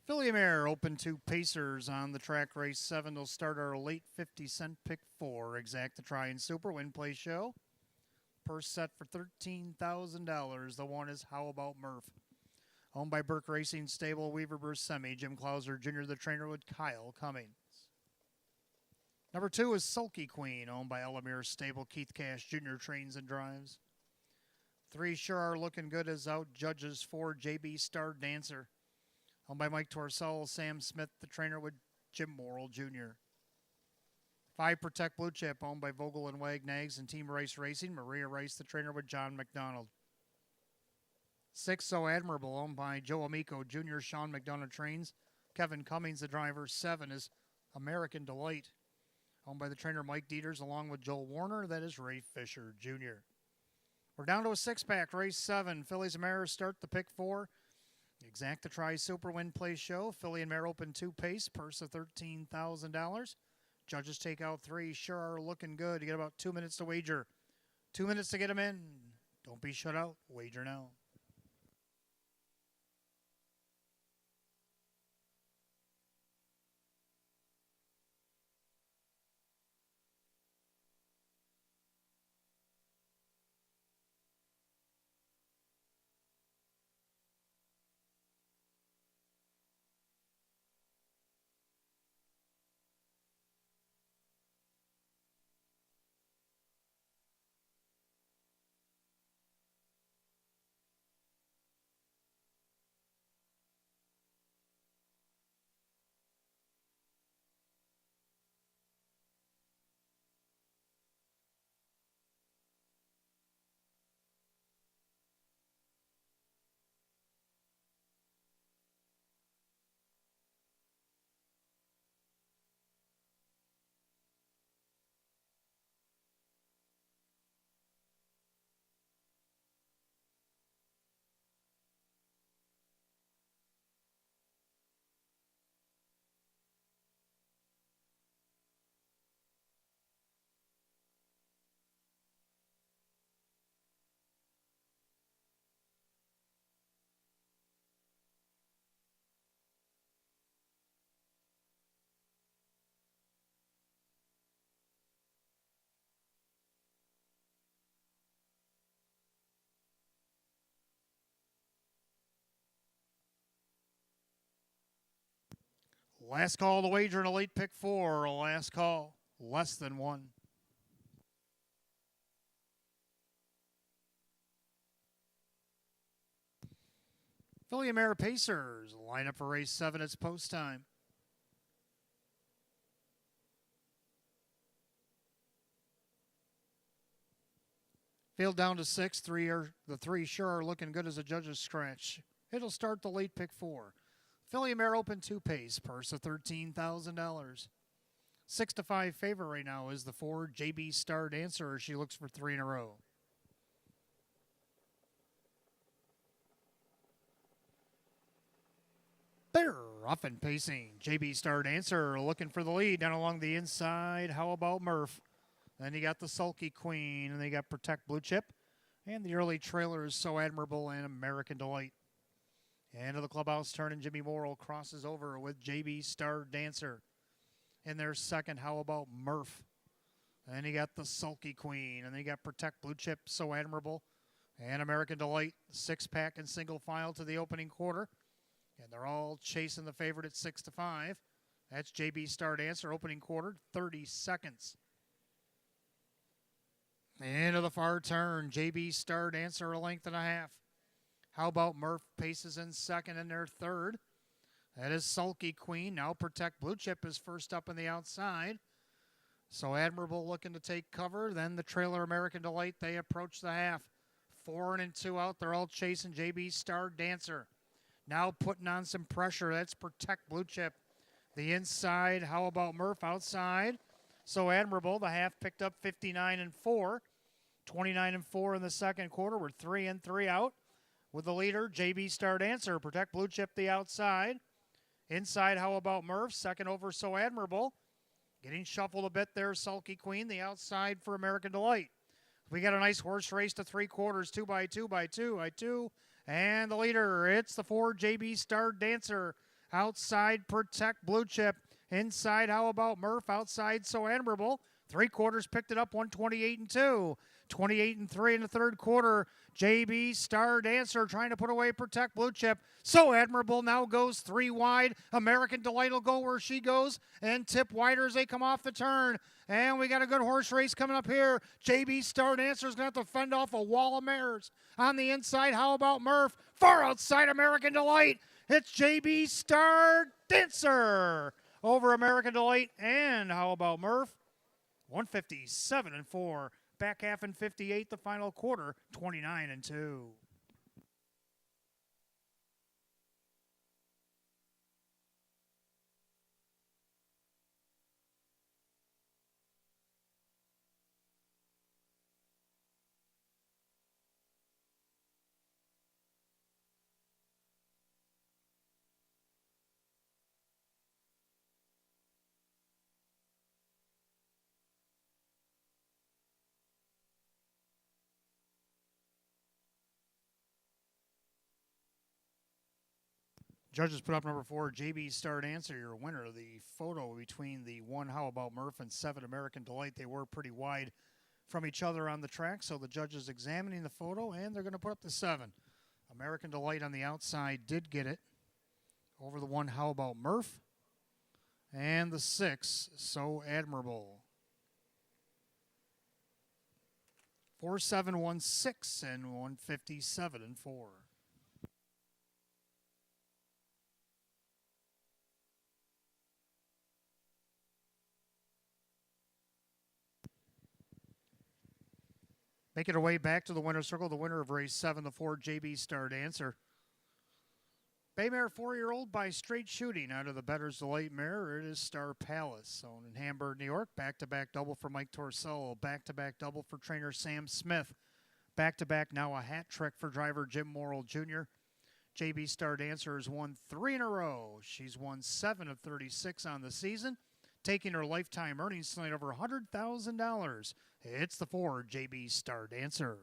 Filly Mare Open 2 Pacers on the track. Race 7 will start our late 50-cent pick 4. Exact to try and super win play show. Purse set for $13,000. The 1 is How About Murph. Owned by Burke Racing Stable, Weaver Bursemi, Jim Clouser Jr., the trainer with Kyle Cummings. Number 2 is Sulky Queen, owned by Elamir Stable, Keith Cash Jr. trains and drives. 3 Sure Are Looking Good is out. Judges 4 JB Star Dancer, owned by Mike Torsell, Sam Smith, the trainer with Jim Morrill Jr. 5 Protect Blue Chip, owned by Vogel and Wagnags and Team Rice Racing, Maria Rice, the trainer with John McDonald. 6 So Admirable, owned by Joe Amico Jr., Sean McDonough trains, Kevin Cummings, the driver. 7 is American Delight, owned by the trainer Mike Dieters, along with Joel Warner. That is Ray Fisher Jr. We're down to a 6-pack, race 7. Fillies and Mares start the pick 4. Exact to try super win play show. Filly and Mare Open 2 pace, purse of $13,000. Judges take out 3. Sure Are Looking Good. You get about 2 minutes to wager. 2 minutes to get them in. Don't be shut out. Wager now. Last call to wager in a late pick 4. Last call. Less than 1. Philly Mare Pacers. Line up for race 7. It's post time. Field down to 6. The three sure are looking good as a judge's scratch. It'll start the late pick 4. Philly Mare Open 2 pace. Purse of $13,000. 6-5 favorite right now is the 4 JB Star Dancer. She looks for 3 in a row. They're off and pacing. JB Star Dancer looking for the lead down along the inside. How about Murph? Then you got the Sulky Queen, and they got Protect Blue Chip. And the early trailer is So Admirable and American Delight. Into the clubhouse turn, and Jimmy Morrill crosses over with JB Star Dancer. In their second, How About Murph? Then you got the Sulky Queen, and then you got Protect Blue Chip, So Admirable, and American Delight. 6-pack and single file to the opening quarter. And they're all chasing the favorite at 6-5. That's JB Star Dancer, opening quarter, 30 seconds. Into the far turn, JB Star Dancer, a length and a half. How About Murph paces in second, and their third. That is Sulky Queen. Now Protect Blue Chip is first up on the outside. So Admirable looking to take cover. Then the trailer American Delight, they approach the half. 4 and 2 out. They're all chasing JB Star Dancer. Now putting on some pressure. That's Protect Blue Chip. The inside, How About Murph outside. So Admirable, the half picked up 59 and 4. 29 and 4 in the second quarter. We're 3 and 3 out. With the leader, JB Star Dancer. Protect Blue Chip the outside. Inside, How About Murph. Second over, So Admirable. Getting shuffled a bit there, Sulky Queen. The outside for American Delight. We got a nice horse race to 3 quarters. 2 by 2 by 2 by 2. And the leader, it's the 4 JB Star Dancer. Outside, Protect Blue Chip. Inside, How About Murph. Outside, So Admirable. 3 quarters picked it up, 128 and 2. 28 and 3 in the third quarter. JB Star Dancer trying to put away Protect Blue Chip. So Admirable now goes 3 wide. American Delight will go where she goes and tip wider as they come off the turn. And we got a good horse race coming up here. JB Star Dancer is going to have to fend off a wall of mares. On the inside, How About Murph? Far outside American Delight. It's JB Star Dancer over American Delight and How About Murph? 157 and 4. Back half in 58, the final quarter, 29 and 2. Judges put up number 4, JB Star Dancer, your winner. The photo between the 1 How About Murph and 7 American Delight, they were pretty wide from each other on the track, so the judges examining the photo, and they're going to put up the 7. American Delight on the outside did get it over the 1 How About Murph, and the 6 So Admirable. 4-7-1-6 and 157 and 4. Making her way back to the winner's circle, the winner of race 7, the 4 JB Star Dancer. Baymare 4-year-old by straight shooting out of the Better's Delight mare. It is Star Palace, owned in Hamburg, New York. Back-to-back double for Mike Torsello. Back-to-back double for trainer Sam Smith. Back-to-back now a hat trick for driver Jim Morrill Jr. JB Star Dancer has won 3 in a row. She's won 7 of 36 on the season, taking her lifetime earnings tonight over $100,000. It's the 4 JB Star Dancer.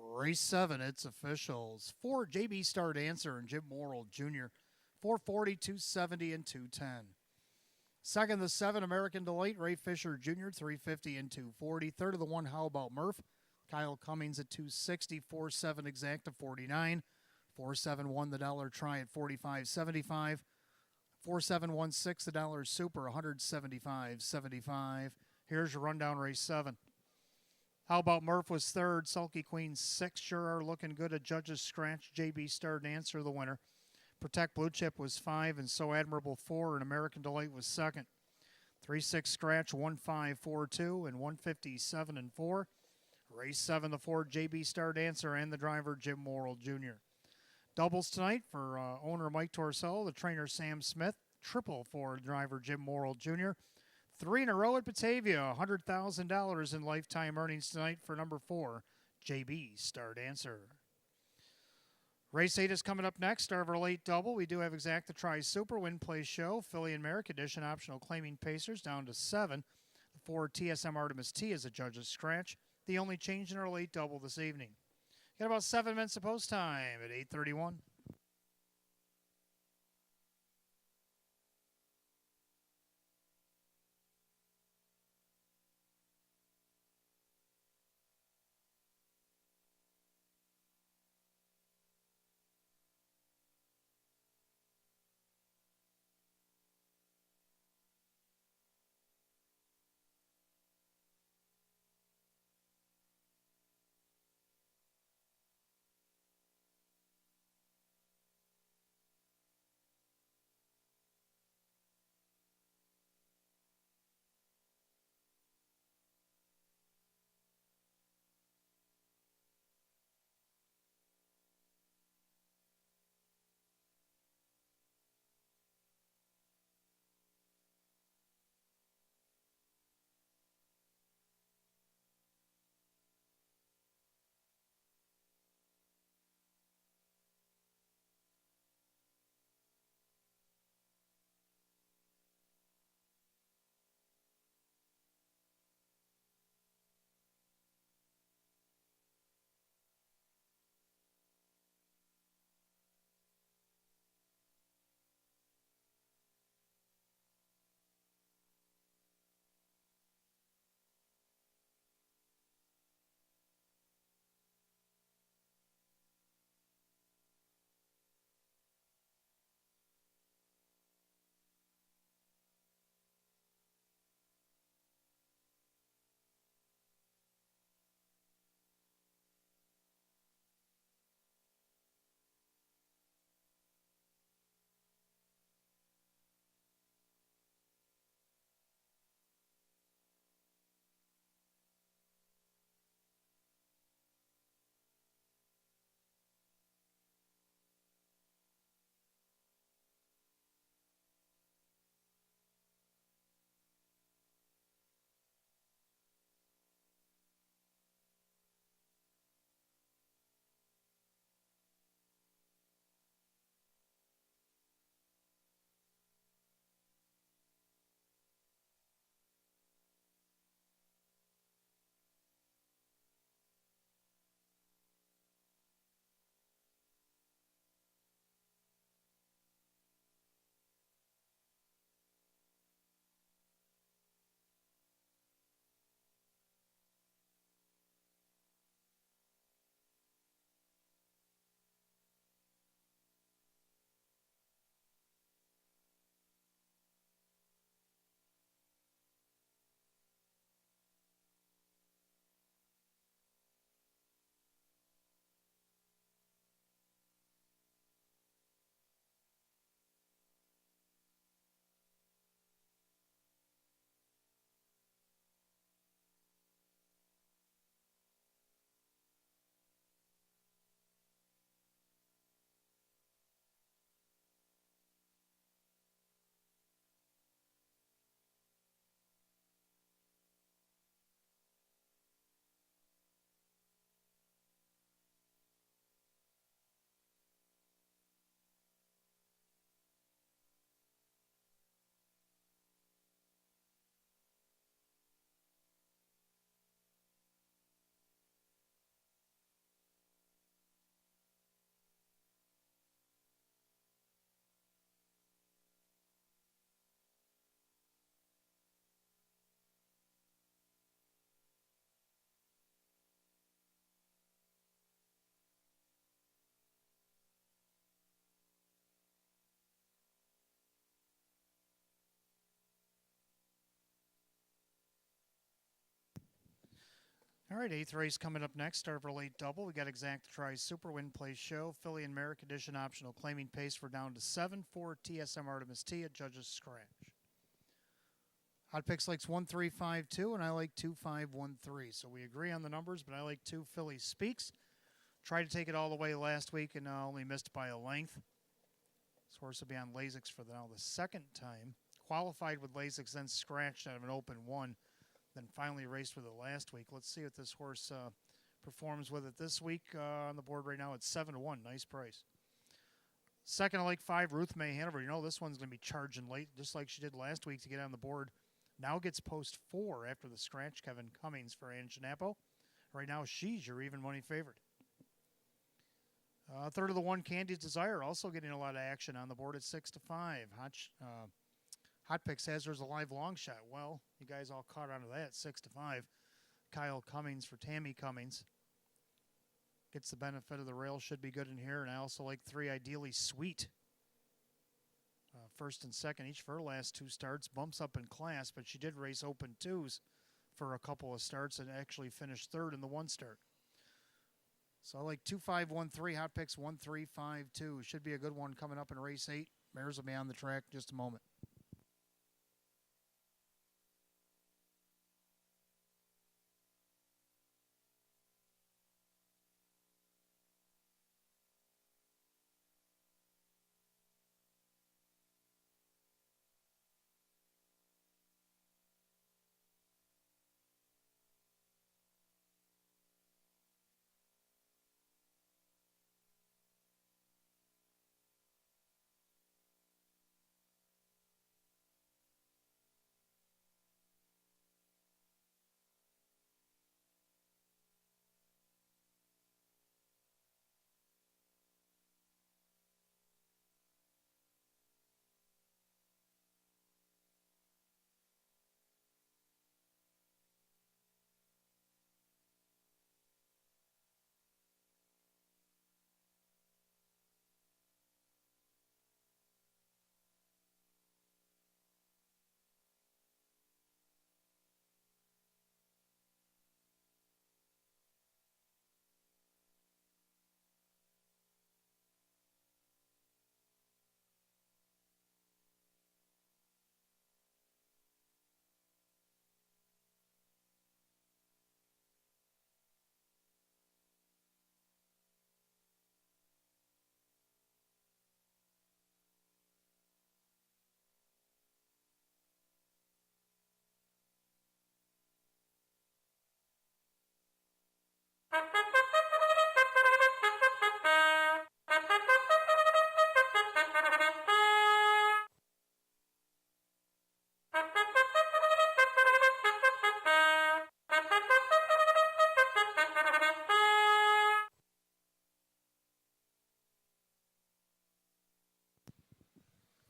Race 7, it's officials. 4, JB Star Dancer and Jim Morrill Jr. 440, 270, and 210. Second, the 7, American Delight, Ray Fisher Jr., 350 and 240. Third of the 1, How About Murph? Kyle Cummings at 260, 4-7 exact to 49. 4-7 won the dollar try at 45.75. 4-7-1-6 the dollar super 175.75. Here's your rundown race 7. How About Murph was third. Sulky Queen 6. Sure are looking good. A judge's scratch. JB Star Dancer the winner. Protect Blue Chip was 5 and So Admirable 4 and American Delight was second. 3-6 scratch 1-5-4-2 and 157 and 4. Race 7, the 4, JB Star Dancer and the driver Jim Morrill Jr. Doubles tonight for owner Mike Torsello, the trainer Sam Smith. Triple for driver Jim Morrill Jr. 3 in a row at Batavia. $100,000 in lifetime earnings tonight for number 4, JB Star Dancer. Race 8 is coming up next. Star of our late double. We do have exact the Tri Super Win Play Show. Philly and Merrick Edition optional claiming Pacers down to 7. The 4 TSM Artemis T is a judge's scratch. The only change in our late double this evening. Got about 7 minutes of post time at 8:31. All right, eighth race coming up next. Start of our late double. We got Exact Try Super Win Play Show. Filly and Merrick Edition optional claiming pace for down to 7 for TSM Artemis T at Judges Scratch. Hot Picks likes 1352 and I like 2513. So we agree on the numbers, but I like 2 Philly Speaks. Tried to take it all the way last week and only missed by a length. This horse will be on Lasix for the second time. Qualified with Lasix, then scratched out of an open one, then finally raced with it last week. Let's see what this horse performs with it this week. On the board right now, it's 7-1. Nice price. Second, I like 5, Ruth May Hanover. You know this one's going to be charging late, just like she did last week to get on the board. Now gets post 4 after the scratch. Kevin Cummings for Ann Janapo. Right now, she's your even money favorite. Third of the 1, Candy's Desire, also getting a lot of action on the board at 6-5. Hot Picks has her as a live long shot. Well, you guys all caught on to that, 6-5. Kyle Cummings for Tammy Cummings. Gets the benefit of the rail, should be good in here. And I also like 3, Ideally Sweet. First and second, each for her last 2 starts. Bumps up in class, but she did race open 2s for a couple of starts and actually finished 3rd in the 1 start. So I like 2-5-1-3, Hot Picks 1-3-5-2. Should be a good one coming up in race 8. Mares will be on the track in just a moment.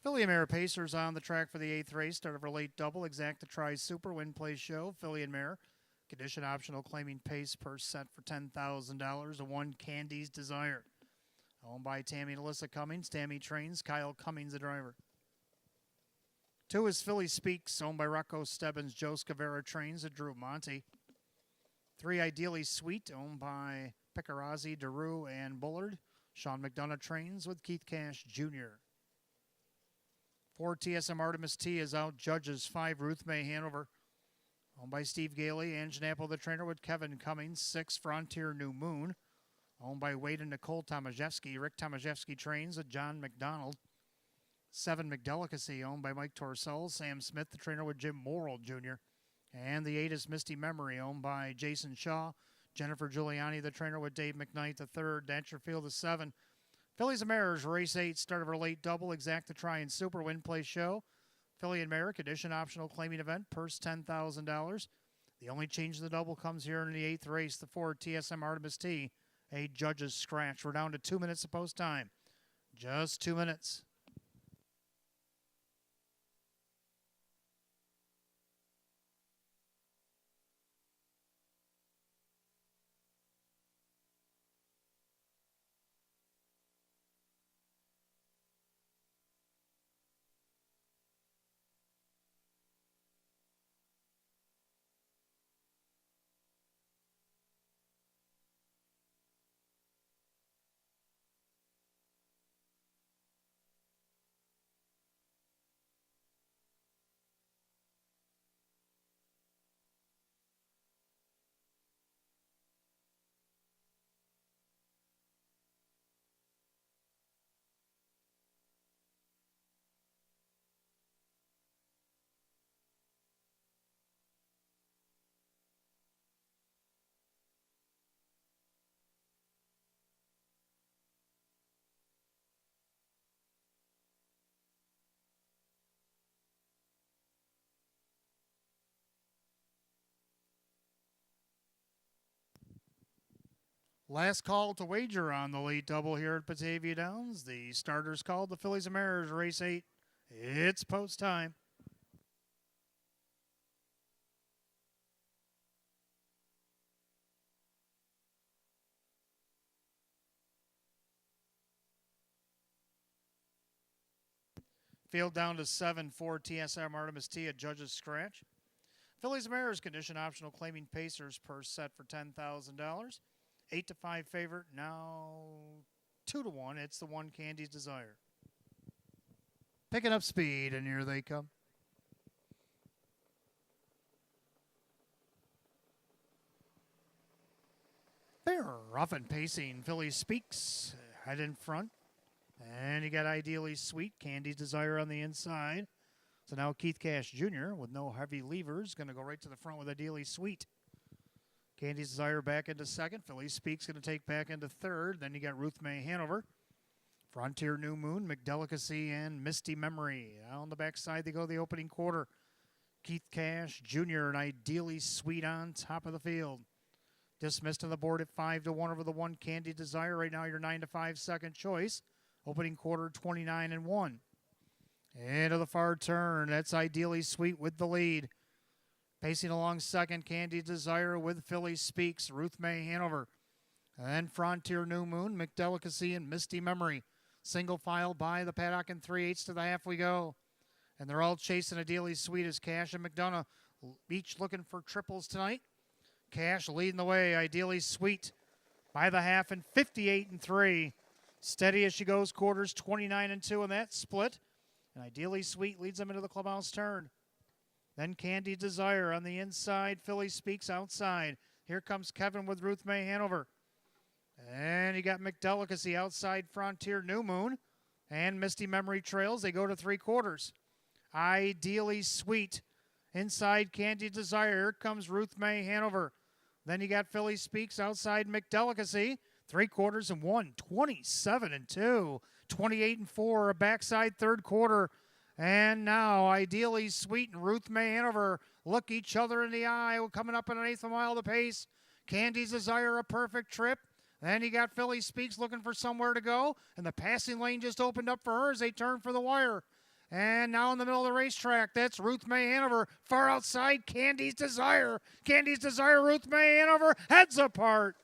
Philly and Mare Pacers on the track for the 8th race. Start of our late double. Exact Try Super Win Play Show. Philly and Mare. Condition optional, claiming pace per set for $10,000. A 1, Candy's Desire. Owned by Tammy and Alyssa Cummings. Tammy trains. Kyle Cummings, the driver. 2 is Philly Speaks. Owned by Rocco Stebbins. Joe Scavera trains. Drew Monty. 3, Ideally Sweet. Owned by Picarazzi, DeRue, and Bullard. Sean McDonough trains with Keith Cash Jr. 4, TSM Artemis T is out. Judges 5, Ruth May Hanover. Owned by Steve Gailey. Ann Janapo, the trainer, with Kevin Cummings. 6, Frontier New Moon. Owned by Wade and Nicole Tomaszewski. Rick Tomaszewski trains with John McDonald. 7, McDelicacy, owned by Mike Torcell. Sam Smith, the trainer, with Jim Morrill Jr. And the 8 is Misty Memory, owned by Jason Shaw. Jennifer Giuliani, the trainer, with Dave McKnight the third. Dangerfield the 7. Phillies and Mares, race 8, start of our late double. Exact Try and Super Win Play Show. Philly and Merrick, edition optional claiming event, purse $10,000. The only change in the double comes here in the 8th race, the 4, TSM Artemis T, a Judge's Scratch. We're down to 2 minutes of post time. Just 2 minutes. Last call to wager on the late double here at Batavia Downs. The starters called, the Phillies and Mariners, race 8. It's post time. Field down to 7 for TSM Artemis T at Judge's Scratch. Phillies and Mariners condition optional, claiming Pacers per set for $10,000. 8-5 favorite, now 2-1. It's the one Candy's Desire. Picking up speed, and here they come. They're rough and pacing. Philly Speaks, head in front. And you got Ideally Sweet, Candy's Desire on the inside. So now Keith Cash Jr. with no heavy levers, going to go right to the front with Ideally Sweet. Candy's Desire back into second. Philly Speaks going to take back into third. Then you got Ruth May Hanover, Frontier New Moon, McDelicacy, and Misty Memory. On the backside, they go the opening quarter. Keith Cash Jr. and Ideally Sweet on top of the field. Dismissed on the board at 5-1 over the one Candy Desire. Right now, your 9-5 second choice. Opening quarter 29-1. Into the far turn. That's Ideally Sweet with the lead. Pacing along second, Candy Desire with Philly Speaks, Ruth May Hanover. And then Frontier New Moon, McDelicacy, and Misty Memory. Single file by the paddock and 3/8 to the half we go. And they're all chasing Ideally Sweet as Cash and McDonough each looking for triples tonight. Cash leading the way, Ideally Sweet by the half and 58-3. Steady as she goes, quarters 29-2 in that split. And Ideally Sweet leads them into the clubhouse turn. Then Candy Desire on the inside. Philly Speaks outside. Here comes Kevin with Ruth May Hanover. And you got McDelicacy outside Frontier New Moon. And Misty Memory trails. They go to 3/4. Ideally Sweet inside Candy Desire. Here comes Ruth May Hanover. Then you got Philly Speaks outside McDelicacy. 3/4-1, 27-2, 28-4, a backside third quarter. And now Ideally Sweet and Ruth May Hanover look each other in the eye. We're coming up at an 1/8 mile to pace. Candy's Desire, a perfect trip. Then you got Philly Speaks looking for somewhere to go. And the passing lane just opened up for her as they turn for the wire. And now in the middle of the racetrack, that's Ruth May Hanover. Far outside, Candy's Desire. Candy's Desire, Ruth May Hanover, heads apart.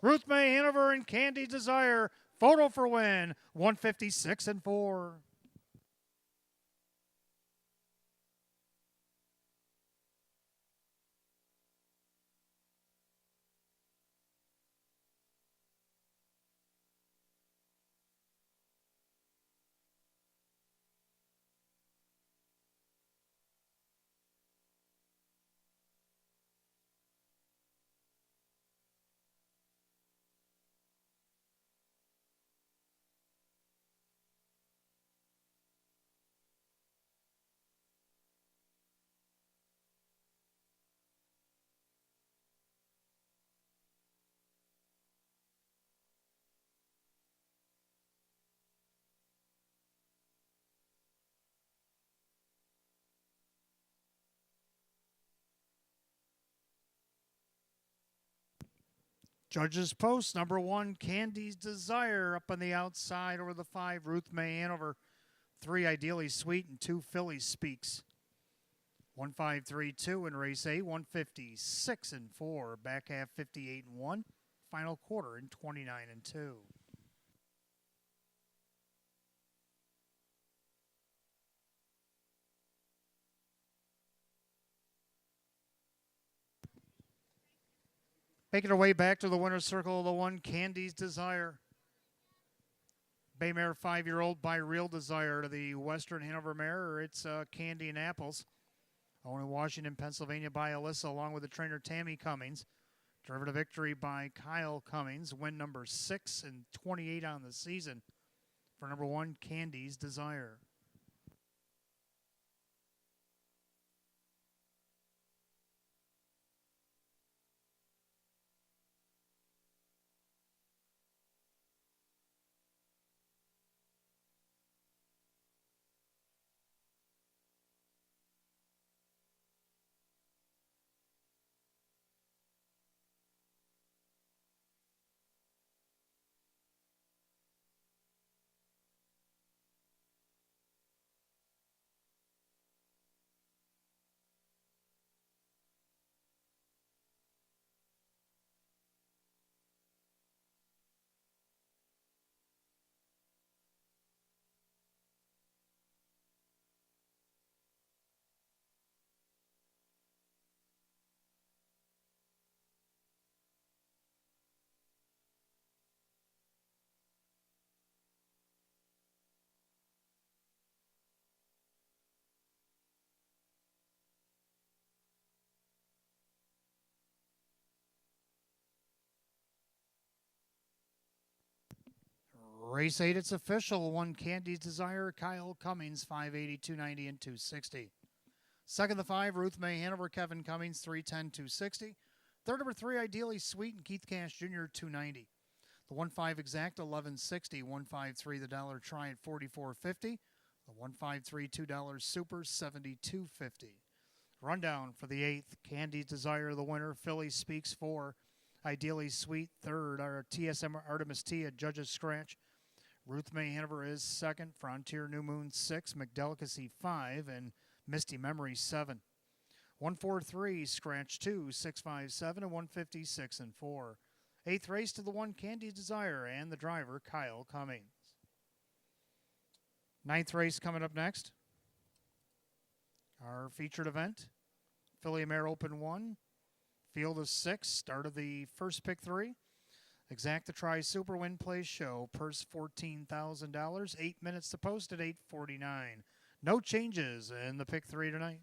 Ruth May Hanover and Candy Desire, photo for win, 156-4. Judges post, number 1, Candy's Desire up on the outside over the 5, Ruth May Hanover. 3, Ideally Sweet, and 2, Philly Speaks. 1-5-3-2 in race 8, 156-4, back half 58-1, final quarter in 29-2. Making our way back to the winner's circle of the one, Candy's Desire. Baymare 5-year-old by Real Desire to the Western Hanover mare. It's Candy and Apples. Owned in Washington, Pennsylvania by Alyssa, along with the trainer Tammy Cummings. Driven to victory by Kyle Cummings. Win number 6 and 28 on the season for number 1, Candy's Desire. Race 8, it's official. 1 Candy's Desire, Kyle Cummings, 580, 290, and 260. Second, the 5, Ruth May Hanover, Kevin Cummings, 310, 260. Third, number 3, Ideally Sweet, and Keith Cash Jr., 290. The 1-5 Exact, 1160. 153, the Dollar Try at 44.50. The 153 $2 Super, 72.50. Rundown for the 8th, Candy's Desire, the winner. Philly Speaks 4. Ideally Sweet, third. Our TSM Artemis T at Judge's Scratch. Ruth May Hanover is second. Frontier New Moon 6. McDelicacy 5. And Misty Memory 7. 143, Scratch 2, 657, and 156 and 4. 8th race to the 1 Candy's Desire and the driver, Kyle Cummings. 9th race coming up next. Our featured event, Philly Mare Open 1. Field of 6, start of the first pick 3. Exact the Try Super Win Play Show. Purse $14,000. 8 minutes to post at 8:49. No changes in the pick 3 tonight.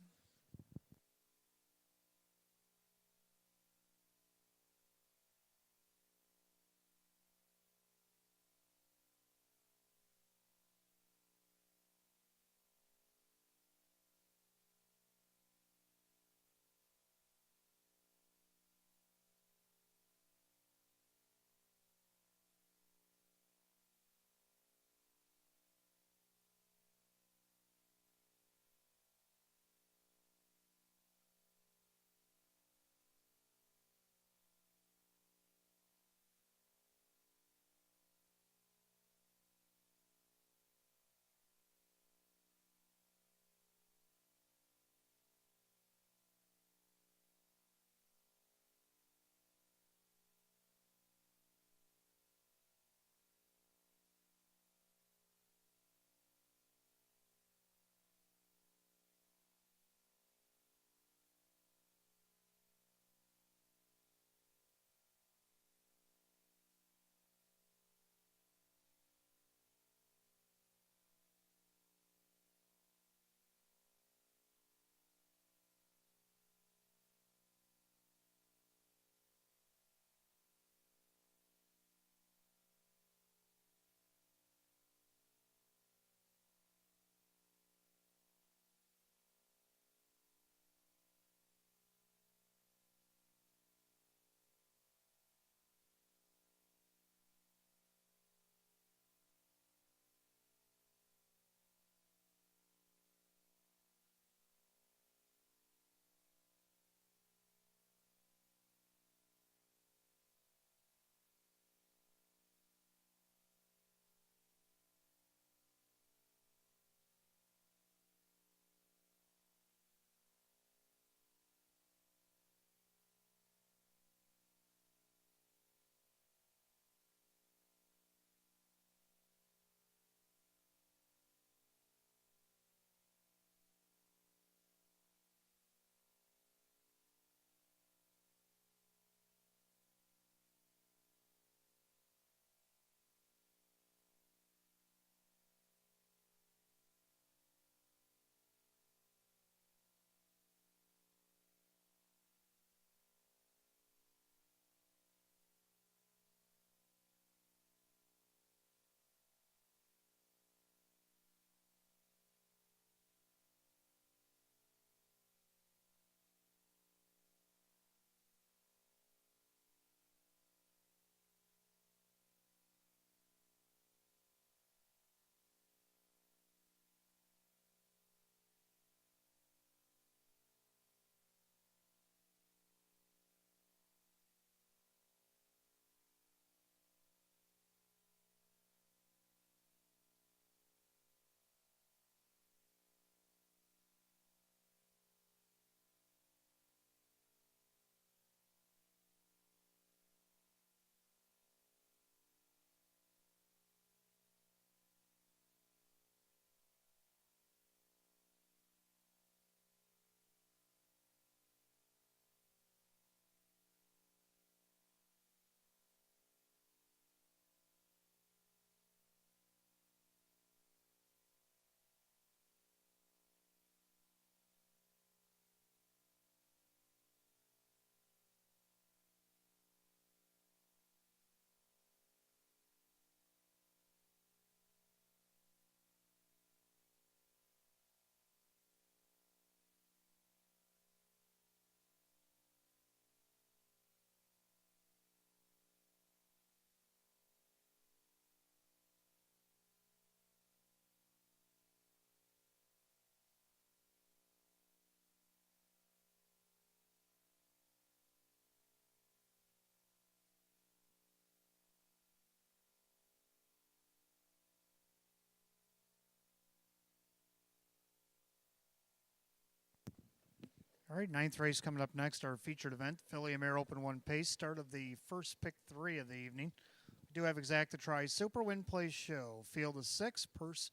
All right, ninth race coming up next, our featured event, Philly Mare Open 1 Pace, start of the first pick 3 of the evening. We do have Exacta Try Super Win Place Show. Field of 6, purse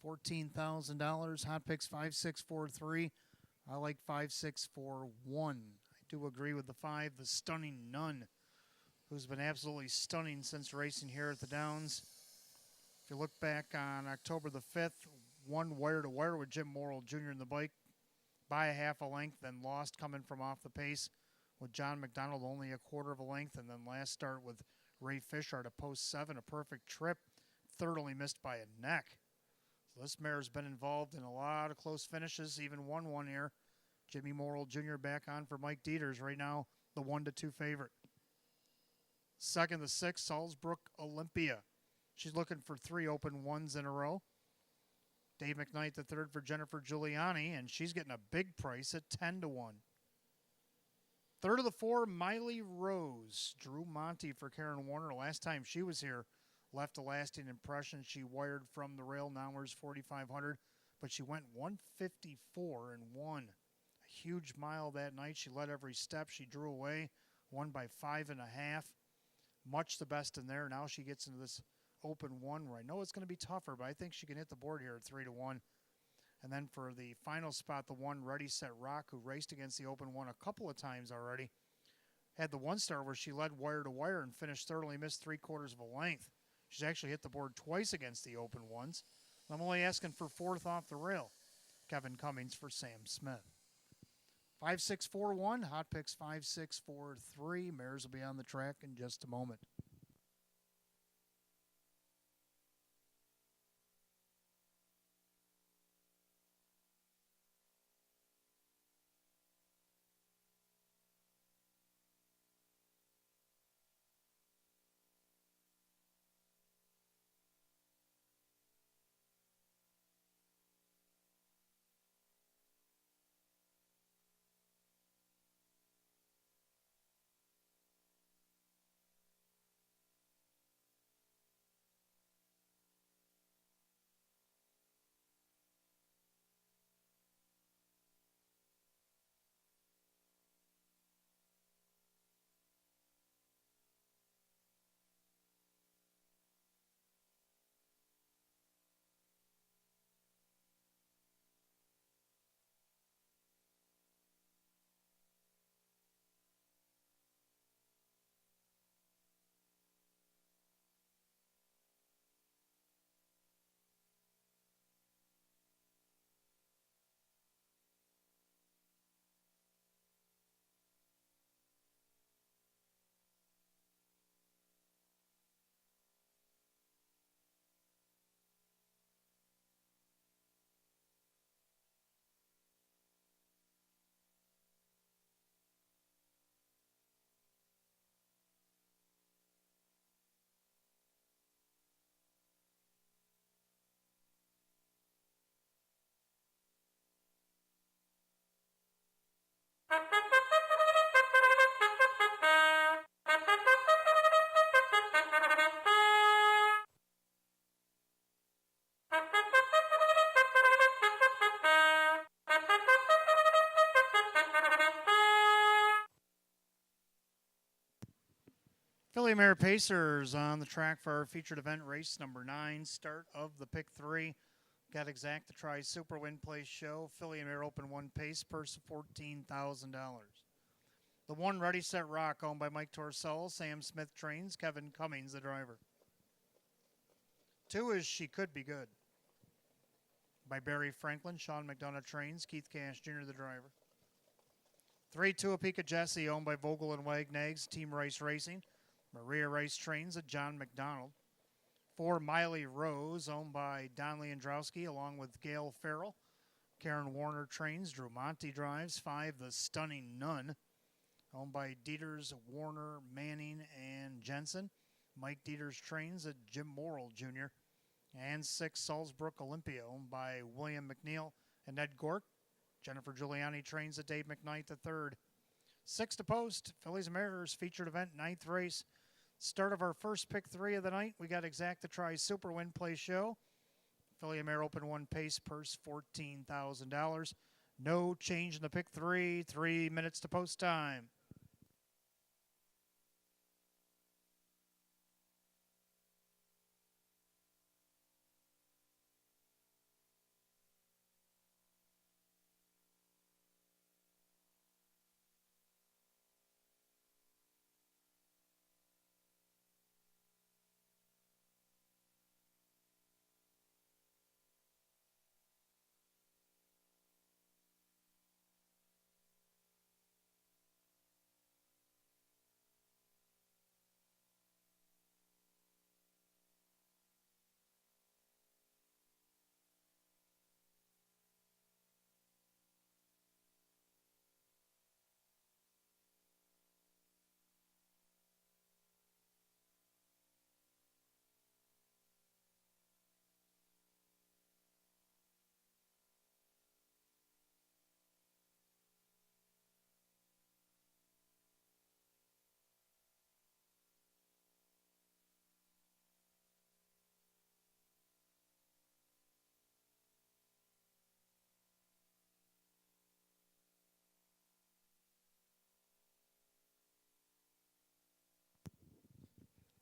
$14,000. Hot picks 5, 6, 4, 3. I like 5, 6, 4, 1. I do agree with the 5, the Stunning Nun, who's been absolutely stunning since racing here at the Downs. If you look back on October the 5th, won wire to wire with Jim Morrill Jr. in the bike by a half a length, then lost coming from off the pace with John McDonald only a quarter of a length, and then last start with Ray Fisher at a post 7, a perfect trip, third only missed by a neck. So this mare's been involved in a lot of close finishes, even won one here. Jimmy Morrill Jr. back on for Mike Dieters right now, the 1-2 favorite. Second, the 6, Salzbrook Olympia. She's looking for 3 open ones in a row. Dave McKnight the third for Jennifer Giuliani, and she's getting a big price at 10-1. Third of the 4, Miley Rose. Drew Monty for Karen Warner. Last time she was here, left a lasting impression. She wired from the rail, Nowers 4,500, but she went 154 and won. A huge mile that night. She led every step. She drew away, won by 5.5. Much the best in there. Now she gets into this open 1 where I know it's going to be tougher, but I think she can hit the board here at 3-1. And then for the final spot, the 1, Ready, Set, Rock, who raced against the open 1 a couple of times already. Had the 1 star where she led wire to wire and finished third, only missed 3/4 of a length. She's actually hit the board twice against the open 1s. I'm only asking for 4th off the rail. Kevin Cummings for Sam Smith. 5, 6, 4, 1. Hot picks 5, 6, 4, 3. Mares will be on the track in just a moment. Philly Mare Pacers on the track for our featured event, race number 9, start of the pick 3. Got Exacta Try Super Win Place Show. Philly Mare Open 1 Pace, purse of $14,000. The 1, Ready, Set, Rock, owned by Mike Torcell. Sam Smith trains. Kevin Cummings, the driver. 2 is She Could Be Good by Barry Franklin. Sean McDonough trains. Keith Cash Jr., the driver. 3, Tuapika Jesse, owned by Vogel and Wagnags. Team Rice Racing. Maria Rice trains at John McDonald. 4, Miley Rose, owned by Don Leandrowski, along with Gail Farrell. Karen Warner trains. Drew Monty drives. 5, The Stunning Nun, owned by Dieters, Warner, Manning, and Jensen. Mike Dieters trains at Jim Morrill Jr. And 6, Salzbrook Olympia, owned by William McNeil and Ned Gort. Jennifer Giuliani trains at Dave McKnight III. 6 to post, Phillies Mares featured event, 9th race. Start of our first pick 3 of the night. We got Exacta Try Super Win Play Show. Philly Mare Open 1 Pace, purse $14,000. No change in the pick three. 3 minutes to post time.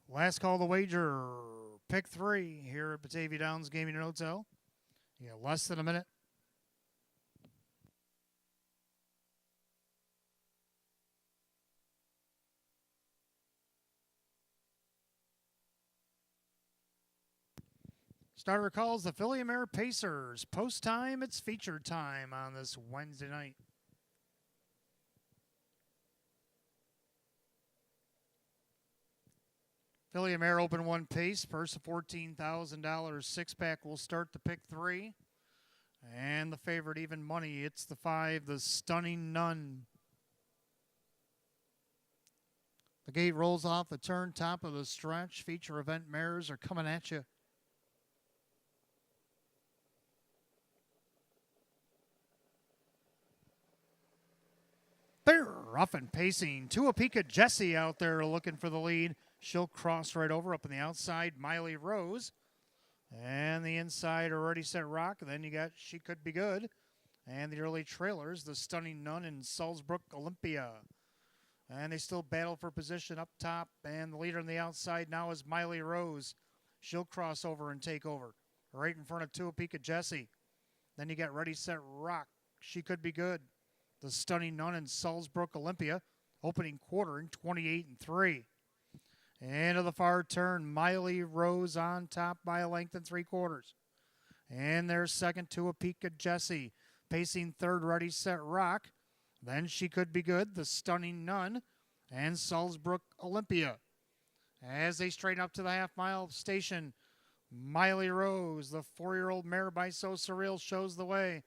Last call to wager. Pick three here at Batavia Downs Gaming and Hotel. You got less than a minute. Starter calls the Philly Mare Pacers. Post time, it's feature time on this Wednesday night. Philly Mare open one pace. Purse of $14,000. Six pack will start the pick three. And the favorite even money. It's the 5, the Stunning Nun. The gate rolls off the turn, top of the stretch. Feature event mares are coming at you. They're rough and pacing. Tuapika Jessie out there looking for the lead. She'll cross right over up on the outside. Miley Rose. And the inside already set rock. Then you got She Could Be Good. And the early trailers, the Stunning Nun and Salzburg Olympia. And they still battle for position up top. And the leader on the outside now is Miley Rose. She'll cross over and take over. Right in front of Tuapika Jessie. Then you got Ready, Set, Rock. She Could Be Good. The Stunning Nun and Salzburg Olympia. Opening quarter in 28-3. And to the far turn, Miley Rose on top by a length and 3/4. And there's second Tuapika Jessie. Pacing third, Ready, Set, Rock. Then She Could Be Good, the Stunning Nun, and Salzburg Olympia. As they straighten up to the half-mile station, Miley Rose, the 4-year-old mare by So Surreal, shows the way.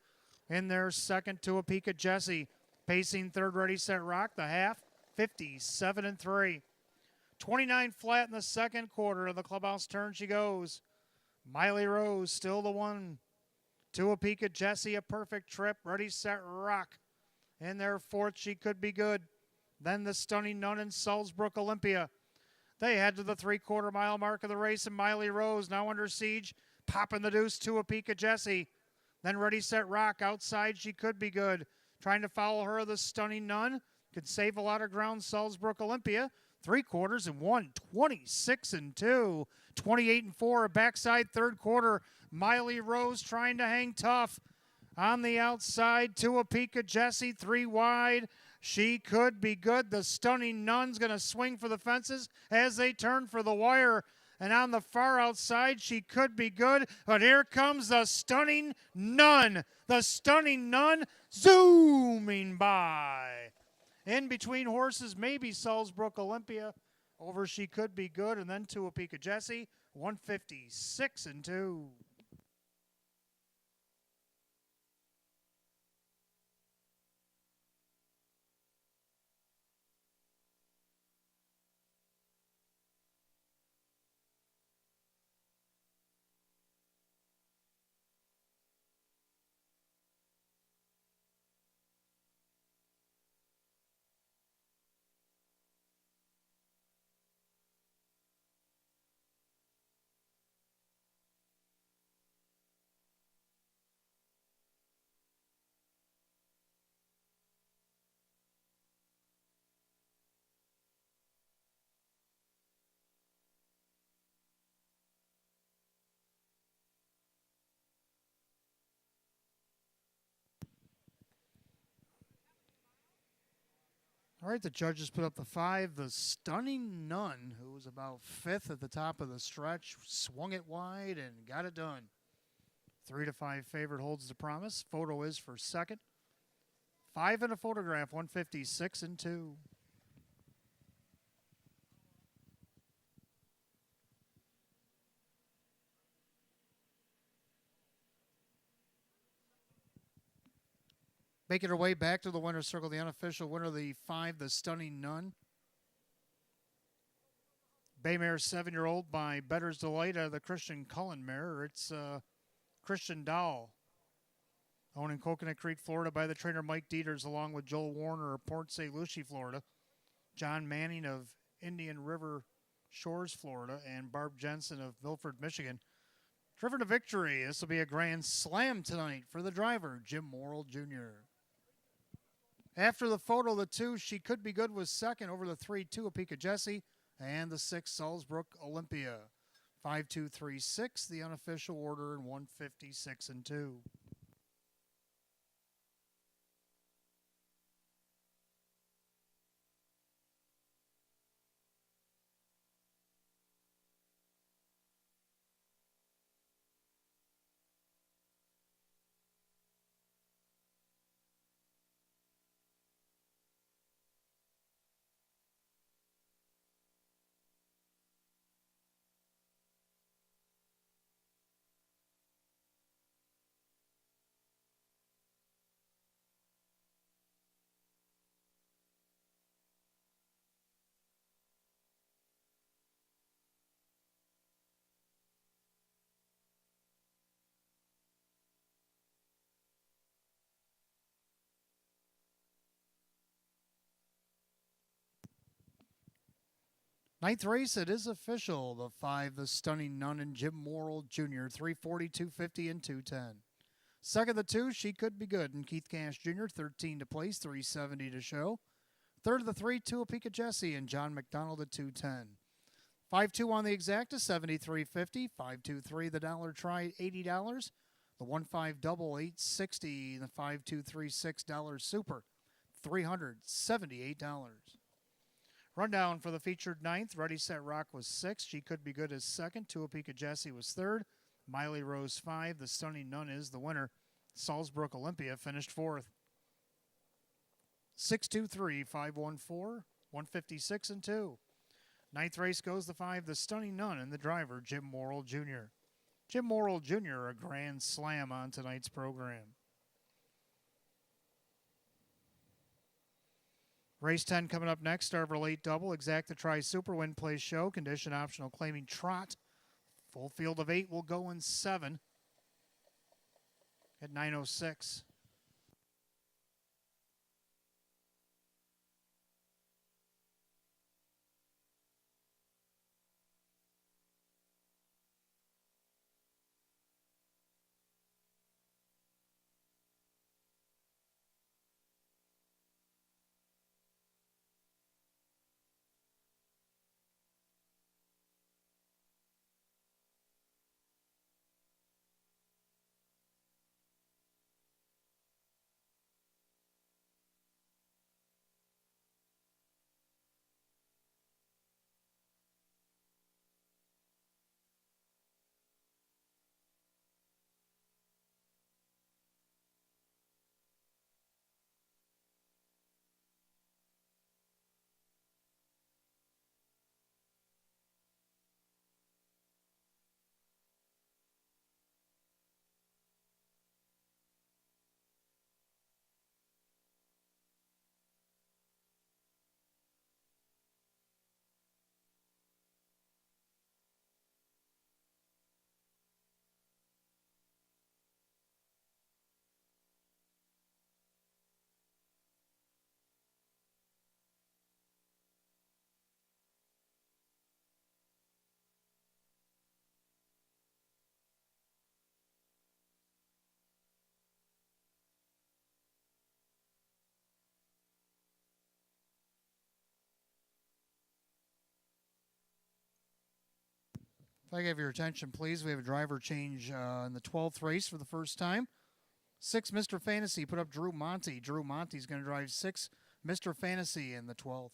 In there, second Tuapika Jessie. Pacing third, Ready, Set, Rock. The half, 57-3. 29 flat in the second quarter of the clubhouse turn she goes. Miley Rose still the one. Tuapika Jessie, a perfect trip. Ready, Set, Rock. In there, fourth, She Could Be Good. Then the Stunning Nun and Salzburg Olympia. They head to the 3/4 mile mark of the race, and Miley Rose now under siege. Popping the deuce, Tuapika Jessie. Then Ready, Set, Rock. Outside, She Could Be Good. Trying to follow her, the Stunning Nun. Could save a lot of ground, Salzburg Olympia. 3/4 and 1, 26-2. 28-4, a backside third quarter. Miley Rose trying to hang tough. On the outside, Tuapika Jessie, 3 wide. She Could Be Good. The Stunning Nun's going to swing for the fences as they turn for the wire. And on the far outside, She Could Be Good. But here comes the Stunning Nun. The Stunning Nun zooming by. In between horses, maybe Salzburg Olympia. Over She Could Be Good. And then Tuapika Jessie, 156-2. All right, the judges put up the 5. The Stunning Nun, who was about 5th at the top of the stretch, swung it wide and got it done. 3-5 favorite holds the promise. Photo is for second. 5 in a photograph, 156 and 2. Making her way back to the winner's circle, the unofficial winner of the 5, the Stunning Nun. Baymare 7-year-old by Better's Delight out of the Christian Cullen mare. It's Christian Doll. Owned in Coconut Creek, Florida by the trainer Mike Dieters along with Joel Warner of Port St. Lucie, Florida. John Manning of Indian River Shores, Florida. And Barb Jensen of Milford, Michigan. Driven to victory. This will be a grand slam tonight for the driver, Jim Morrill Jr. After the photo, the 2, She Could Be Good, was second over the 3, 2, Apika Jesse, and the 6, Salzbrook Olympia. 5-2-3-6, the unofficial order, and 156 and 2. Ninth race, it is official. The 5, the Stunning Nun and Jim Morrill Jr., 340, 250, and 210. Second, the 2, She Could Be Good, and Keith Cash Jr., 13 to place, 370 to show. Third of the 3, 2, Apika Jesse, and John McDonald at 210. 5-2 on the exacta, 73.50. 5-2-3, the dollar try, $80. The 1-5 double, $860. The 5-2-3-6 dollar super, $378. Rundown for the featured 9th. Ready, Set, Rock was 6. She Could Be Good as second. Tuapika Jesse was 3rd. Miley Rose 5. The Stunning Nun is the winner. Salzbrook Olympia finished 4th. 6-2-3, 5-1-4, 156 and 2. 9th race goes the 5, the Stunning Nun, and the driver, Jim Morrill Jr. Jim Morrill Jr., a grand slam on tonight's program. Race 10 coming up next. Start of our late double. Exacta Tri Super Win Place Show. Condition optional claiming trot. Full field of 8 will go in 7 at 9:06. If I have your attention, please, we have a driver change in the 12th race for the first time. 6, Mr. Fantasy put up Drew Monty. Drew Monty's going to drive 6, Mr. Fantasy in the 12th.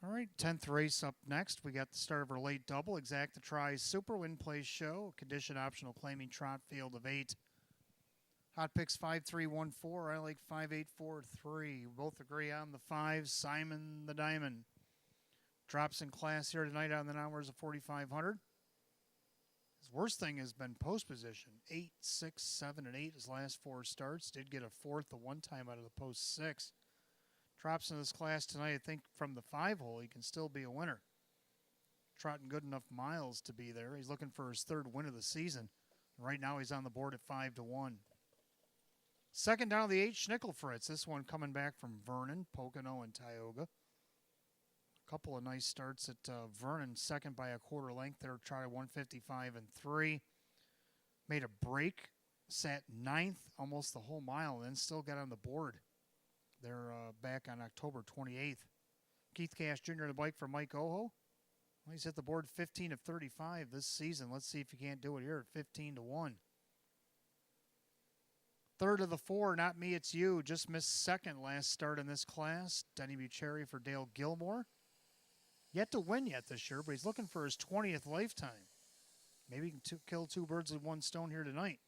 All right, 10th race up next. We got the start of our late double. Exacta Tries Super Win Place Show. Condition optional claiming trot field of 8. Hot picks 5314. I like 5843. We both agree on the 5. Simon the Diamond. Drops in class here tonight on the numbers of 4,500. His worst thing has been post position. 8, 6, 7, and 8 his last 4 starts. Did get a 4th the one time out of the post 6. Drops in this class tonight. I think from the 5 hole, he can still be a winner. Trotting good enough miles to be there. He's looking for his 3rd win of the season. Right now, he's on the board at 5-1. Second down the 8, Schnickelfritz. This one coming back from Vernon, Pocono, and Tioga. A couple of nice starts at Vernon. Second by a quarter length there. Tried 155 and 3. Made a break. Sat 9th almost the whole mile. And then still got on the board. They're back on October 28th. Keith Cash Jr. on the bike for Mike Oho. Well, he's hit the board 15 of 35 this season. Let's see if he can't do it here at 15-1. Third of the 4, Not Me, It's You. Just missed second last start in this class. Denny Bucheri for Dale Gilmore. Yet to win yet this year, but he's looking for his 20th lifetime. Maybe he can kill 2 birds with 1 stone here tonight.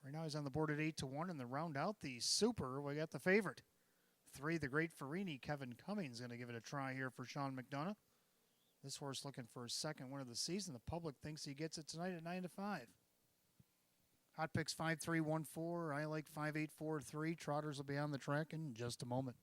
Right now he's on the board at 8-1, and to round out the super, we got the favorite. 3, the Great Farini, Kevin Cummings, going to give it a try here for Sean McDonough. This horse looking for his 2nd win of the season. The public thinks he gets it tonight at 9-5. Hot picks 5-3-1-4. I like 5-8-4-3. Trotters will be on the track in just a moment.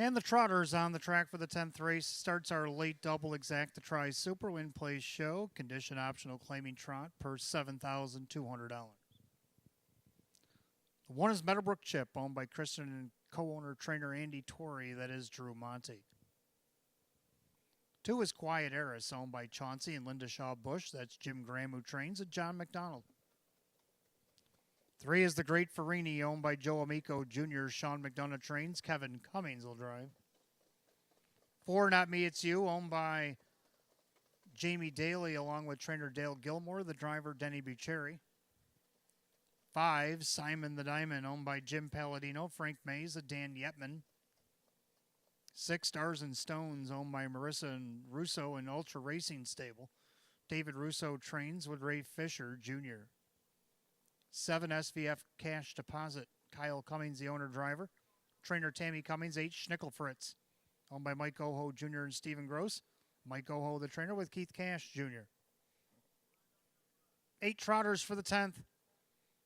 And the Trotters on the track for the 10th race. Starts our late double exact to try super win place show. Condition optional claiming trot per $7,200. One is Meadowbrook Chip, owned by Kristen and co-owner trainer Andy Torrey. That is Drew Monte. 2 is Quiet Eris, owned by Chauncey and Linda Shaw Bush. That's Jim Graham, who trains at John McDonald. 3 is the Great Farini, owned by Joe Amico Jr. Sean McDonough trains. Kevin Cummings will drive. 4, Not Me, It's You, owned by Jamie Daly, along with trainer Dale Gilmore, the driver Denny Bucherri. 5, Simon the Diamond, owned by Jim Palladino, Frank Mays, and Dan Yetman. 6, Stars and Stones, owned by Marissa and Russo and Ultra Racing Stable. David Russo trains with Ray Fisher Jr. 7, SVF Cash Deposit, Kyle Cummings, the owner-driver. Trainer Tammy Cummings. 8, Schnickelfritz, owned by Mike Oho Jr. and Stephen Gross. Mike Oho, the trainer, with Keith Cash Jr. 8 Trotters for the 10th.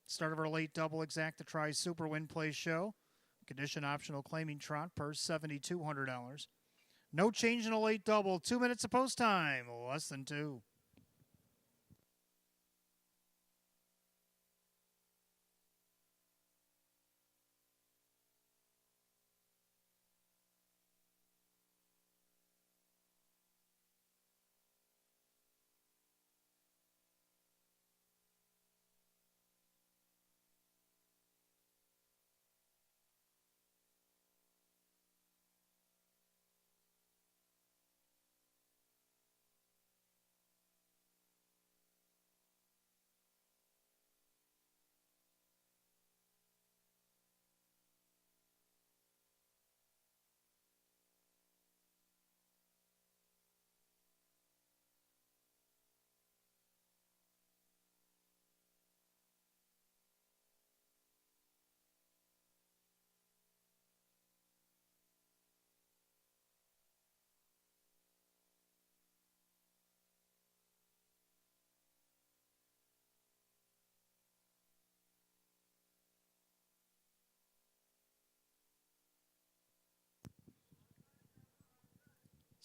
Start of our late double exact to try super win play show. Condition optional claiming trot per $7,200. No change in a late double. 2 minutes of post time. Less than 2.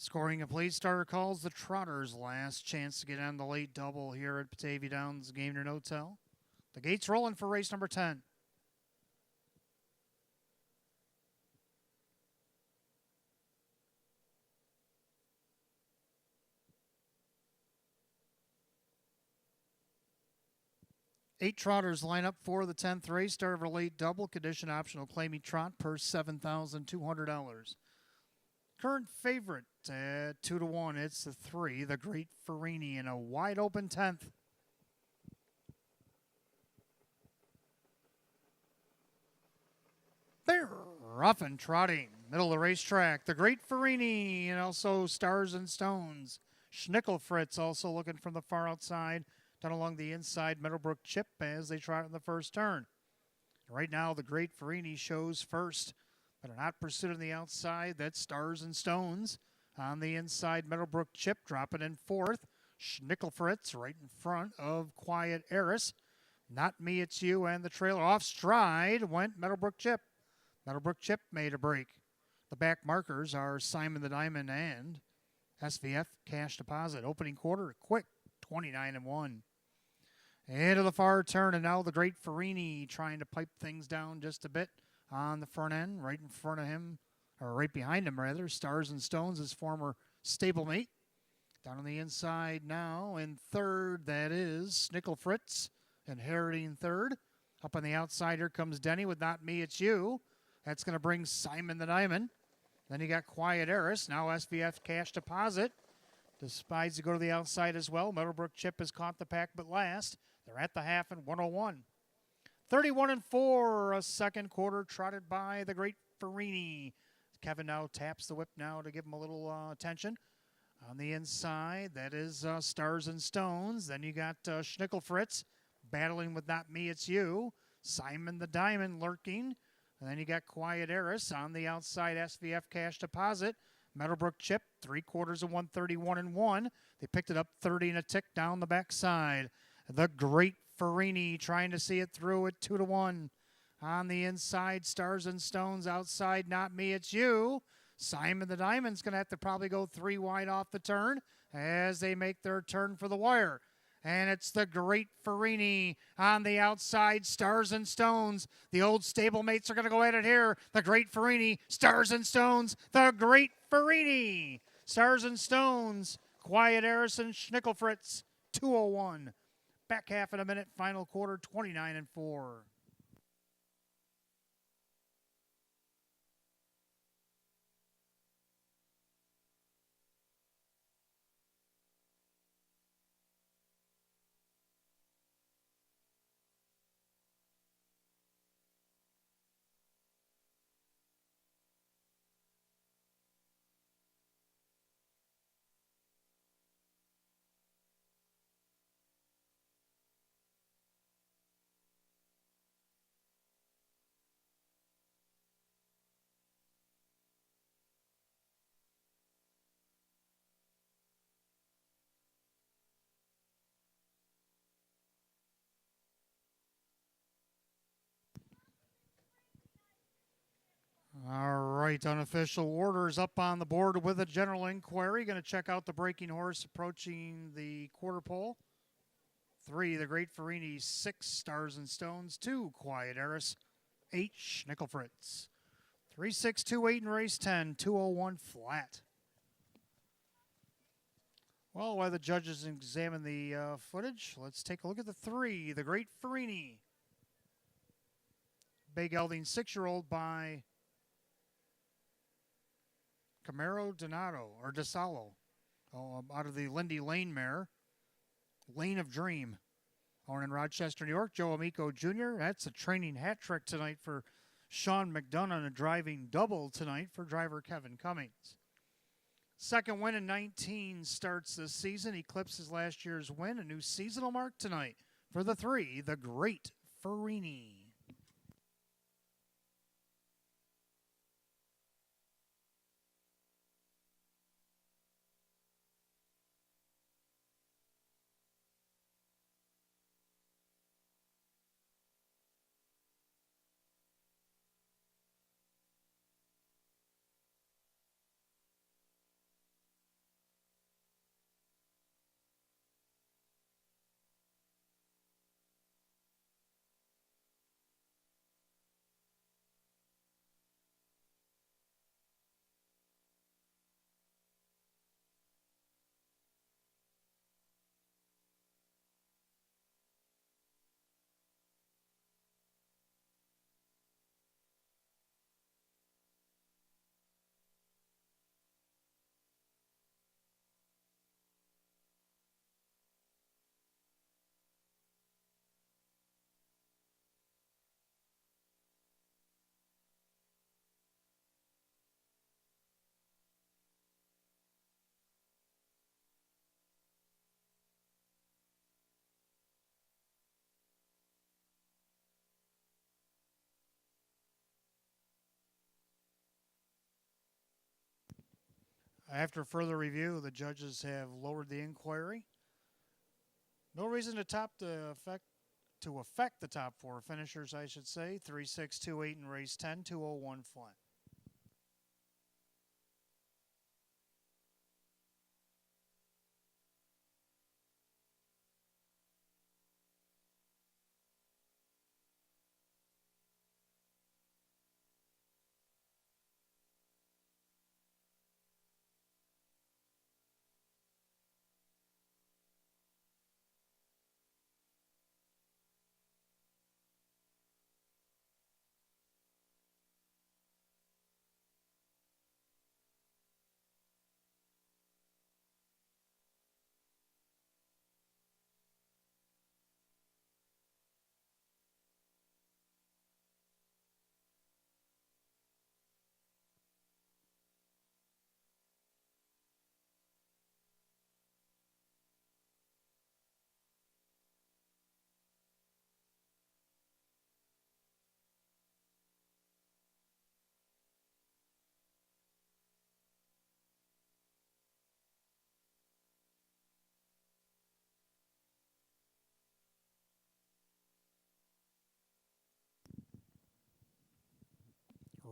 Scoring complete. Starter calls the Trotters. Last chance to get on the late double here at Batavia Downs Game Noon Hotel. The gates rolling for race number 10. Eight Trotters line up for the 10th race. Start of a late double. Condition optional claiming trot per $7,200. Current favorite at 2-1. It's the 3, the Great Farini, in a wide open 10th. They're rough and trotting. Middle of the racetrack. The Great Farini and also Stars and Stones. Schnickelfritz also looking from the far outside. Down along the inside, Meadowbrook Chip as they trot in the first turn. Right now, the Great Farini shows first, but are not pursued on the outside. That's Stars and Stones. On the inside, Meadowbrook Chip dropping in fourth. Schnickelfritz right in front of Quiet Eris. Not Me, It's You, and the trailer off stride went Meadowbrook Chip. Meadowbrook Chip made a break. The back markers are Simon the Diamond and SVF Cash Deposit. Opening quarter, quick, 29-1. Into the far turn, and now the Great Farini trying to pipe things down just a bit on the front end. Right in front of him, or right behind him, rather, Stars and Stones, his former stablemate. Down on the inside now, in third, that is Schnickelfritz, inheriting third. Up on the outside, here comes Denny with Not Me, It's You. That's going to bring Simon the Diamond. Then you got Quiet Eris, now SVF Cash Deposit. Decides to go to the outside as well. Meadowbrook Chip has caught the pack, but last. They're at the half in 101. 31-4, a second quarter trotted by the Great Farini. Kevin now taps the whip now to give him a little attention. On the inside, that is Stars and Stones. Then you got Schnickelfritz battling with Not Me, It's You. Simon the Diamond lurking. And then you got Quiet Eris on the outside, SVF Cash Deposit. Meadowbrook Chip, 3/4 of 131 and 1. They picked it up 30 and a tick down the backside. The Great Farini trying to see it through at 2-1. On the inside, Stars and Stones. Outside, Not Me, It's You. Simon the Diamond's going to have to probably go 3 wide off the turn as they make their turn for the wire. And it's the Great Farini on the outside, Stars and Stones. The old stablemates are going to go at it here. The Great Farini, Stars and Stones, the Great Farini. Stars and Stones, Quiet Harrison, Schnickelfritz, 2:01. Back half in a minute, final quarter, 29 and 4. All right, unofficial orders up on the board with a general inquiry. Going to check out the breaking horse approaching the quarter pole. 3, the Great Farini. 6, Stars and Stones. 2, Quiet Eris. 8, Schnickelfritz. 3-6-2-8 in race 10. 2:01 flat. Well, while the judges examine the footage, let's take a look at the 3, the Great Farini. Bay gelding 6-year-old by Camaro Donato, or DeSalo, out of the Lindy Lane mare, Lane of Dream. Born in Rochester, New York, Joe Amico Jr. That's a training hat trick tonight for Sean McDonough and a driving double tonight for driver Kevin Cummings. Second win in 19 starts this season, eclipses last year's win. A new seasonal mark tonight for the 3, the Great Farini. After further review, the judges have lowered the inquiry. No reason to affect the top 4 finishers, I should say. 3-6-2-8 in race 10, 2:01 flat.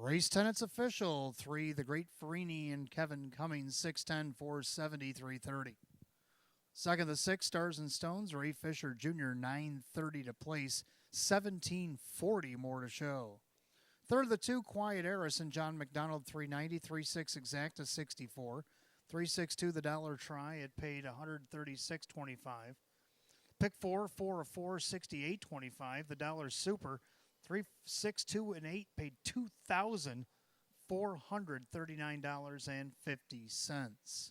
Race 10, it's official. 3, the Great Farini and Kevin Cummings, 6'10", 470, 330. Second, the 6, Stars and Stones, Ray Fisher Jr., 930 to place, 1740 more to show. Third, the 2, Quiet Eris and John McDonald, 390, 3.6 exacta, 64. 3.62, the dollar try, it paid 136.25. Pick 4, 4 of 4, 68.25. The dollar super, 3, 6, 2, and 8 paid $2,439.50.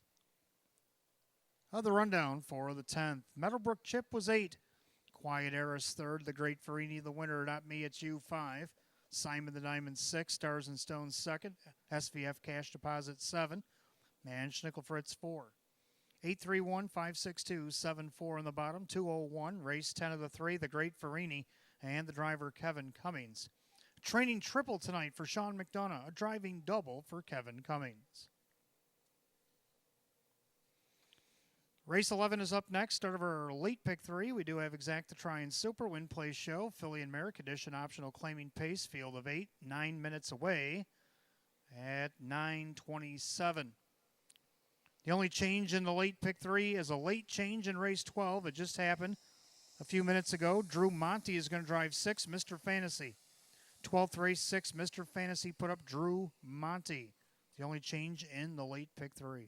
The rundown for the 10th. Meadowbrook Chip was 8. Quiet Eris 3rd. The Great Farini, the winner, Not Me, It's You 5. Simon the Diamond 6. Stars and Stones 2nd. SVF Cash Deposit 7. And Schnickel Fritz 4. 831, 562, 74 on the bottom. 201. Race 10 of the 3. The Great Farini and the driver Kevin Cummings. Training triple tonight for Sean McDonough. A driving double for Kevin Cummings. Race 11 is up next. Start of our late pick 3. We do have Exacta Try and Super Win Play Show. Filly and Merrick Edition optional claiming pace. Field of 8. 9 minutes away at 9:27. The only change in the late pick 3 is a late change in race 12. It just happened a few minutes ago. Drew Monty is going to drive 6, Mr. Fantasy. 12th race 6, Mr. Fantasy put up Drew Monty. The only change in the late pick 3.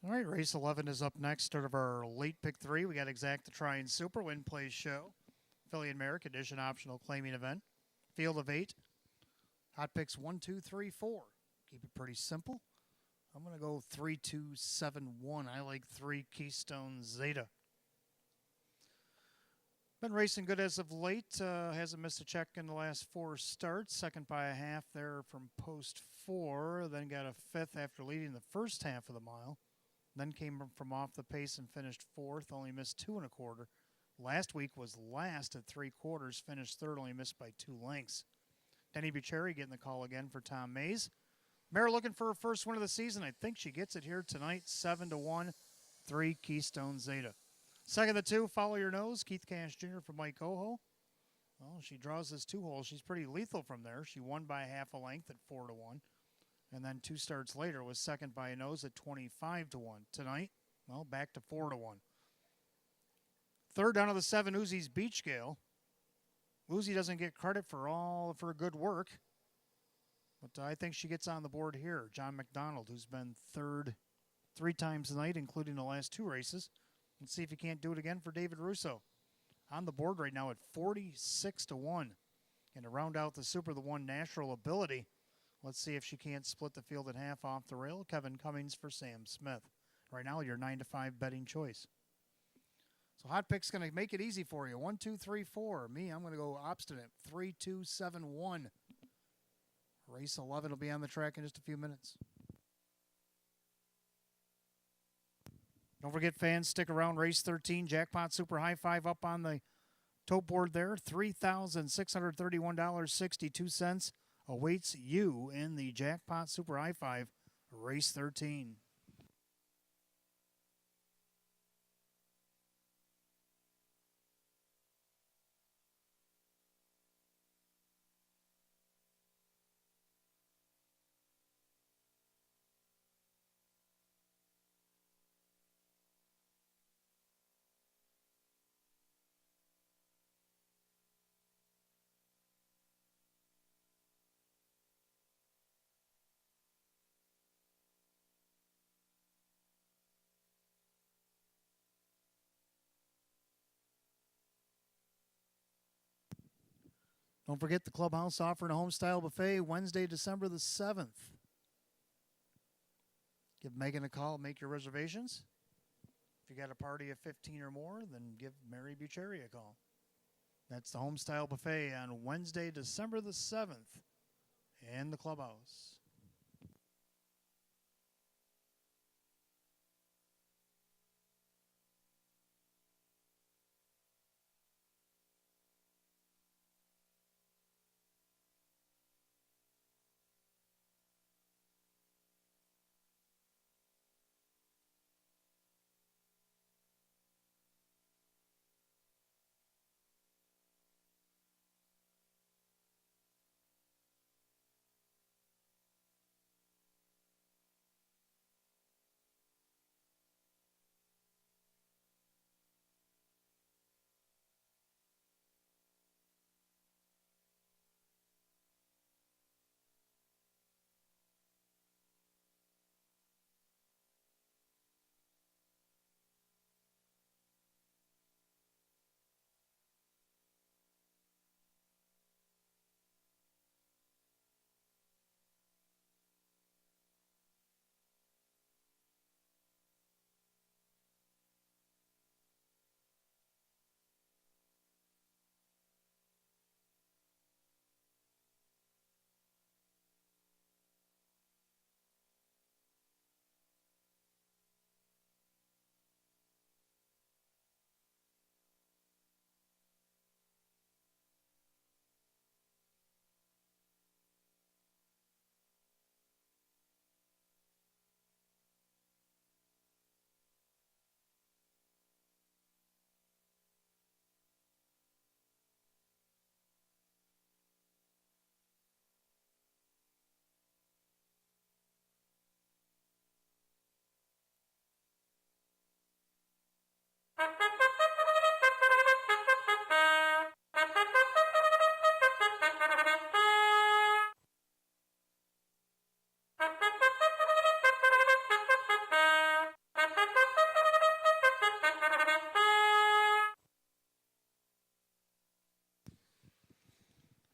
All right, race 11 is up next. Start of our late pick 3. We got Exact the Try and Super Win Plays Show. Affiliate Merrick Edition optional claiming event. Field of 8. Hot picks 1, 2, 3, 4. Keep it pretty simple. I'm going to go 3, 2, 7, 1. I like 3 Keystone Zeta. Been racing good as of late. Hasn't missed a check in the last 4 starts. Second by a half there from post 4. Then got a 5th after leading the first half of the mile. Then came from off the pace and finished 4th. Only missed 2 1/4. Last week was last at 3/4. Finished 3rd. Only missed by 2 lengths. Denny Bucherri getting the call again for Tom Mays. Mare looking for her first win of the season. I think she gets it here tonight. 7-1. 3 Keystone Zeta. Second of 2, Follow Your Nose. Keith Cash Jr. for Mike Oho. Well, she draws this 2-hole. She's pretty lethal from there. She won by half a length at 4-1. And then 2 starts later was second by a nose at 25-1. Tonight, well, back to 4-1. Third down of the 7, Uzi's Beach Gale. Uzi doesn't get credit for all of her good work, but I think she gets on the board here. John McDonald, who's been third 3 times tonight, including the last 2 races. Let's see if he can't do it again for David Russo. On the board right now at 46-1. And to round out the Super, the 1 Natural Ability. Let's see if she can't split the field at half off the rail. Kevin Cummings for Sam Smith. Right now, your 9-5 betting choice. So Hot Pick's going to make it easy for you. 1, 2, 3, 4. Me, I'm going to go obstinate. 3, 2, 7, 1. Race 11 will be on the track in just a few minutes. Don't forget, fans, stick around. Race 13, Jackpot Super High Five up on the tote board there. $3,631.62 awaits you in the Jackpot Super High Five, Race 13. Don't forget the clubhouse offering a home-style buffet Wednesday, December the 7th. Give Megan a call, make your reservations. If you got a party of 15 or more, then give Mary Bucherri a call. That's the home-style buffet on Wednesday, December the 7th in the clubhouse.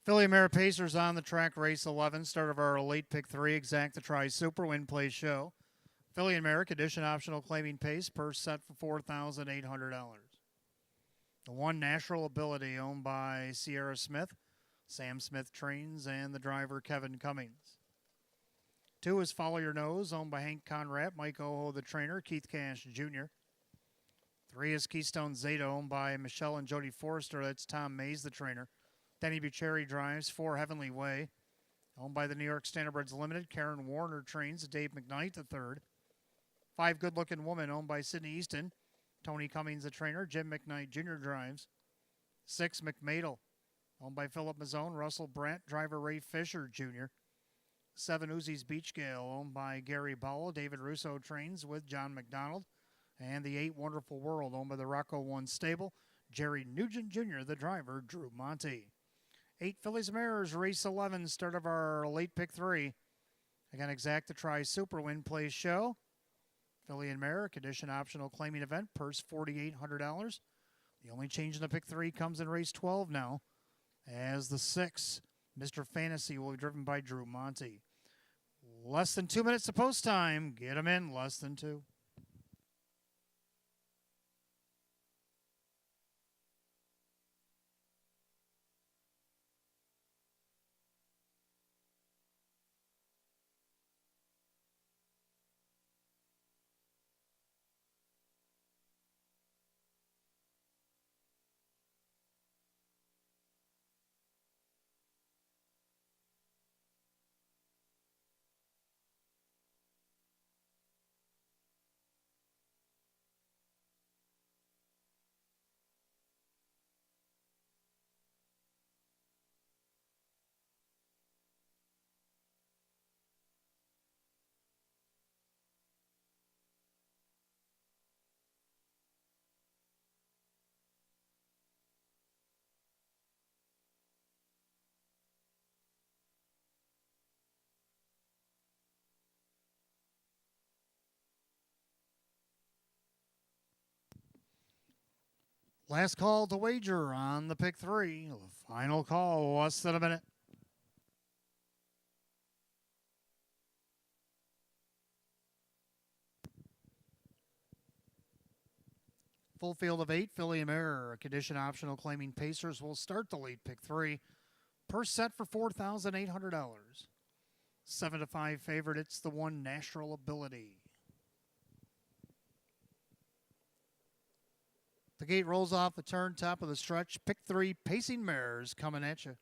Philly Mare Pacers on the track, race 11, start of our late pick 3, exact the try super win play show. Philly and Mare, condition optional claiming pace, purse set for $4,800. The 1 Natural Ability, owned by Sierra Smith, Sam Smith trains, and the driver Kevin Cummings. 2 is Follow Your Nose, owned by Hank Conrad, Mike Oho the trainer, Keith Cash Jr. 3 is Keystone Zeta, owned by Michelle and Jody Forrester, that's Tom Mays the trainer. Denny Bucheri drives. 4 Heavenly Way, owned by the New York Standardbreds Limited. Karen Warner trains. Dave McKnight the third. 5 Good Looking Woman, owned by Sydney Easton. Tony Cummings the trainer. Jim McKnight Jr. drives. 6 McMadel, owned by Philip Mazzone. Russell Brandt, driver Ray Fisher Jr. 7 Uzi's Beach Gale, owned by Gary Bowell. David Russo trains with John McDonald. And the 8 Wonderful World, owned by the Rocco One Stable. Jerry Nugent Jr., the driver, Drew Monte. 8 Phillies and Mares, race 11, start of our late pick 3. Again, exact to try super win play show. Philly and Mare, condition optional claiming event, purse $4,800. The only change in the pick 3 comes in race 12 now, as the 6, Mr. Fantasy, will be driven by Drew Monte. Less than 2 minutes to post time. Get them in, less than 2. Last call to wager on the pick 3. Final call, less than a minute. Full field of 8, Philly and Mare, condition optional claiming Pacers will start the late pick 3. Purse set for $4,800. 7-5 favorite, it's the 1 Natural Ability. The gate rolls off the turn, top of the stretch. Pick 3, Pacing Mares coming at you.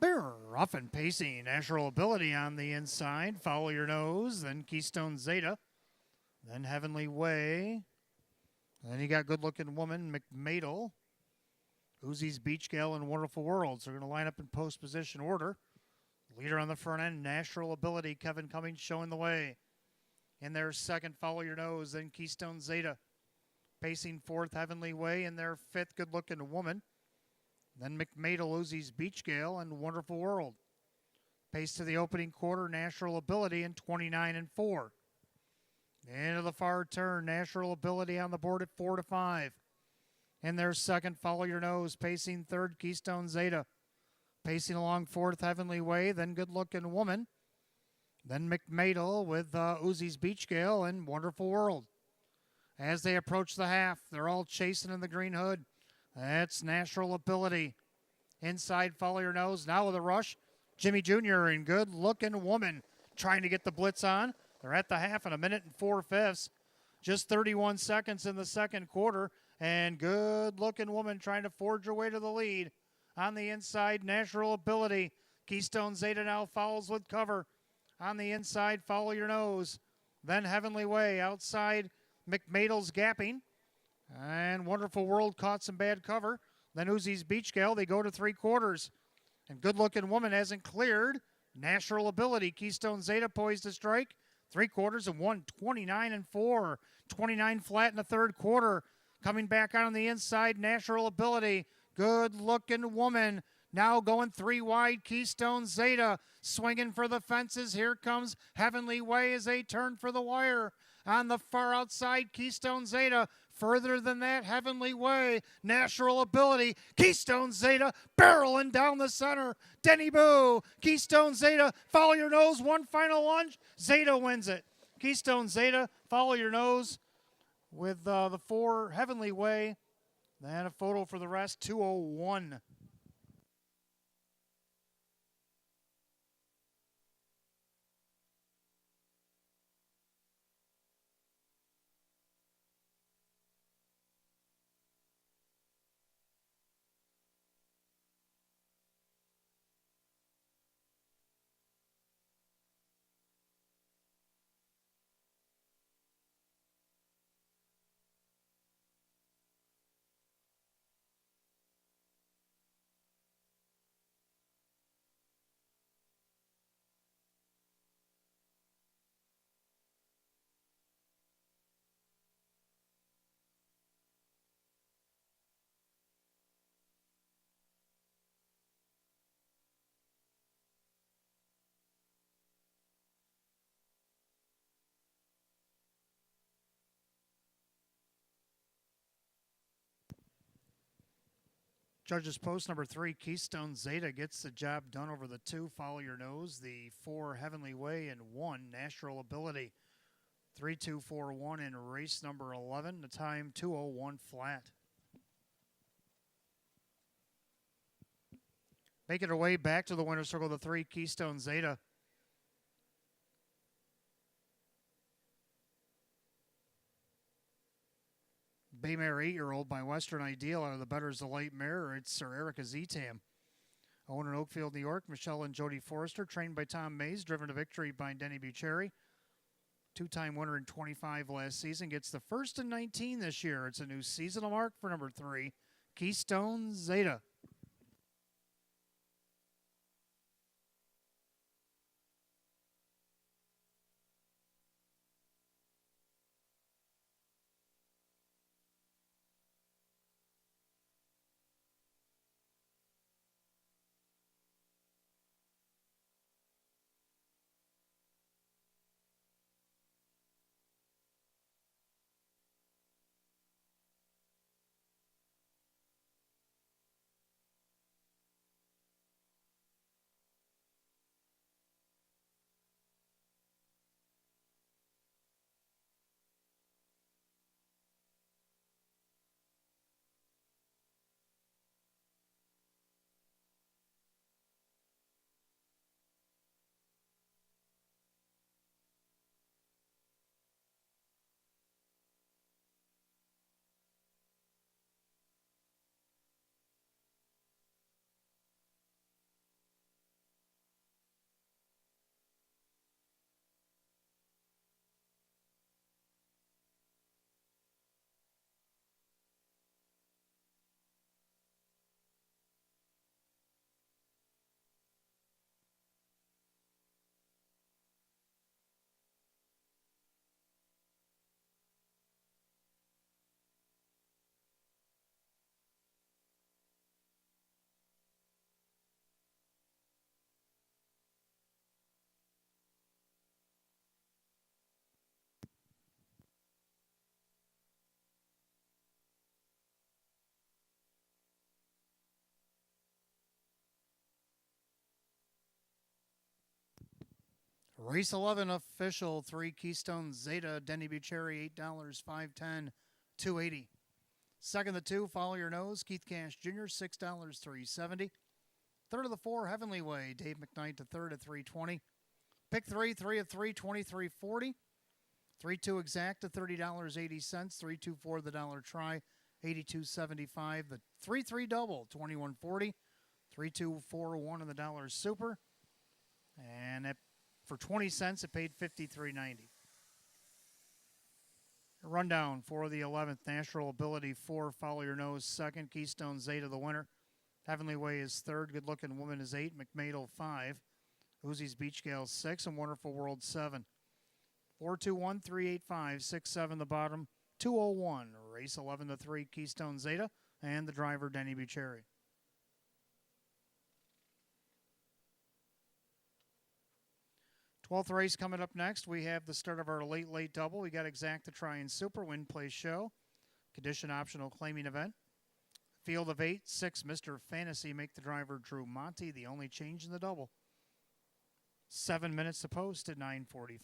They're rough and pacing. Natural Ability on the inside. Follow Your Nose. Then Keystone Zeta. Then Heavenly Way. And then you got Good Looking Woman, McMadel. Uzi's Beach Gale and Wonderful World. So we're going to line up in post position order. Leader on the front end, Natural Ability, Kevin Cummings showing the way. In their second, Follow Your Nose, then Keystone Zeta. Pacing fourth, Heavenly Way. In their fifth, Good Looking Woman. Then McMadel, Uzi's Beach Gale, and Wonderful World. Pace to the opening quarter, Natural Ability, in 29-4. Into the far turn, Natural Ability on the board at 4-5. In their second, Follow Your Nose, pacing third, Keystone Zeta. Pacing along fourth, Heavenly Way, then Good Looking Woman. Then McMadel with Uzi's Beach Gale and Wonderful World. As they approach the half, they're all chasing in the green hood. That's Natural Ability. Inside, Follow Your Nose. Now with a rush, Jimmy Jr. and Good Looking Woman trying to get the blitz on. They're at the half in 1 minute and 4/5. Just 31 seconds in the second quarter. And Good Looking Woman trying to forge her way to the lead. On the inside, Natural Ability. Keystone Zeta now follows with cover. On the inside, Follow Your Nose. Then Heavenly Way. Outside, McMadel's gapping. And Wonderful World caught some bad cover. Then Uzi's Beach Gale. They go to 3/4. And Good Looking Woman hasn't cleared. Natural Ability. Keystone Zeta poised to strike. 3/4 and 1:29-4. 29 flat in the third quarter. Coming back out on the inside, Natural Ability. Good Looking Woman. Now going 3 wide, Keystone Zeta. Swinging for the fences. Here comes Heavenly Way as they turn for the wire. On the far outside, Keystone Zeta Further than that, Heavenly Way, Natural Ability, Keystone Zeta, barreling down the center. Denny Boo, Keystone Zeta, follow your nose, one final lunge. Zeta wins it. Keystone Zeta, follow your nose with the 4, Heavenly Way. Then a photo for the rest, 2:01. Judges post number 3, Keystone Zeta gets the job done over the 2, Follow Your Nose, the 4, Heavenly Way, and 1, Natural Ability. 3-2-4-1 in race number 11, the time 2:01 flat. Making her way back to the winner's circle, the 3, Keystone Zeta. Baymare 8-year-old by Western Ideal out of the Better's Delight mare. It's Sir Erica Zetam. Owned in Oakfield, New York, Michelle and Jody Forrester. Trained by Tom Mays. Driven to victory by Denny Bucherry. 2-time winner in 25 last season. Gets the first in 19 this year. It's a new seasonal mark for number 3, Keystone Zeta. Race 11 official, 3, Keystone Zeta, Denny Bucherry, $8, 510, 280. Second, the 2, Follow Your Nose, Keith Cash Jr., $6, 370. Third of the 4, Heavenly Way, Dave McKnight to third at 320. Pick 3, 3 of 3, 23.40. 3-2 exact to $30.80. 3-2-4 the dollar try, $82.75. The 3-3 double, $21.40. 3-2-4-1 in the dollar super. And that, for 20 cents, it paid $53.90. Rundown for the 11th, Natural Ability 4, Follow Your Nose, second, Keystone Zeta the winner. Heavenly Way is third, Good Looking Woman is 8, McMadel 5, Uzi's Beach Gale 6, and Wonderful World 7. 4-2-1, 3-8-5, 6-7 the bottom, 2:01. Race 11 to 3, Keystone Zeta, and the driver Denny Bucherry. 12th race coming up next. We have the start of our late double. We got Exacta Try and Super Win Play Show. Condition optional claiming event. Field of 8, 6, Mr. Fantasy make the driver Drew Monty, the only change in the double. 7 minutes to post at 9:45.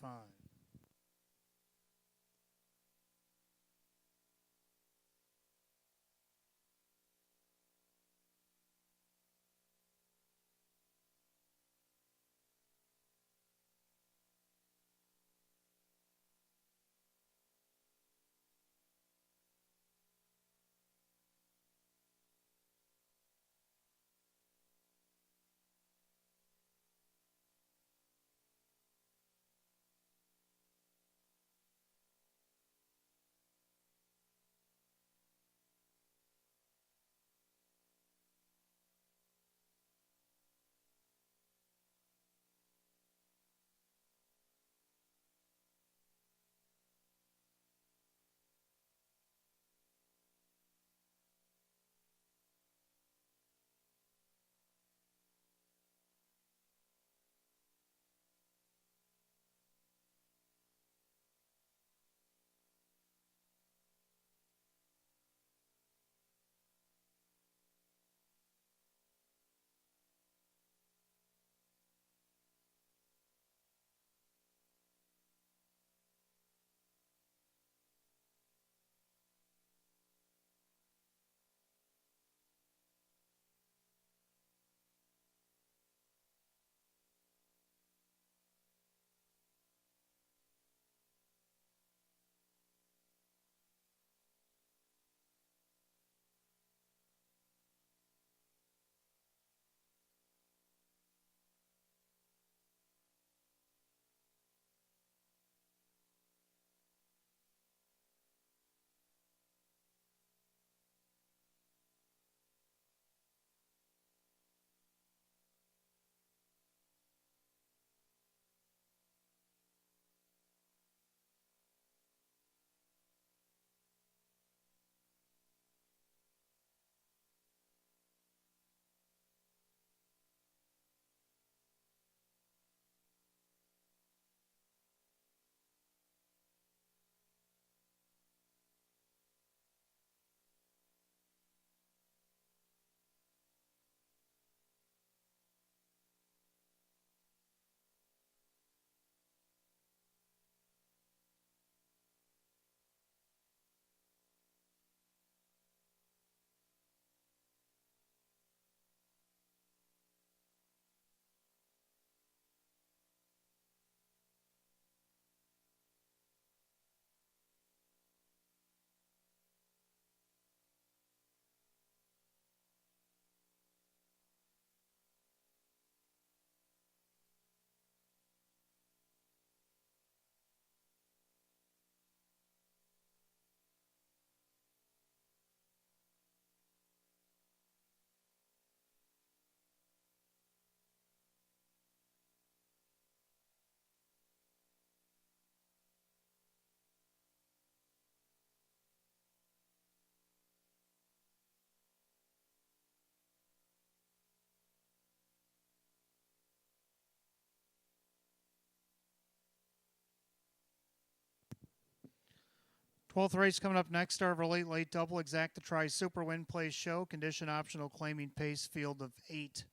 Twelfth race coming up next. Star of a late double. Exacta Tri Super Win Play Show. Condition optional claiming pace. Field of 8.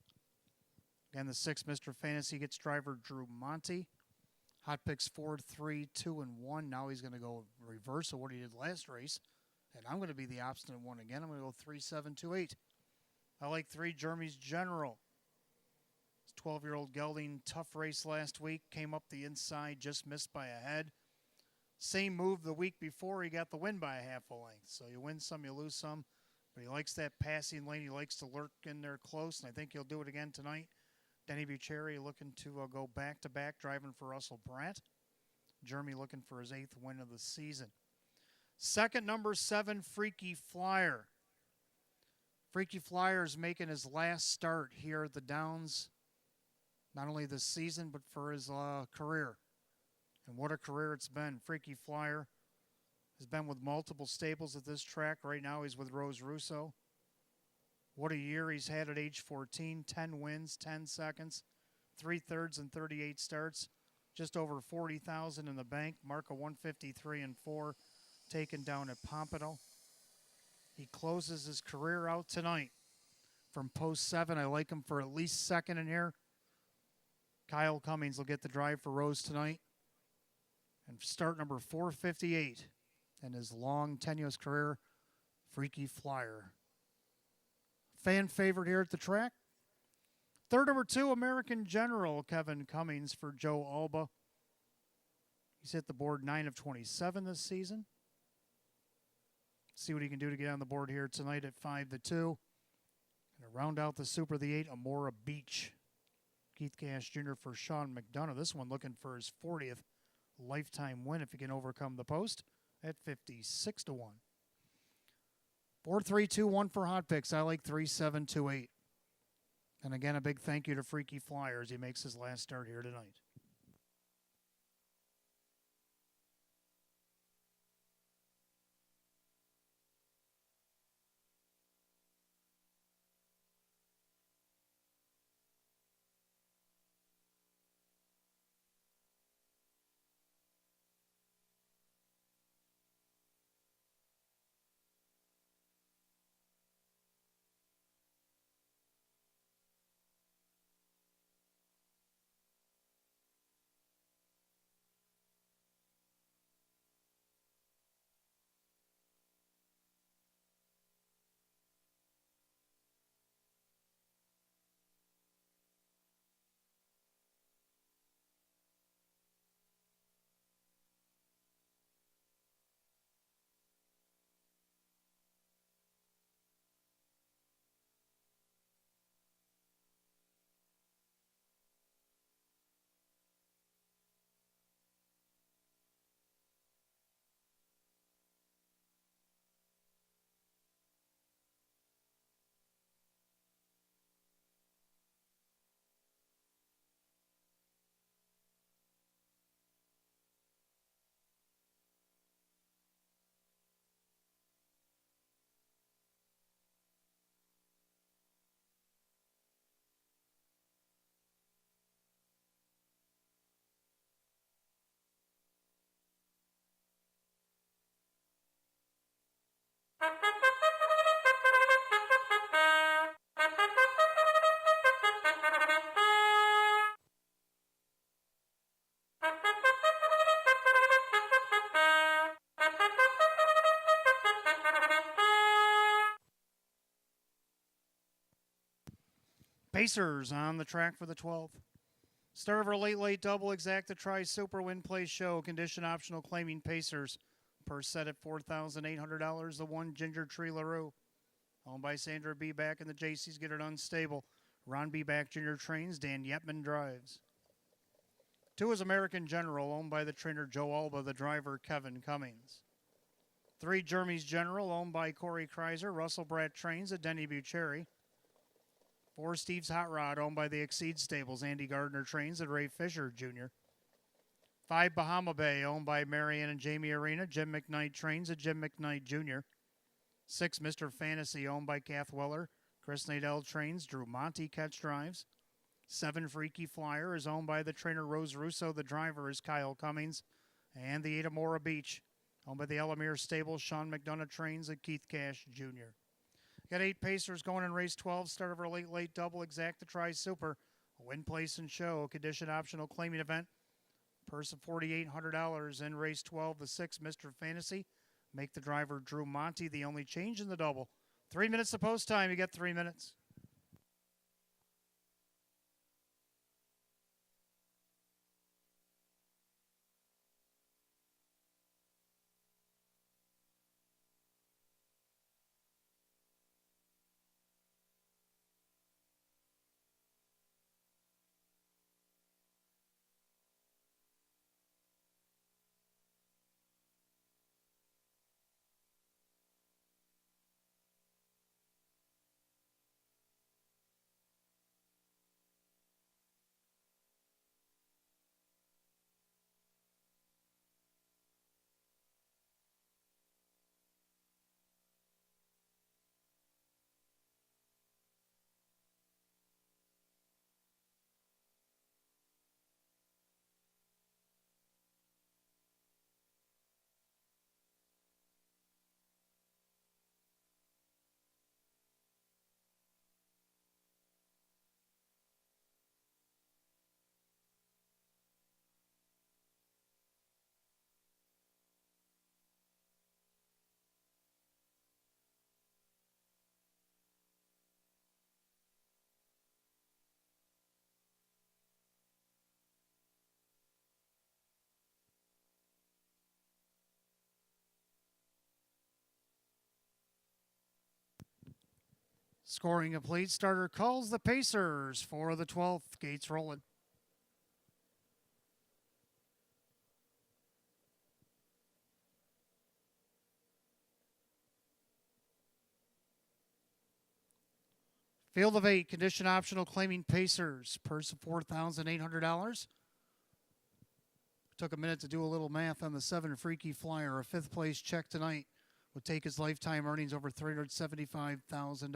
Again, the 6, Mr. Fantasy gets driver Drew Monty. Hot picks 4, 3, 2, and 1. Now he's going to go reverse of what he did last race. And I'm going to be the obstinate one again. I'm going to go 3, 7, 2, 8. I like 3, Jeremy's General. 12-year-old gelding, tough race last week. Came up the inside, just missed by a head. Same move the week before. He got the win by a half a length. So you win some, you lose some. But he likes that passing lane. He likes to lurk in there close, and I think he'll do it again tonight. Denny Bucheri looking to go back-to-back, driving for Russell Pratt. Jeremy looking for his 8th win of the season. Second, number 7, Freaky Flyer. Freaky Flyer is making his last start here at the Downs, not only this season, but for his career. And what a career it's been. Freaky Flyer has been with multiple stables at this track. Right now he's with Rose Russo. What a year he's had at age 14. 10 wins, 10 seconds, 3/3 and 38 starts. Just over 40,000 in the bank. Mark of 153 and 4 taken down at Pompano. He closes his career out tonight from post 7. I like him for at least second in here. Kyle Cummings will get the drive for Rose tonight. And start number 458 in his long, tenuous career, Freaky Flyer. Fan favorite here at the track. Third, number 2, American General, Kevin Cummings for Joe Alba. He's hit the board 9 of 27 this season. See what he can do to get on the board here tonight at 5-2. And to round out the Super, the 8, Amora Beach. Keith Cash Jr. for Sean McDonough. This one looking for his 40th lifetime win if he can overcome the post at 56-1. 4-3-2-1 for hot picks. I like 3-7-2-8. And again, a big thank you to Freaky Flyer as he makes his last start here tonight. Pacers on the track for the 12th. Start of our late double, exacta try super win play show. Condition optional claiming Pacers. Per set at $4,800. The 1 Ginger Tree LaRue. Owned by Sandra B. Back and the JCs get it unstable. Ron B. Back Jr. trains. Dan Yetman drives. 2 is American General, owned by the trainer Joe Alba, the driver Kevin Cummings. 3 Jeremy's General, owned by Corey Kreiser. Russell Bratt trains at Denny Bucherry. 4 Steve's Hot Rod, owned by the Exceed Stables. Andy Gardner trains at Ray Fisher Jr. 5 Bahama Bay, owned by Marianne and Jamie Arena. Jim McKnight trains at Jim McKnight Jr. 6 Mr. Fantasy, owned by Kath Weller. Chris Nadell trains. Drew Monty catch drives. 7 Freaky Flyer is owned by the trainer Rose Russo. The driver is Kyle Cummings. And the 8 Amora Beach, owned by the Elamere Stables. Sean McDonough trains at Keith Cash Jr. Got 8 Pacers going in race 12. Start of our late double, exacta try super. Win, place, and show. Condition optional claiming event. Purse of $4,800 in race 12. The 6 Mr. Fantasy. Make the driver Drew Monty the only change in the double. 3 minutes to post time. You get 3 minutes. Scoring complete. Starter calls the Pacers for the 12th. Gates rolling. Field of 8, condition optional, claiming Pacers. Purse of $4,800. Took a minute to do a little math on the 7 Freaky Flyer. A 5th place check tonight would take his lifetime earnings over $375,000.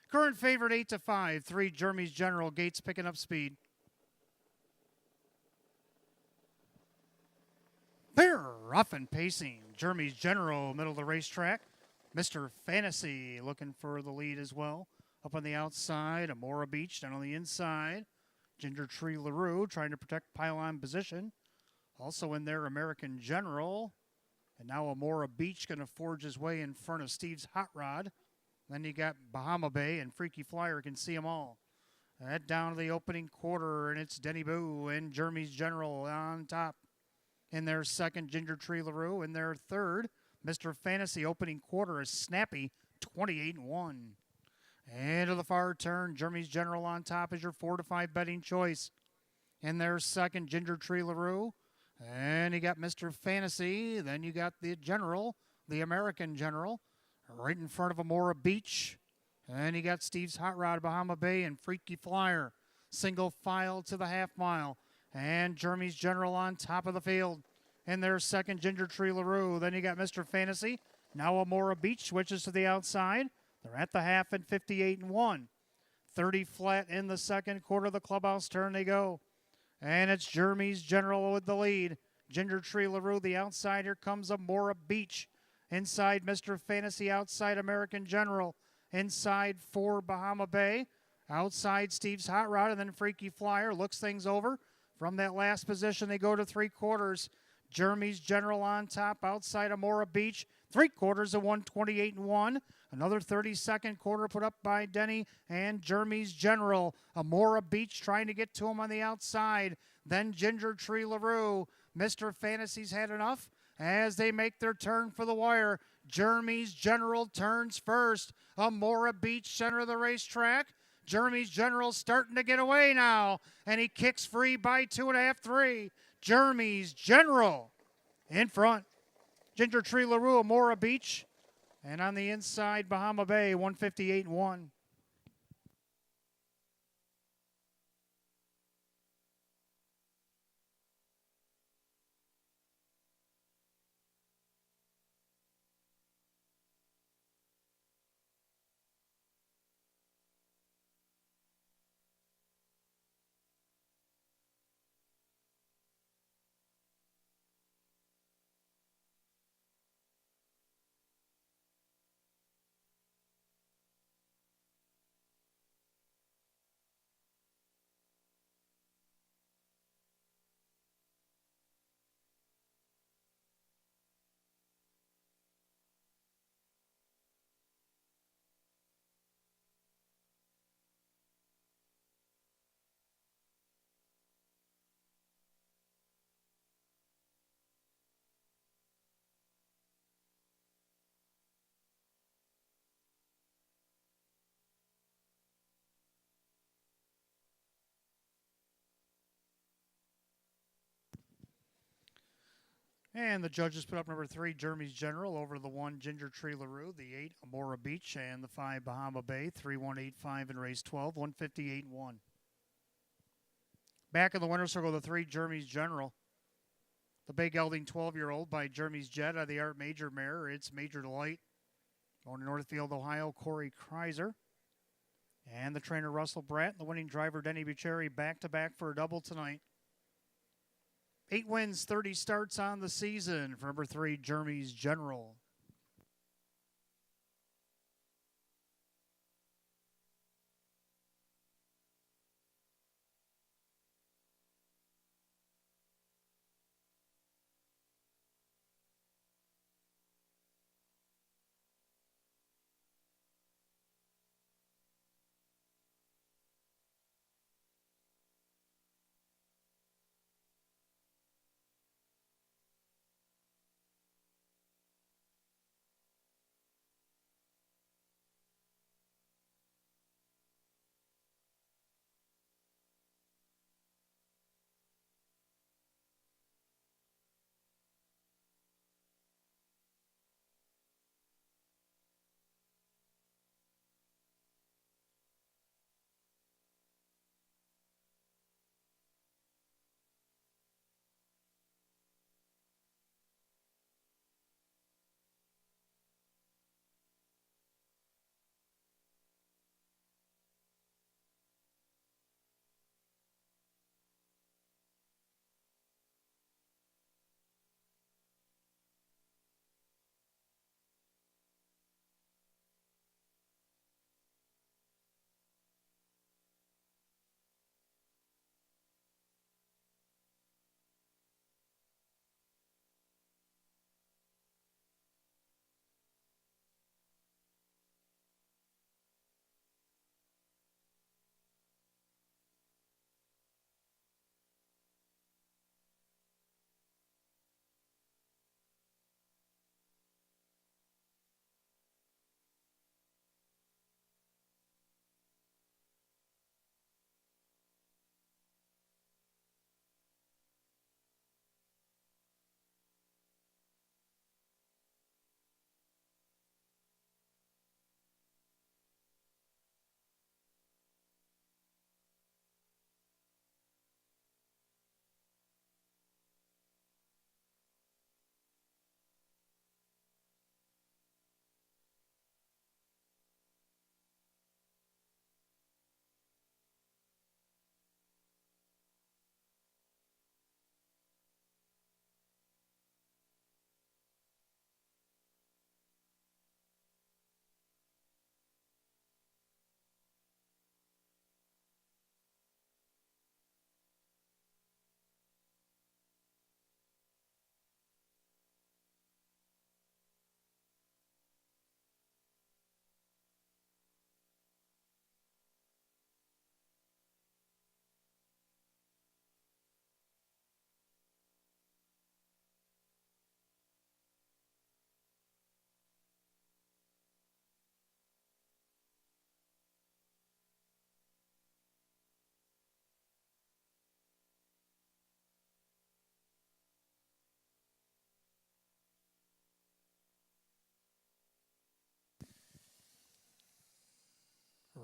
Current favorite 8-5. 3 Jeremy's General. Gates picking up speed. They're rough and pacing. Jeremy's General, middle of the racetrack. Mr. Fantasy looking for the lead as well. Up on the outside, Amora Beach down on the inside. Ginger Tree LaRue trying to protect pylon position. Also in there, American General. And now Amora Beach going to forge his way in front of Steve's Hot Rod. Then you got Bahama Bay and Freaky Flyer can see them all. That down to the opening quarter, and it's Denny Boo and Jeremy's General on top. In their second, Ginger Tree LaRue. In their third, Mr. Fantasy opening quarter is snappy, 28-1. And to the far turn, Jeremy's General on top is your 4-5 betting choice. In their second, Ginger Tree LaRue. And you got Mr. Fantasy. Then you got the General, the American General, right in front of Amora Beach. And you got Steve's Hot Rod, Bahama Bay, and Freaky Flyer. Single file to the half mile. And Jeremy's General on top of the field. In their second, Ginger Tree LaRue. Then you got Mr. Fantasy. Now Amora Beach switches to the outside. They're at the half at 58-1. 30 flat in the second quarter of the clubhouse turn they go. And it's Jeremy's General with the lead. Ginger Tree LaRue, the outside. Here comes Amora Beach. Inside Mr. Fantasy, outside American General. Inside for Bahama Bay. Outside Steve's Hot Rod, and then Freaky Flyer looks things over. From that last position, they go to 3 quarters. Jeremy's General on top, outside Amora Beach. 3 quarters of 128-1. Another 32nd quarter put up by Denny and Jeremy's General. Amora Beach trying to get to him on the outside. Then Ginger Tree LaRue. Mr. Fantasy's had enough as they make their turn for the wire. Jeremy's General turns first. Amora Beach, center of the racetrack. Jeremy's General starting to get away now, and he kicks free by 2.5, 3. Jeremy's General in front. Ginger Tree LaRue, Amora Beach, and on the inside, Bahama Bay, 158-1. And the judges put up number 3, Jeremy's General, over the 1, Ginger Tree LaRue, the 8, Amora Beach, and the 5, Bahama Bay, 3-1-8-5 in race 12, 158-1. Back in the winner's circle, the 3, Jeremy's General. The Bay Gelding 12-year-old by Jeremy's Jet out of the Art Major mare. It's Major Delight. Going to Northfield, Ohio, Corey Kreiser. And the trainer, Russell Bratt. And the winning driver, Denny Bucheri, back-to-back for a double tonight. 8 wins, 30 starts on the season for number 3, Jeremy's General.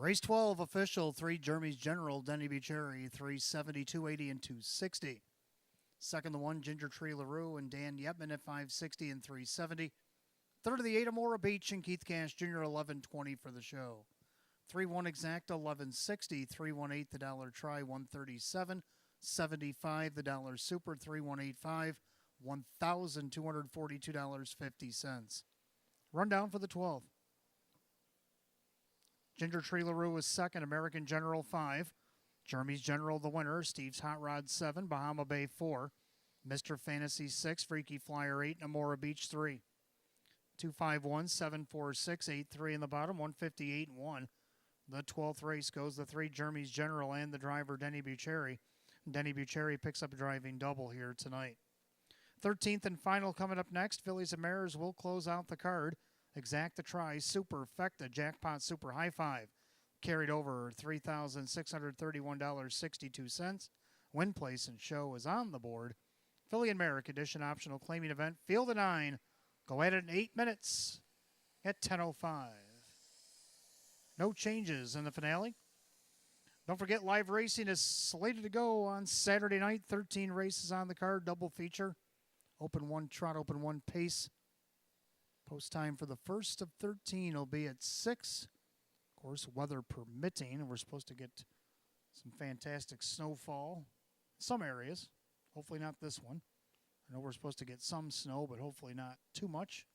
Race 12 official, 3 Jeremy's General, Denny Becherry, 370, 280, and 260. Second, the 1 Ginger Tree LaRue and Dan Yepman at 560 and 370. Third of the 8 Amora Beach and Keith Cash Jr. 1120 for the show. 3-1 Exacta 1160, 318 the Dollar Try 137, 75 the Dollar Super 3185, $1,242.50. Rundown for the 12. Ginger Tree LaRue is second, American General 5. Jeremy's General the winner, Steve's Hot Rod 7, Bahama Bay 4, Mr. Fantasy 6, Freaky Flyer 8, and Amora Beach 3. 251, 746, 83 in the bottom, 158 and 1. The 12th race goes the 3 Jeremy's General and the driver Denny Becherry. Denny Becherry picks up a driving double here tonight. 13th and final coming up next. Fillies and Mares will close out the card. Exacta Try, Super Fecta, Jackpot Super High Five. Carried over $3,631.62. Win place and show is on the board. Philly and Mare Condition Optional Claiming Event. Field of 9. Go at it in 8 minutes at 10:05. No changes in the finale. Don't forget, live racing is slated to go on Saturday night. 13 races on the card, double feature. Open 1 trot, open 1 pace. Post time for the first of 13 will be at 6. Of course, weather permitting. We're supposed to get some fantastic snowfall in some areas. Hopefully not this one. I know we're supposed to get some snow, but hopefully not too much.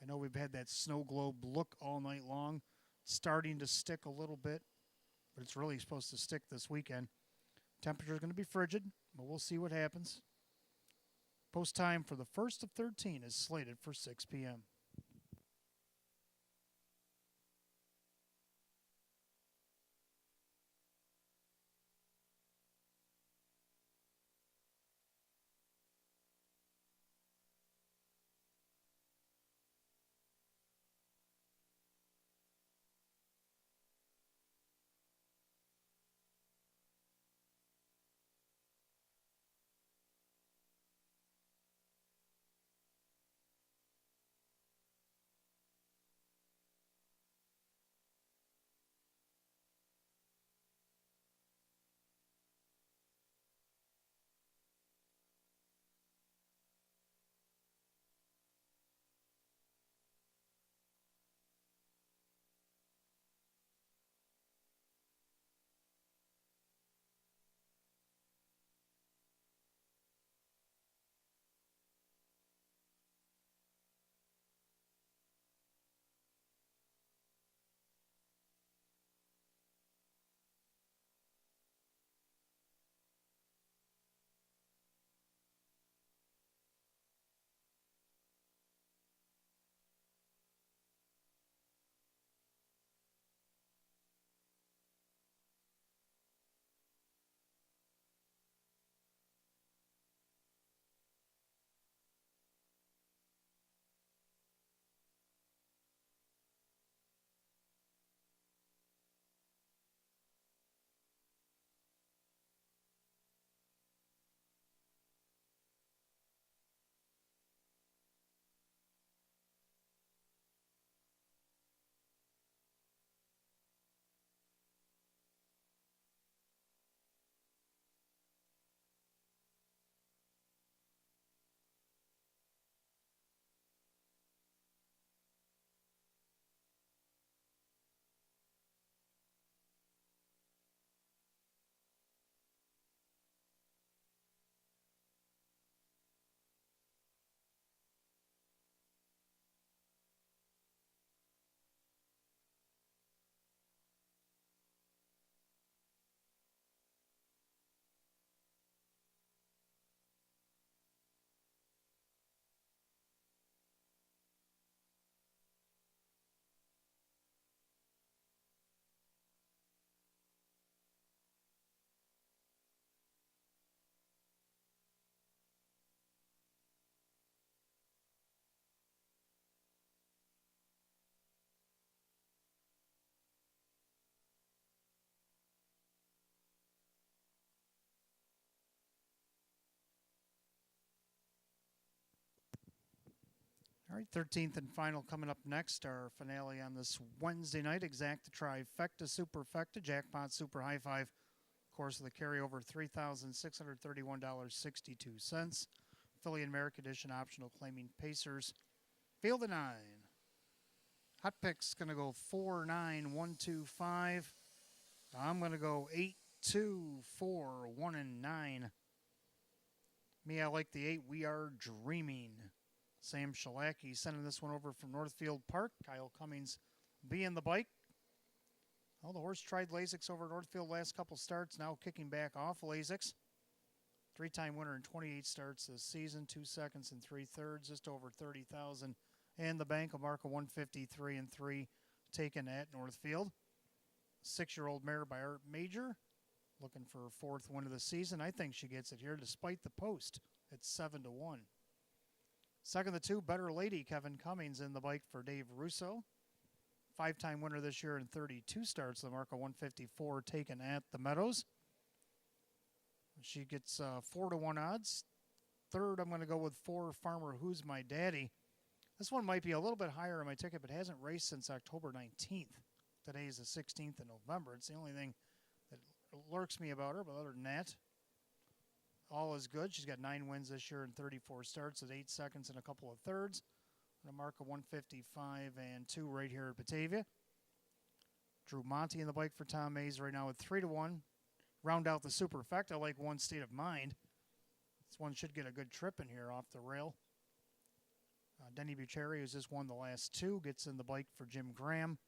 I know we've had that snow globe look all night long. Starting to stick a little bit, but it's really supposed to stick this weekend. Temperature is going to be frigid, but we'll see what happens. Post time for the first of 13 is slated for 6 p.m. right, 13th and final coming up next. Our finale on this Wednesday night. Exacta Trifecta Superfecta Jackpot Super High Five. Of course, the carryover $3,631.62. Philly American Edition optional claiming Pacers. Field of 9. Hot Pick's going to go 4, 9, 1, 2, 5. I'm going to go 8, 2, 4, 1, and 9. Me, I like the 8. We Are Dreaming. Sam Shalacki sending this one over from Northfield Park. Kyle Cummings being the bike. Well, the horse tried Lasix over Northfield last couple starts, now kicking back off Lasix. Three-time winner in 28 starts this season, 2 seconds and 3/3, just over 30,000. And the bank, a mark of 153 and 3 taken at Northfield. 6-year-old mare by Art Major, looking for her 4th win of the season. I think she gets it here despite the post at 7-1. Second, the 2, Better Lady, Kevin Cummings in the bike for Dave Russo. 5-time winner this year in 32 starts, the mark of 154 taken at the Meadows. She gets 4-1 odds. Third, I'm going to go with 4, Farmer Who's My Daddy. This one might be a little bit higher on my ticket, but hasn't raced since October 19th. Today is the 16th of November. It's the only thing that lurks me about her, but other than that, all is good. She's got 9 wins this year in 34 starts at 8 seconds and a couple of thirds. And a mark of 155 and 2 right here at Batavia. Drew Monty in the bike for Tom Mays right now at 3-1. Round out the Superfecta. I like One State of Mind. This one should get a good trip in here off the rail. Denny Bucheri, who's just won the last 2, gets in the bike for Jim Graham.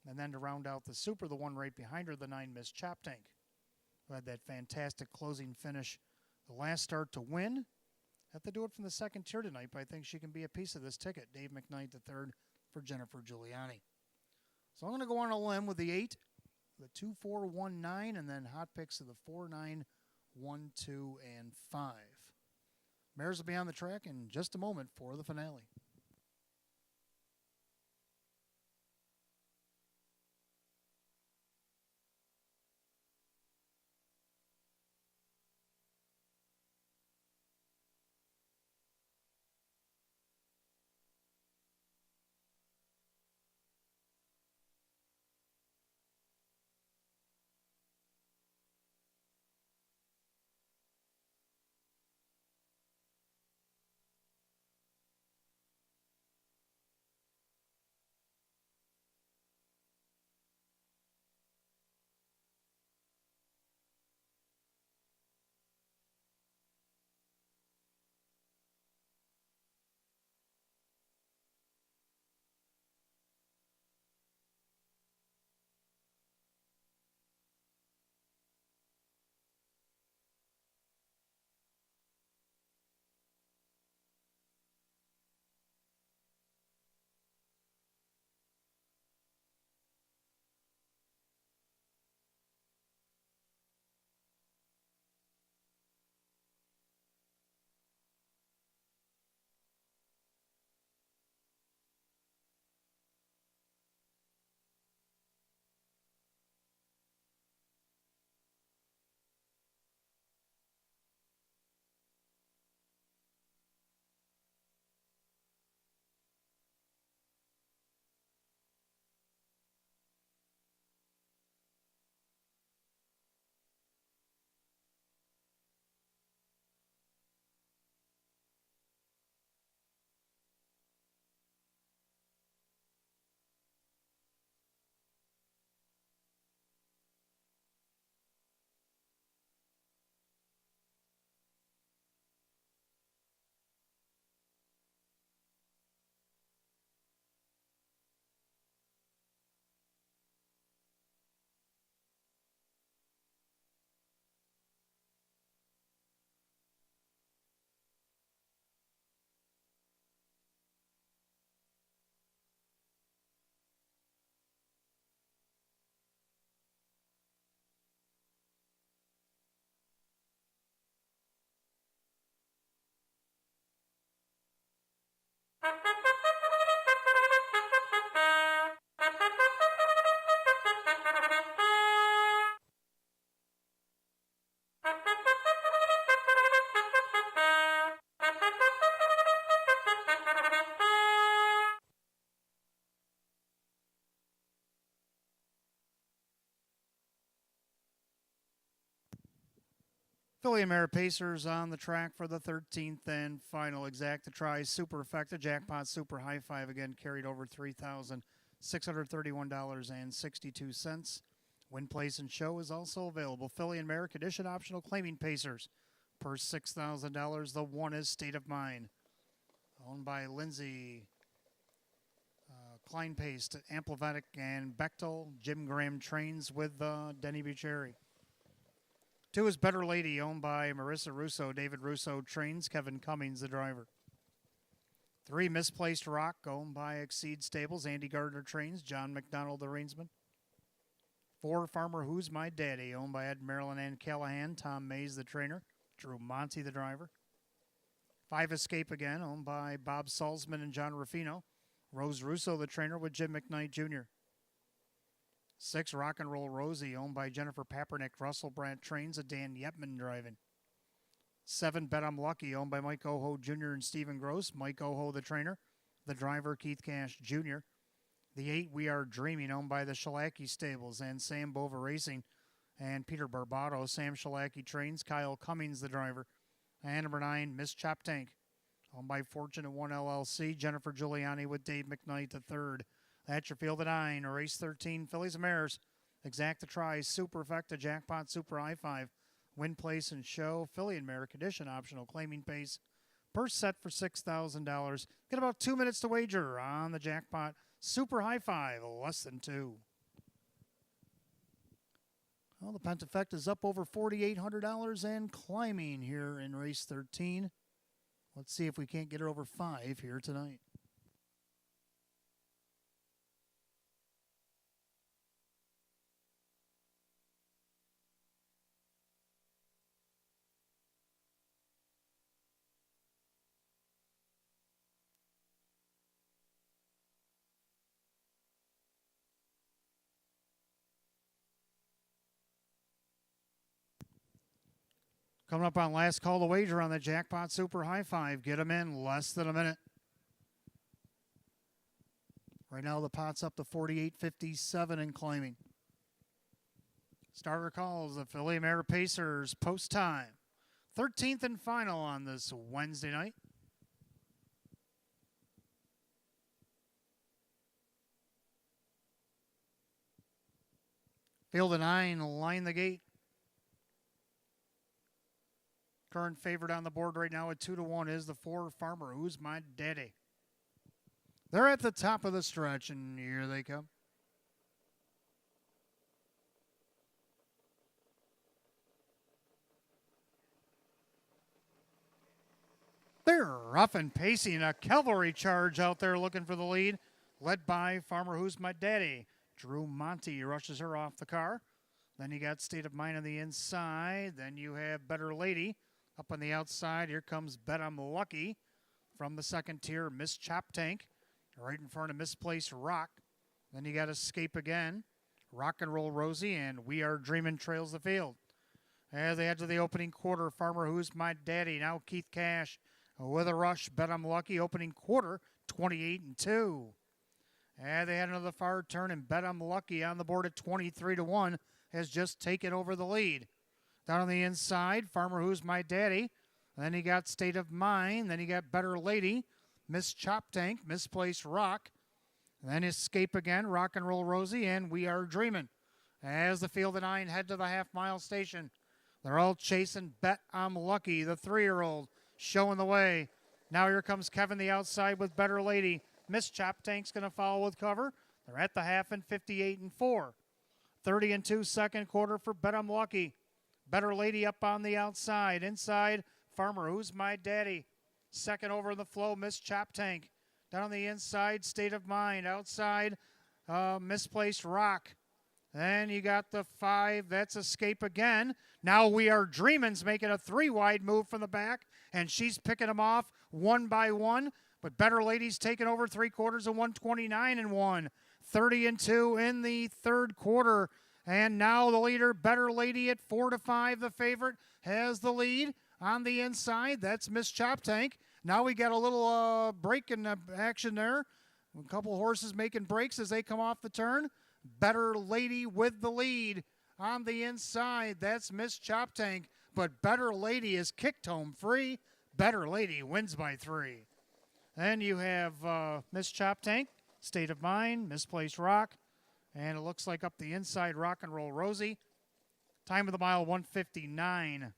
And then to round out the Super, the one right behind her, the 9 Miss Chop Tank, who had that fantastic closing finish the last start to win. Have to do it from the second tier tonight, but I think she can be a piece of this ticket. Dave McKnight III for Jennifer Giuliani. So I'm going to go on a limb with the 8, the 2, 4, 1, 9, and then hot picks of the 4, 9, 1, 2, and 5. Mares will be on the track in just a moment for the finale. Philly and Mare Pacers on the track for the 13th and final exacta try. Super effective. Jackpot Super High Five again carried over $3,631.62. Win, place, and show is also available. Philly and Mare condition optional claiming Pacers. Per $6,000. The one is State of Mind. Owned by Lindsay, Klein Paste, Amplivatic, and Bechtel. Jim Graham trains with Denny Bucheri. 2 is Better Lady, owned by Marissa Russo. David Russo trains. Kevin Cummings, the driver. 3, Misplaced Rock, owned by Exceed Stables. Andy Gardner trains. John McDonald, the reinsman. 4, Farmer Who's My Daddy, owned by Ed Marilyn and Callahan. Tom Mays, the trainer. Drew Monty, the driver. 5, Escape Again, owned by Bob Salzman and John Ruffino. Rose Russo, the trainer, with Jim McKnight Jr. 6, Rock and Roll Rosie, owned by Jennifer Papernick. Russell Brandt trains, and Dan Yepman driving. 7, Bet I'm Lucky, owned by Mike Oho Jr. and Stephen Gross. Mike Oho, the trainer. The driver, Keith Cash Jr. The 8, We Are Dreaming, owned by the Shalaki Stables and Sam Bova Racing and Peter Barbato. Sam Shalaki trains. Kyle Cummings, the driver. And number 9, Miss Chop Tank, owned by Fortune and One LLC. Jennifer Giuliani with Dave McKnight, the third. That's your field of 9. Race 13, Phillies and Mares. Exacta try, Super Effecta, Jackpot Super I-5. Win, place, and show. Philly and Mare condition optional claiming pace. Per set for $6,000. Get about 2 minutes to wager on the Jackpot Super High Five, less than 2. Well, the Pentafect is up over $4,800 and climbing here in race 13. Let's see if we can't get it over 5 here tonight. Coming up on last call to wager on the Jackpot Super High Five. Get them in less than a minute. Right now the pot's up to $48.57 and climbing. Starter calls the Philly Mare Pacers post time. 13th and final on this Wednesday night. Field of 9, line the gate. Current favorite on the board right now at 2-1 is the 4, Farmer Who's My Daddy. They're at the top of the stretch, and here they come. They're rough and pacing a cavalry charge out there looking for the lead, led by Farmer Who's My Daddy. Drew Monty rushes her off the car. Then you got State of Mind on the inside. Then you have Better Lady. Up on the outside, here comes Bet I'm Lucky. From the second tier, Miss Chop Tank. Right in front of Misplaced Rock. Then you got Escape Again, Rock and Roll Rosie, and We Are Dreamin' trails the field. As they head to the opening quarter, Farmer Who's My Daddy. Now Keith Cash with a rush. Bet I'm Lucky, opening quarter, 28-2. And they head into the far turn, and Bet I'm Lucky on the board at 23-1 has just taken over the lead. Down on the inside, Farmer Who's My Daddy. Then you got State of Mind. Then you got Better Lady, Miss Chop Tank, Misplaced Rock. Then Escape Again, Rock and Roll Rosie, and We Are Dreamin'. As the field of 9 head to the half-mile station, they're all chasing Bet I'm Lucky, the 3-year-old, showing the way. Now here comes Kevin the outside with Better Lady. Miss Chop Tank's going to follow with cover. They're at the half and 58-4. 30-2 second quarter for Bet I'm Lucky. Better Lady up on the outside. Inside, Farmer Who's My Daddy. Second over in the flow, Miss Chop Tank. Down on the inside, State of Mind. Outside, Misplaced Rock. Then you got the 5. That's Escape Again. Now We Are Dreamin's making a 3-wide move from the back, and she's picking them off one by one. But Better Lady's taking over 3 quarters of 129-1. 30-2 in the third quarter. And now the leader, Better Lady at 4-5. The favorite has the lead on the inside. That's Miss Chop Tank. Now we got a little break in action there. A couple horses making breaks as they come off the turn. Better Lady with the lead on the inside. That's Miss Chop Tank. but Better Lady is kicked home free. Better Lady wins by 3. Then you have Miss Chop Tank, State of Mind, Misplaced Rock, and it looks like up the inside, Rock and Roll Rosie. Time of the mile, 1:59.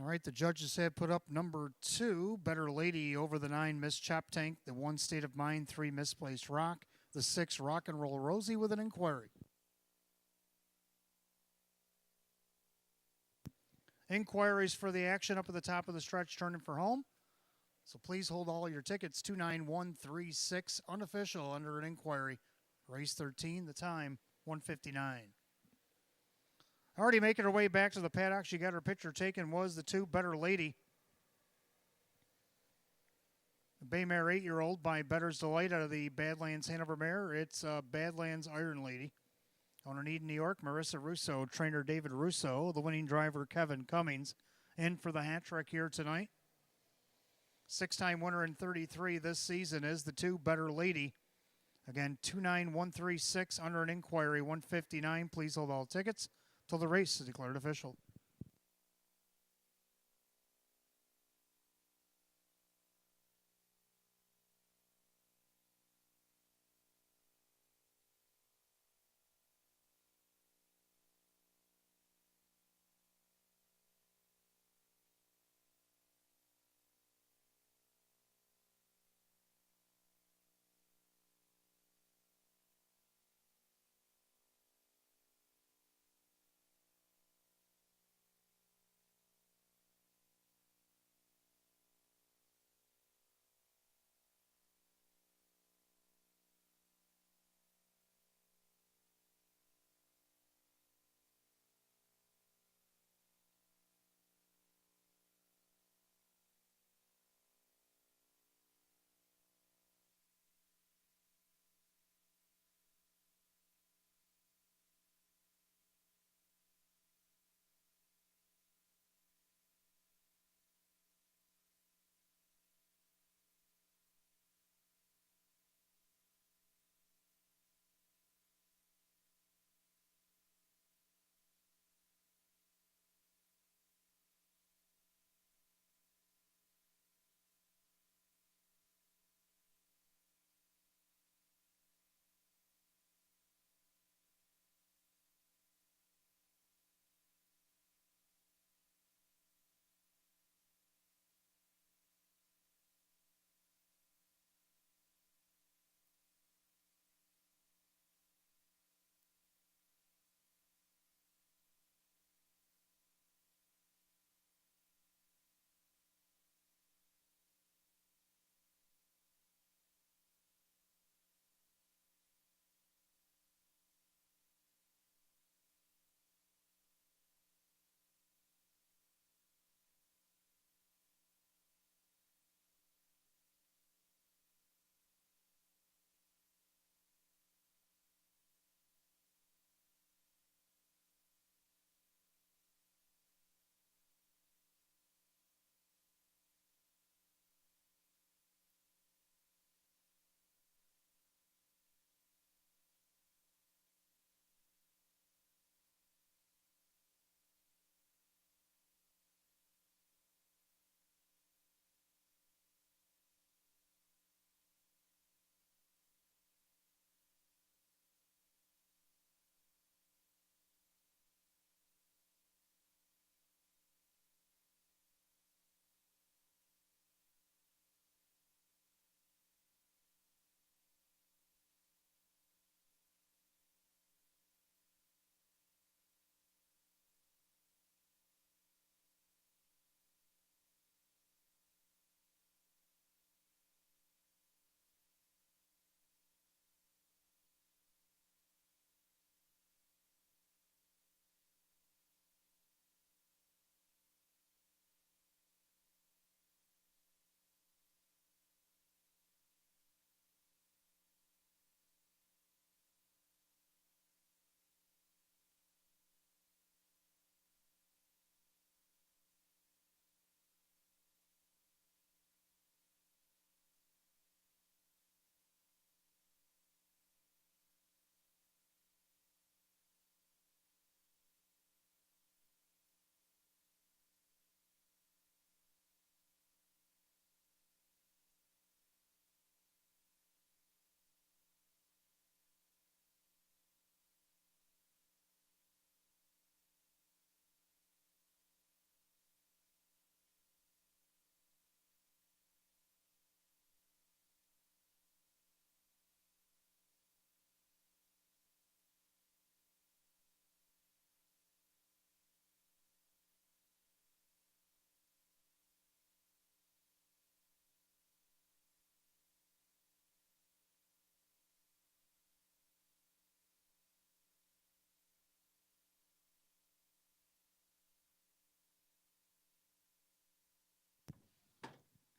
All right, the judges have put up number 2, Better Lady, over the 9, Miss Chop Tank, the 1, State of Mind, 3, Misplaced Rock, the 6, Rock and Roll Rosie with an inquiry. Inquiries for the action up at the top of the stretch turning for home. So please hold all your tickets. 29136, unofficial, under an inquiry. Race 13, the time, 1:59. Already making her way back to the paddock. She got her picture taken, was the 2, Better Lady. The Baymare 8-year-old by Better's Delight out of the Badlands Hanover Mare. It's Badlands Iron Lady. Owner Eden, New York, Marissa Russo, trainer David Russo, the winning driver Kevin Cummings, in for the hat trick here tonight. 6-time winner in 33 this season is the 2, Better Lady. Again, 29136 under an inquiry, 1:59. Please hold all tickets till the race is declared official.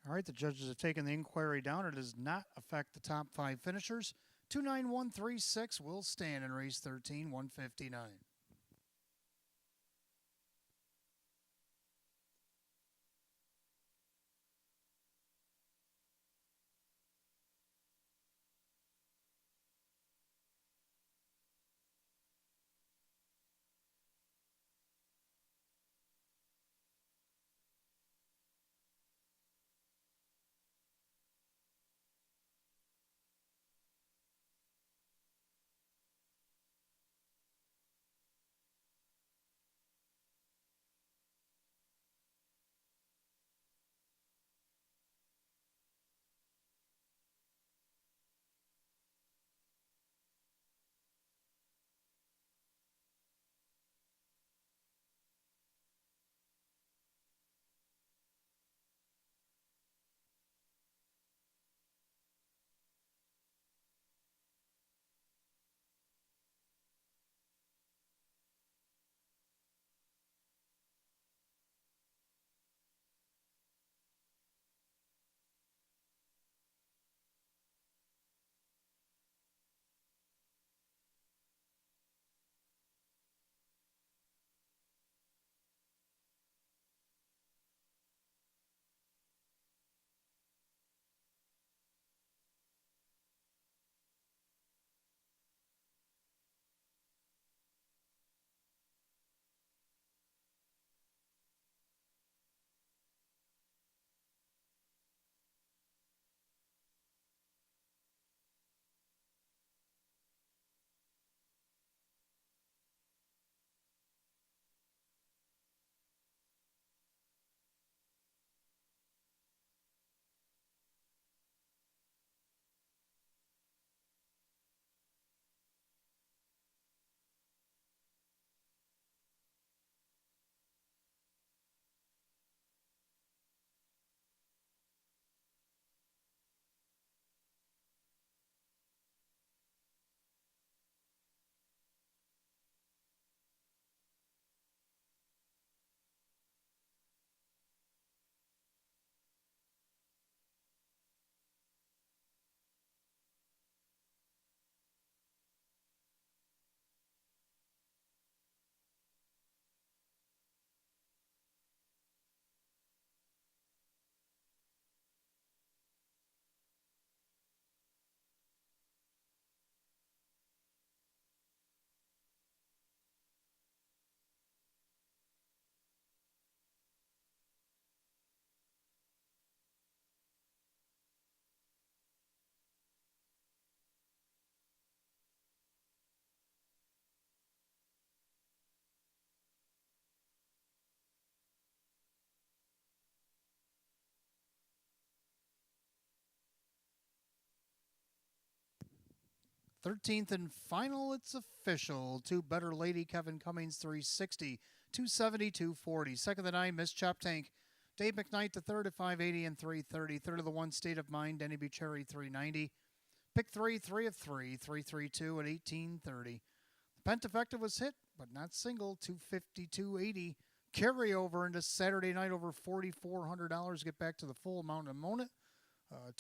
All right, the judges have taken the inquiry down. It does not affect the top 5 finishers. 29136 will stand in race 13, 159. Thirteenth and final, it's official. 2 Better Lady, Kevin Cummings, 360, 270, 240. Second of the 9, Miss Chop Tank, Dave McKnight, the third at 580 and 330. Third of the 1, State of Mind, Denny Bucherri, 390. Pick 3, 3 of 3, 332 at 1830. The Pentafecta was hit, but not single, 252.80. Carryover into Saturday night over $4,400. Get back to the full amount in a moment.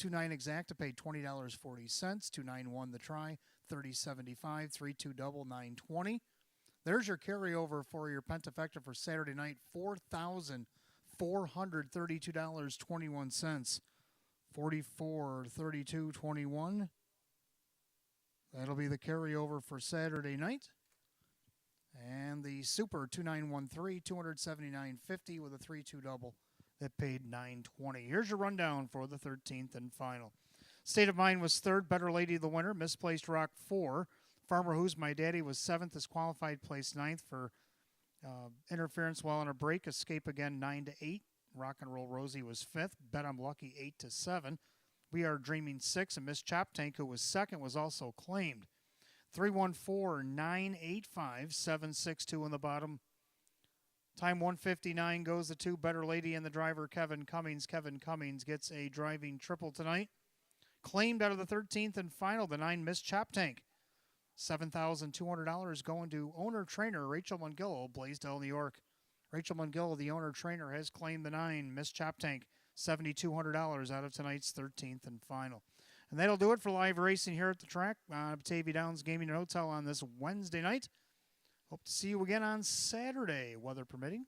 2-9 exacta paid $20.40. 2-9-1 the try, $30.75. 3-2 double, $9.20. There's your carryover for your Pentafecta for Saturday night, $4,432.21. 44.32.21. That'll be the carryover for Saturday night. And the Super 2913, $279.50 with a 3-2 double that paid $9.20. Here's your rundown for the 13th and final. State of Mind was third, Better Lady the winner. Misplaced Rock 4. Farmer Who's My Daddy was seventh, disqualified, placed ninth for interference while on a break. Escape again 9-8. Rock and Roll Rosie was fifth. Bet I'm Lucky 8-7. We Are Dreaming 6. And Miss Chop Tank, who was second, was also claimed. 314-985, 762 in the bottom. Time 159 goes the 2 Better Lady and the driver Kevin Cummings. Kevin Cummings gets a driving triple tonight. Claimed out of the 13th and final, the 9 Miss Chop Tank. $7,200 going to owner-trainer Rachel Mungillo, Blaisdell, New York. Rachel Mungillo, the owner-trainer, has claimed the 9 Miss Chop Tank. $7,200 out of tonight's 13th and final. And that'll do it for live racing here at the track, Batavia Downs Gaming and Hotel on this Wednesday night. Hope to see you again on Saturday, weather permitting.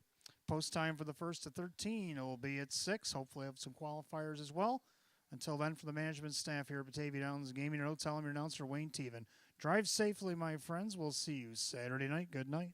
Post time for the 1st to 13 will be at 6. Hopefully have some qualifiers as well. Until then, for the management staff here at Batavia Downs Gaming and Hotel, I'm your announcer, Wayne Teven. Drive safely, my friends. We'll see you Saturday night. Good night.